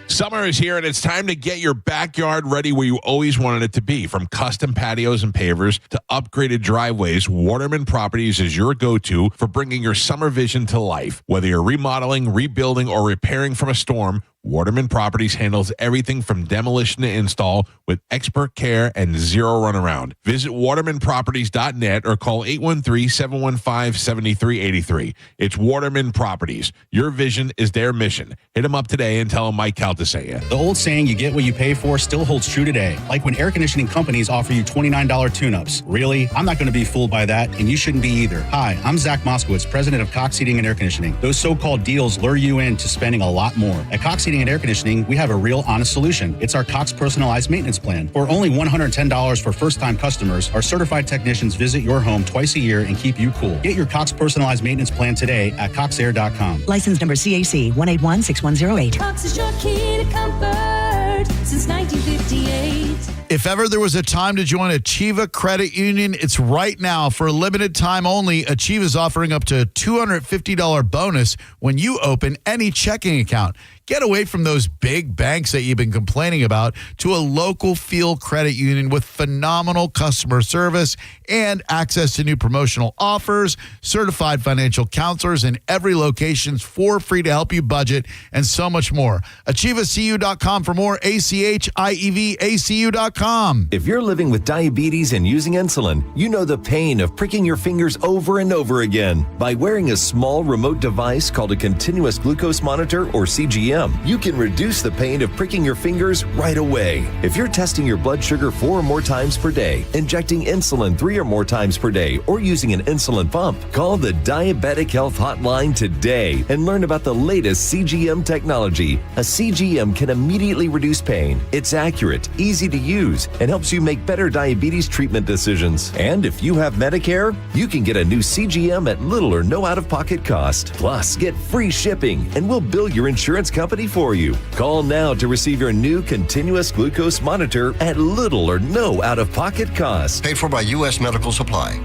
Summer is here, and it's time to get your backyard ready where you always wanted it to be. From custom patios and pavers to upgraded driveways, Waterman Properties is your go-to for bringing your summer vision to life. Whether you're remodeling, rebuilding, or repairing from a storm, Waterman Properties handles everything from demolition to install with expert care and zero runaround. Visit watermanproperties.net or call 813-715-7383. It's Waterman Properties. Your vision is their mission. Hit them up today and tell them Mike Calta sent you. The old saying, you get what you pay for, still holds true today. Like when air conditioning companies offer you $29 tune-ups. Really? I'm not going to be fooled by that, and you shouldn't be either. Hi, I'm Zach Moskowitz, president of Cox Heating and Air Conditioning. Those so-called deals lure you into spending a lot more. At Cox Heating and Air Conditioning, we have a real honest solution. It's our Cox Personalized Maintenance Plan. For only $110 for first-time customers, our certified technicians visit your home twice a year and keep you cool. Get your Cox Personalized Maintenance Plan today at coxair.com. License number CAC 1816108. Cox is your key to comfort since 1958. If ever there was a time to join Achieva Credit Union, it's right now. For a limited time only, Achieva is offering up to a $250 bonus when you open any checking account. Get away from those big banks that you've been complaining about to a local field credit union with phenomenal customer service and access to new promotional offers, certified financial counselors in every location for free to help you budget, and so much more. AchievaCU.com for more. AchievaAcu.com. If you're living with diabetes and using insulin, you know the pain of pricking your fingers over and over again. By wearing a small remote device called a continuous glucose monitor, or CGM, you can reduce the pain of pricking your fingers right away. If you're testing your blood sugar 4 or more times per day, injecting insulin 3 or more times per day, or using an insulin pump, call the Diabetic Health Hotline today and learn about the latest CGM technology. A CGM can immediately reduce pain. It's accurate, easy to use, and helps you make better diabetes treatment decisions. And if you have Medicare, you can get a new CGM at little or no out-of-pocket cost. Plus, get free shipping, and we'll bill your insurance company for you. Call now to receive your new continuous glucose monitor at little or no out-of-pocket cost. Paid for by U.S. Medical Supply.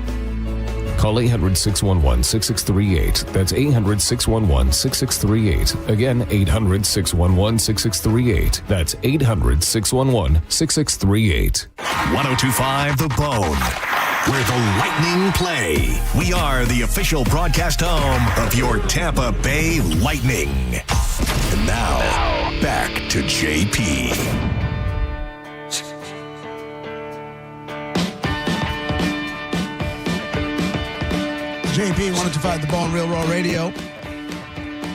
Call 800-611-6638. That's 800-611-6638. Again, 800-611-6638. That's 800-611-6638. 1025 The Bone, where the Lightning play. We are the official broadcast home of your Tampa Bay Lightning. And now, back to JP. JP, 1025 The Bone, Real Raw Radio.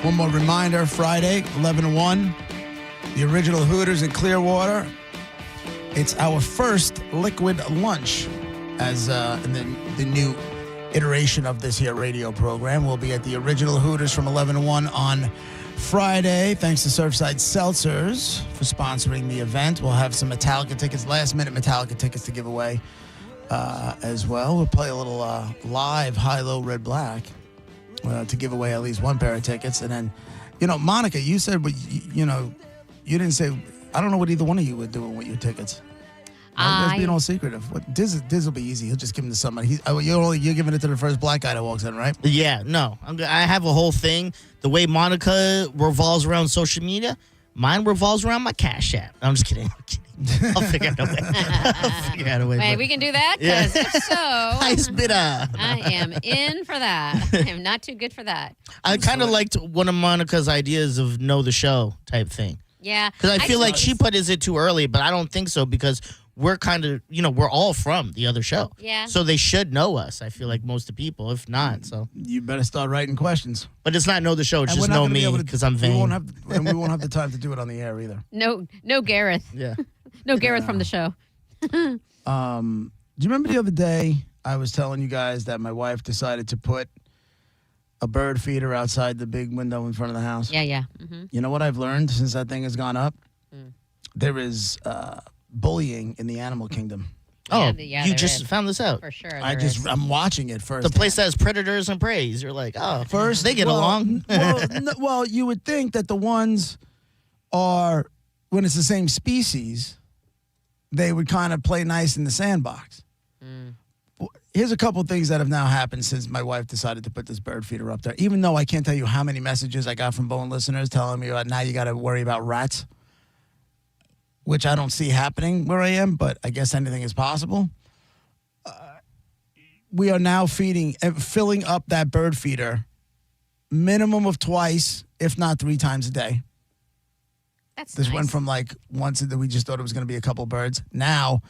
One more reminder, Friday, 11 to 1, the original Hooters in Clearwater. It's our first liquid lunch as in the new iteration of this here radio program. We'll be at the original Hooters from 11 to 1 on Friday. Thanks to Surfside Seltzers for sponsoring the event. We'll have some Metallica tickets, last-minute Metallica tickets to give away as well. We'll play a little live high-low red black to give away at least one pair of tickets. And then, Monica, you said, you didn't say, I don't know what either one of you were doing with your tickets. Let's be no secretive. Diz will be easy. He'll just give them to somebody. You're giving it to the first black guy that walks in, right? Yeah, no. I have a whole thing. The way Monica revolves around social media, Mine revolves around my Cash App. I'm just kidding. I'll figure out a way. Wait, we can do that? Because if so, highest bidder. I am in for that. I am not too good for that. I kind of liked one of Monica's ideas of know the show type thing. Yeah. Because I feel like she put it too early, but I don't think so because we're kind of, we're all from the other show. Yeah. So they should know us, I feel like most of the people, if not. So You better start writing questions. But it's not know the show, it's And just we're not know gonna be me able to- because I'm vain. we won't have the time to do it on the air either. No Gareth. Yeah. No Gareth from the show. Do you remember the other day I was telling you guys that my wife decided to put a bird feeder outside the big window in front of the house? Yeah. Mm-hmm. You know what I've learned since that thing has gone up? There is bullying in the animal kingdom. Oh, Yeah, you there just is. found this out. For sure. I'm watching it first. The place that has predators and preys. You're like, oh, First, they get along. well, you would think that the ones are, when it's the same species, they would kind of play nice in the sandbox. Here's a couple of things that have now happened since my wife decided to put this bird feeder up there. Even though I can't tell you how many messages I got from Bone listeners telling me about now you got to worry about rats, which I don't see happening where I am, but I guess anything is possible. We are now filling up that bird feeder minimum of twice, if not 3 times a day. This went from like once that we just thought it was going to be a couple birds. Now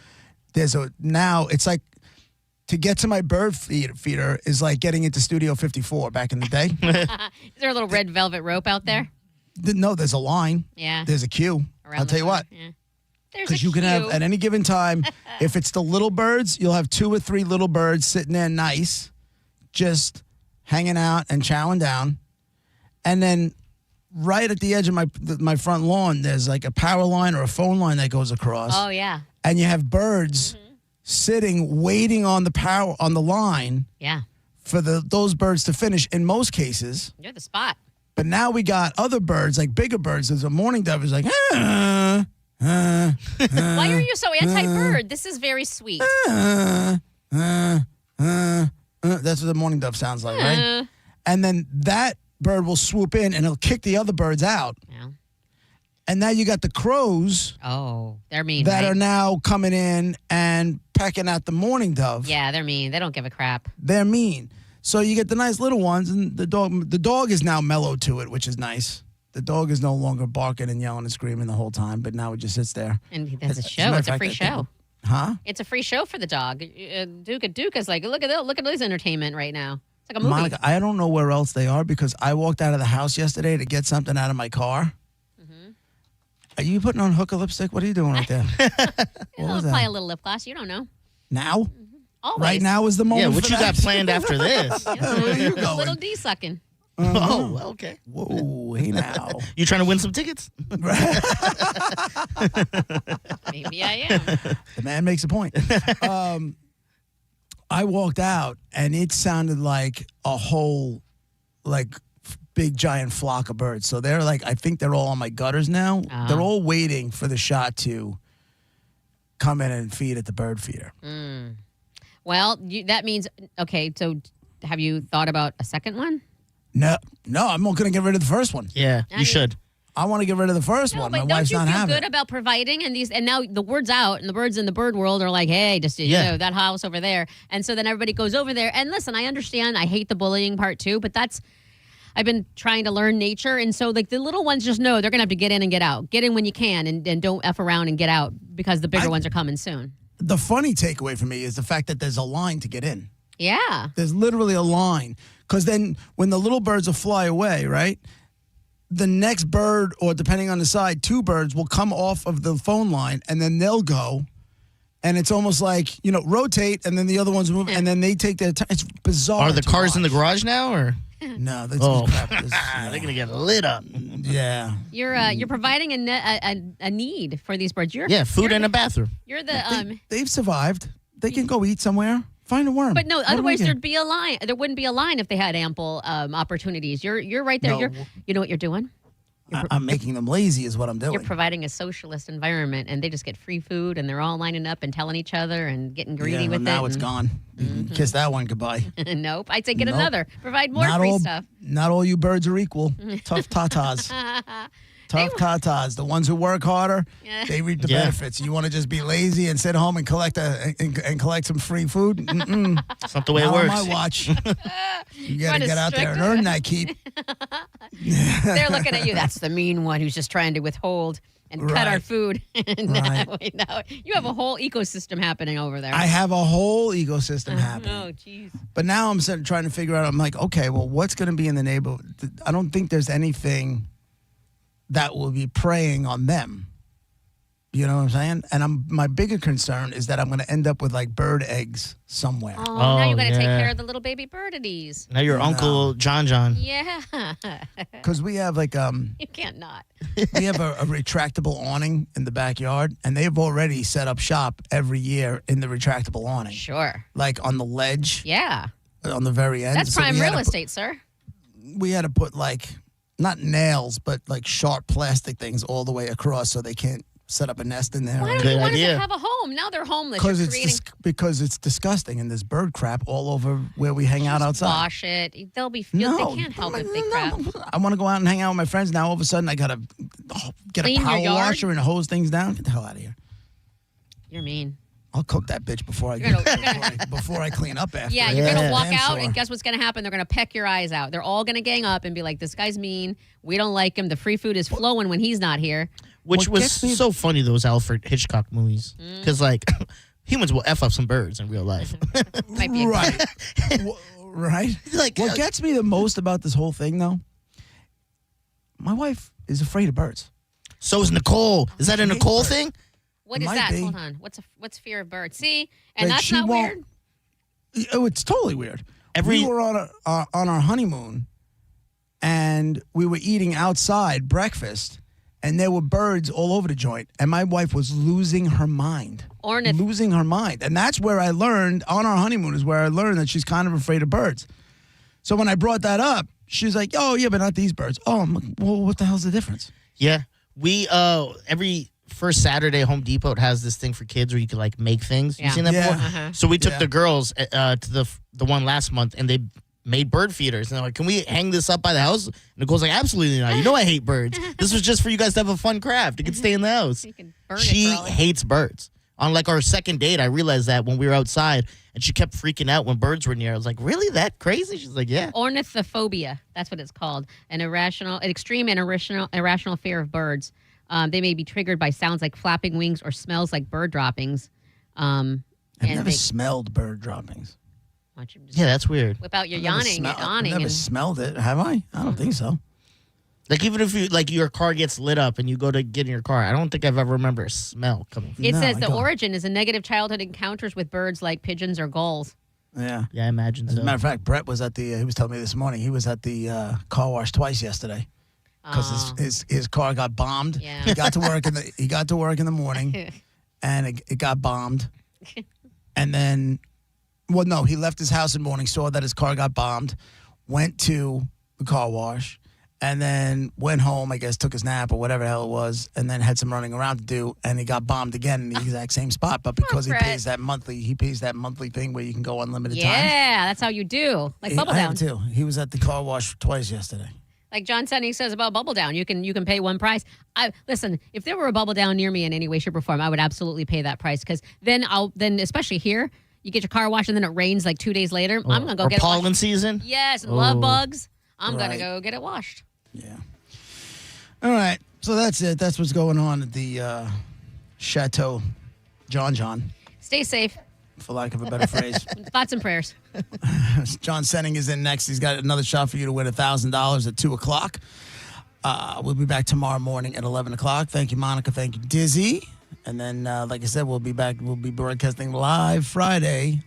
it's like to get to my bird feeder is like getting into Studio 54 back in the day. Is there a little red velvet rope out there? No, there's a line. Yeah. There's a queue. I'll tell you what. Yeah. There's Because a you can have queue. at any given time, if it's the little birds, you'll have 2 or 3 little birds sitting there nice, just hanging out and chowing down. And then right at the edge of my front lawn, there's like a power line or a phone line that goes across. Oh, yeah. And you have birds sitting, waiting on the line Yeah. for those birds to finish in most cases. You're the spot. But now we got other birds, like bigger birds. There's a mourning dove is like, Why are you so anti-bird? This is very sweet. that's what the mourning dove sounds like, right? And then that bird will swoop in and it'll kick the other birds out. Yeah. And now you got the crows. Oh, they're mean, that right? are now coming in and pecking at the mourning dove. Yeah, they're mean. They don't give a crap. They're mean. So you get the nice little ones, and the dog is now mellow to it, which is nice. The dog is no longer barking and yelling and screaming the whole time, but now it just sits there. And that's a As a show. matter of It's a fact, free I think- show. Huh? It's a free show for the dog. Duke is like, look at this entertainment right now. It's like a movie. Monica, I don't know where else they are because I walked out of the house yesterday to get something out of my car. Are you putting on hookah lipstick? What are you doing right there? I'll apply a little lip gloss. You don't know. Now? Always. Right now is the moment. Yeah, what for you that? got planned after this? Where are you A going? little D sucking. Oh, okay. Whoa, hey now. You trying to win some tickets? Maybe I am. The man makes a point. I walked out and it sounded like a whole, big giant flock of birds. So they're like, I think they're all on my gutters now. Uh-huh. They're all waiting for the shot to come in and feed at the bird feeder. Well, that means, okay, so have you thought about a second one? No, I'm not going to get rid of the first one. Yeah, you should. I want to get rid of the first No, one. but My don't wife's you not feel having good it. about providing and now the word's out and the birds in the bird world are like, hey, just you know that house over there, and so then everybody goes over there. And listen, I understand. I hate the bullying part too, but I've been trying to learn nature, and so like the little ones just know they're gonna have to get in and get out. Get in when you can, and don't f around and get out because the bigger ones are coming soon. The funny takeaway for me is the fact that there's a line to get in. Yeah. There's literally a line. Because then when the little birds will fly away, right, the next bird, or depending on the side, 2 birds will come off of the phone line, and then they'll go. And it's almost like, rotate, and then the other ones move, and then they take their time. It's bizarre. Are the to cars in the watch. garage now, or? No, that's they're gonna get lit up. Yeah. You're providing a need for these birds. Food and a bathroom. You're the They've survived. They can go eat somewhere. Find a worm. But no, What do we otherwise get? there'd be a line. There wouldn't be a line if they had ample opportunities. You're right there. No. You know what you're doing? I'm making them lazy is what I'm doing. You're providing a socialist environment, and they just get free food, and they're all lining up and telling each other and getting greedy with now it. it's gone. You can kiss that one goodbye. Nope. I'd say get Nope. another. Provide more Not free all, stuff. Not all you birds are equal. Tough tatas. Tough tatas. The ones who work harder, they reap the benefits. You want to just be lazy and sit home and collect some free food? Mm-mm. That's not the way it Not works. on my watch. You got to get out there and earn that keep. They're looking at you. That's the mean one who's just trying to withhold and cut our food. No, you have a whole ecosystem happening over there. I have a whole ecosystem happening. Oh, jeez. But now I'm trying to figure out, I'm like, okay, well, what's going to be in the neighborhood? I don't think there's anything that will be preying on them. You know what I'm saying? And my bigger concern is that I'm going to end up with like bird eggs somewhere. Oh, now you got to take care of the little baby birdies. Now your Uncle John. Yeah. Because we have like You can't not. we have a retractable awning in the backyard, and they've already set up shop every year in the retractable awning. Sure. Like on the ledge. Yeah. On the very end. That's So prime we had real to estate, sir. We had to put like not nails, but like sharp plastic things all the way across so they can't set up a nest in there. Why don't you want them to have a home? Now they're homeless. Because it's disgusting, and there's bird crap all over where we hang out outside. Wash it. They'll be. No, they can't help if they crap. I want to go out and hang out with my friends. Now all of a sudden I gotta get Clean a your power yard? washer and hose things down. Get the hell out of here. You're mean. I'll cook that bitch before I before I clean up after. Yeah, it. you're gonna walk Damn out, sure. and guess what's gonna happen? They're gonna peck your eyes out. They're all gonna gang up and be like, "This guy's mean. We don't like him. The free food is flowing when he's not here." Which was so funny, those Alfred Hitchcock movies. Because, like, humans will F up some birds in real life. Might be right. Right? Like, what gets me the most about this whole thing, though, my wife is afraid of birds. So is Nicole. Is that a Nicole thing? What is Might that? be. Hold on. What's fear of birds? See, and Like, that's she not won't- weird. Oh, it's totally weird. We were on our honeymoon, and we were eating outside breakfast, and there were birds all over the joint, and my wife was losing her mind. Losing her mind. And that's where I learned, on our honeymoon is where I learned that she's kind of afraid of birds. So when I brought that up, she's like, oh, yeah, but not these birds. Oh, I'm like, well, what the hell's the difference? Yeah. We, every first Saturday, Home Depot has this thing for kids where you can, like, make things. Yeah. You seen that Yeah. before? Uh-huh. So we took the girls to the one last month, and they made bird feeders. And they're like, can we hang this up by the house? And Nicole's like, absolutely not. You know I hate birds. This was just for you guys to have a fun craft. It could stay in the house. You can burn She it for all hates birds. On, like, our second date, I realized that when we were outside, and she kept freaking out when birds were near. I was like, really? That crazy? She's like, yeah. Ornithophobia. That's what it's called. An extreme and irrational fear of birds. They may be triggered by sounds like flapping wings or smells like bird droppings. I've never smelled bird droppings. Yeah, that's weird. Whip out your I've never yawning. I've never smelled it. Have I? I don't think so. Like, even if you, like, your car gets lit up and you go to get in your car, I don't think I've ever remember a smell coming from It says the origin is a negative childhood encounters with birds like pigeons or gulls. Yeah. Yeah, I imagine As so. a matter of fact, Brett was at the, he was telling me this morning, he was at the car wash twice yesterday. Because his car got bombed. Yeah. He got to work in the morning, and it got bombed. And then, well, no, he left his house in the morning, saw that his car got bombed, went to the car wash, and then went home, I guess, took his nap or whatever the hell it was, and then had some running around to do, and he got bombed again in the exact same spot. But because he Brett. pays that monthly thing where you can go unlimited time. Yeah, that's how you do. Like Bubble I Down. have too. He was at the car wash twice yesterday. Like John Senning says about Bubble Down, you can pay one price. Listen, if there were a Bubble Down near me in any way, shape, or form, I would absolutely pay that price because then especially here, you get your car washed and then it rains like 2 days later. I'm gonna go or get pollen it washed. season. Yes, love bugs. I'm gonna Right. go get it washed. Yeah. All right. So that's it. That's what's going on at the Chateau John, Stay safe. for lack of a better phrase. Thoughts and prayers. John Senning is in next. He's got another shot for you to win $1,000 at 2 o'clock. We'll be back tomorrow morning at 11 o'clock. Thank you, Monica. Thank you, Dizzy. And then, like I said, we'll be back. We'll be broadcasting live Friday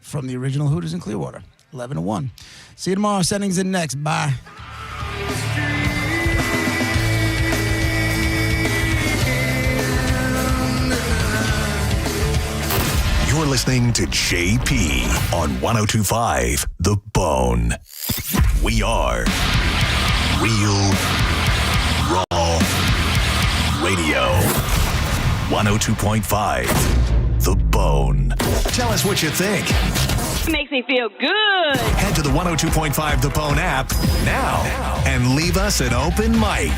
from the original Hooters in Clearwater, 11 to 1. See you tomorrow. Senning's in next. Bye. You're listening to JP on 102.5 The Bone. We are Real Raw Radio. 102.5 The Bone. Tell us what you think. Makes me feel good. Head to the 102.5 The Bone app now and leave us an open mic.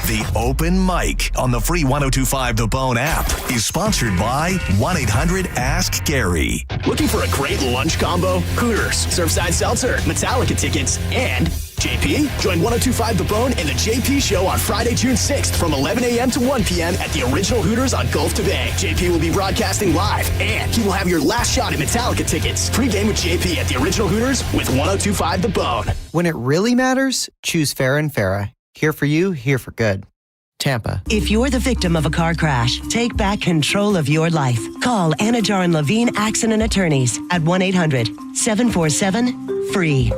The Open Mic on the free 102.5 The Bone app is sponsored by 1-800-ASK-GARY. Looking for a great lunch combo? Hooters, Surfside Seltzer, Metallica tickets, and JP? Join 102.5 The Bone and the JP Show on Friday, June 6th from 11 a.m. to 1 p.m. at the original Hooters on Gulf to Bay. JP will be broadcasting live, and he will have your last shot at Metallica tickets. Pre-game with JP at the original Hooters with 102.5 The Bone. When it really matters, choose Farah and Farah. Here for you, here for good. Tampa. If you're the victim of a car crash, take back control of your life. Call Anajar and Levine Accident Attorneys at 1-800-747-FREE.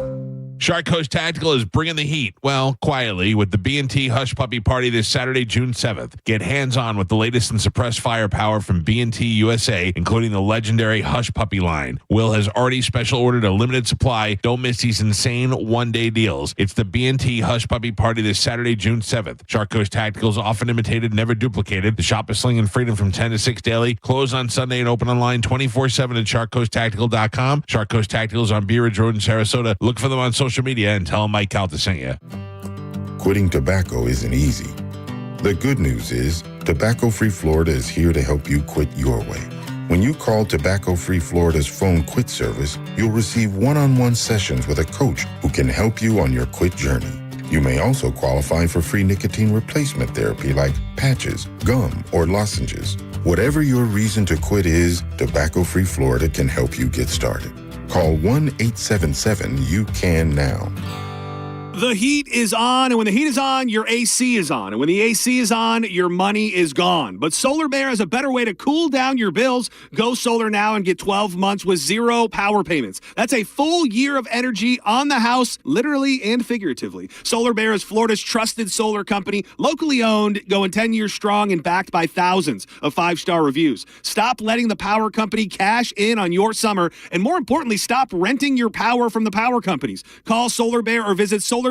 Shark Coast Tactical is bringing the heat, well, quietly, with the B&T Hush Puppy Party this Saturday, June 7th. Get hands-on with the latest in suppressed firepower from B&T USA, including the legendary Hush Puppy line. Will has already special ordered a limited supply. Don't miss these insane one-day deals. It's the B&T Hush Puppy Party this Saturday, June 7th. Shark Coast Tactical is often imitated, never duplicated. The shop is slinging freedom from 10 to 6 daily. Closed on Sunday and open online 24/7 at sharkcoasttactical.com. Shark Coast Tactical is on Bee Ridge Road in Sarasota. Look for them on social media and tell them Mike Calta sent you. Quitting tobacco isn't easy. The good news is Tobacco Free Florida is here to help you quit your way. When you call Tobacco Free Florida's phone quit service, you'll receive one-on-one sessions with a coach who can help you on your quit journey. You may also qualify for free nicotine replacement therapy like patches, gum, or lozenges. Whatever your reason to quit is, Tobacco Free Florida can help you get started. Call 1-877-YOU-CAN-NOW. The heat is on, and when the heat is on, your AC is on. And when the AC is on, your money is gone. But Solar Bear has a better way to cool down your bills. Go solar now and get 12 months with zero power payments. That's a full year of energy on the house, literally and figuratively. Solar Bear is Florida's trusted solar company, locally owned, going 10 years strong, and backed by thousands of 5-star reviews. Stop letting the power company cash in on your summer, and more importantly, stop renting your power from the power companies. Call Solar Bear or visit solarbear.com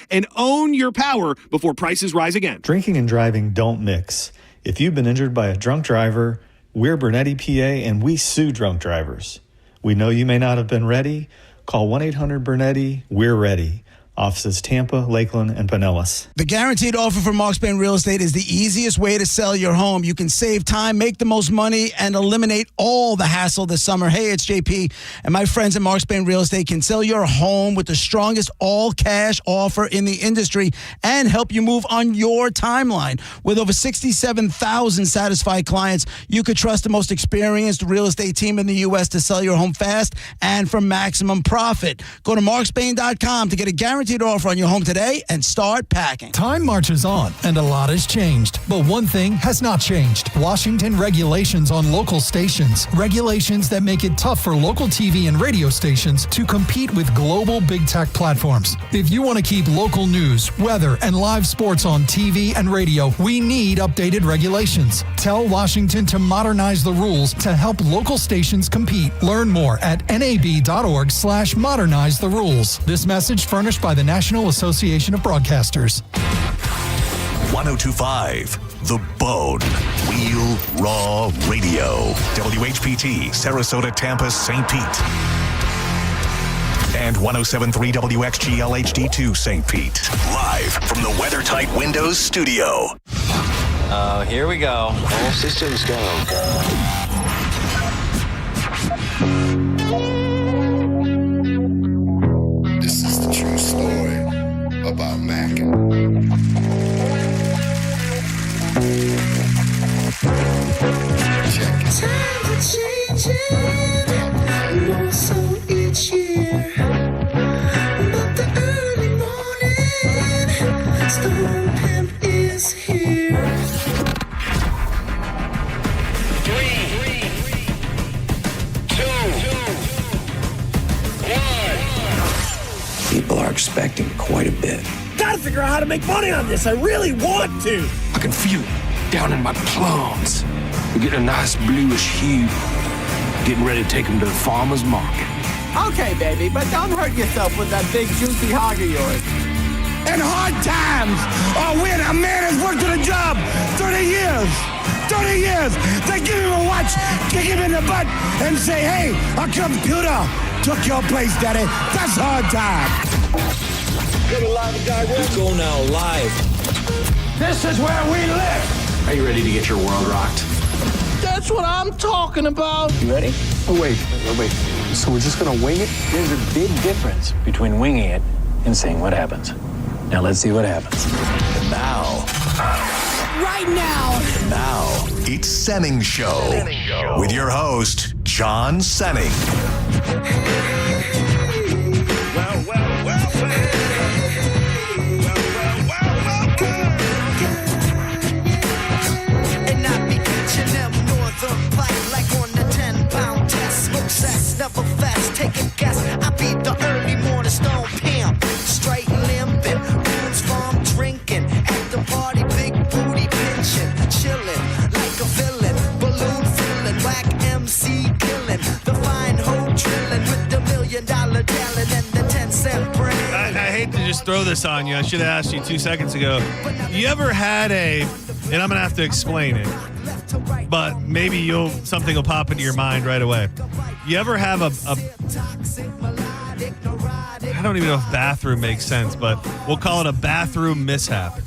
and own your power before prices rise again. Drinking and driving don't mix. If you've been injured by a drunk driver, we're Bernetti PA and we sue drunk drivers. We know you may not have been ready. Call 1-800-BERNETTI. We're ready. Offices Tampa, Lakeland, and Pinellas. The guaranteed offer from Mark Spain Real Estate is the easiest way to sell your home. You can save time, make the most money, and eliminate all the hassle this summer. Hey, it's JP, and my friends at Mark Spain Real Estate can sell your home with the strongest all-cash offer in the industry and help you move on your timeline. With over 67,000 satisfied clients, you could trust the most experienced real estate team in the U.S. to sell your home fast and for maximum profit. Go to markspain.com to get a guaranteed offer on your home today and start packing. Time marches on, and a lot has changed. But one thing has not changed. Washington regulations on local stations. Regulations that make it tough for local TV and radio stations to compete with global big tech platforms. If you want to keep local news, weather, and live sports on TV and radio, we need updated regulations. Tell Washington to modernize the rules to help local stations compete. Learn more at nab.org/modernize the rules. This message furnished by the National Association of Broadcasters. 102.5 The Bone. Real Raw Radio. WHPT, Sarasota, Tampa, St. Pete. And 107.3 WXGL HD2 St. Pete. Live from the WeatherTight Windows studio. Here we go. All systems go. This is the true story about Mac. Check it. Times are changing, more so each year. But the early morning storm pimp is here. 3, 2, 1. People are expecting quite a bit. Gotta figure out how to make money on this. I really want to. I can feel it down in my plums. We're getting a nice bluish hue. Getting ready to take them to the farmer's market. Okay, baby, but don't hurt yourself with that big juicy hog of yours. In hard times, when a man has worked at a job 30 years, they give him a watch, kick him in the butt, and say, hey, our computer took your place, daddy. That's hard time. Let's go now live. This is where we live. Are you ready to get your world rocked? That's what I'm talking about. You ready? Oh, wait. So we're just gonna wing it? There's a big difference between winging it and seeing what happens. Now let's see what happens. And now. Right now. And now, it's Senning Show. With your host, John Senning. And I be catching them northern pike like on the 10-pound test. Smoke cess, never fast, take a guess. I be the early morning stone pimp. Straight limping, Boone's farm drinking. At the party, big booty pinching. Chilling like a villain. Balloon filling, whack MC killing. The fine hoe drilling with the $1 million talent and the 10-cent brain. I hate to just throw this on you. I should have asked you 2 seconds ago. You ever had and I'm going to have to explain it, but maybe something will pop into your mind right away. You ever have I don't even know if bathroom makes sense, but we'll call it a bathroom mishap.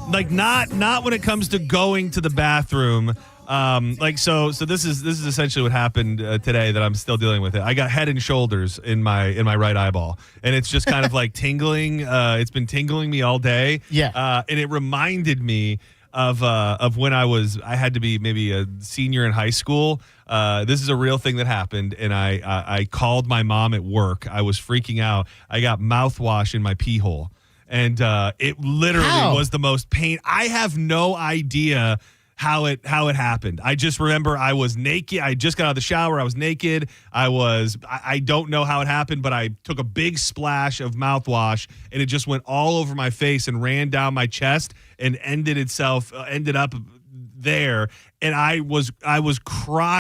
Like not when it comes to going to the bathroom. So this is essentially what happened today that I'm still dealing with it. I got Head and Shoulders in my right eyeball, and it's just kind of like tingling. It's been tingling me all day. Yeah. And it reminded me of when I had to be maybe a senior in high school. This is a real thing that happened, and I called my mom at work. I was freaking out. I got mouthwash in my pee hole, and it literally was the most pain. I have no idea how it happened. I just remember I was naked. I just got out of the shower. I was naked. I don't know how it happened, but I took a big splash of mouthwash, and it just went all over my face and ran down my chest and ended up there. And I was crying.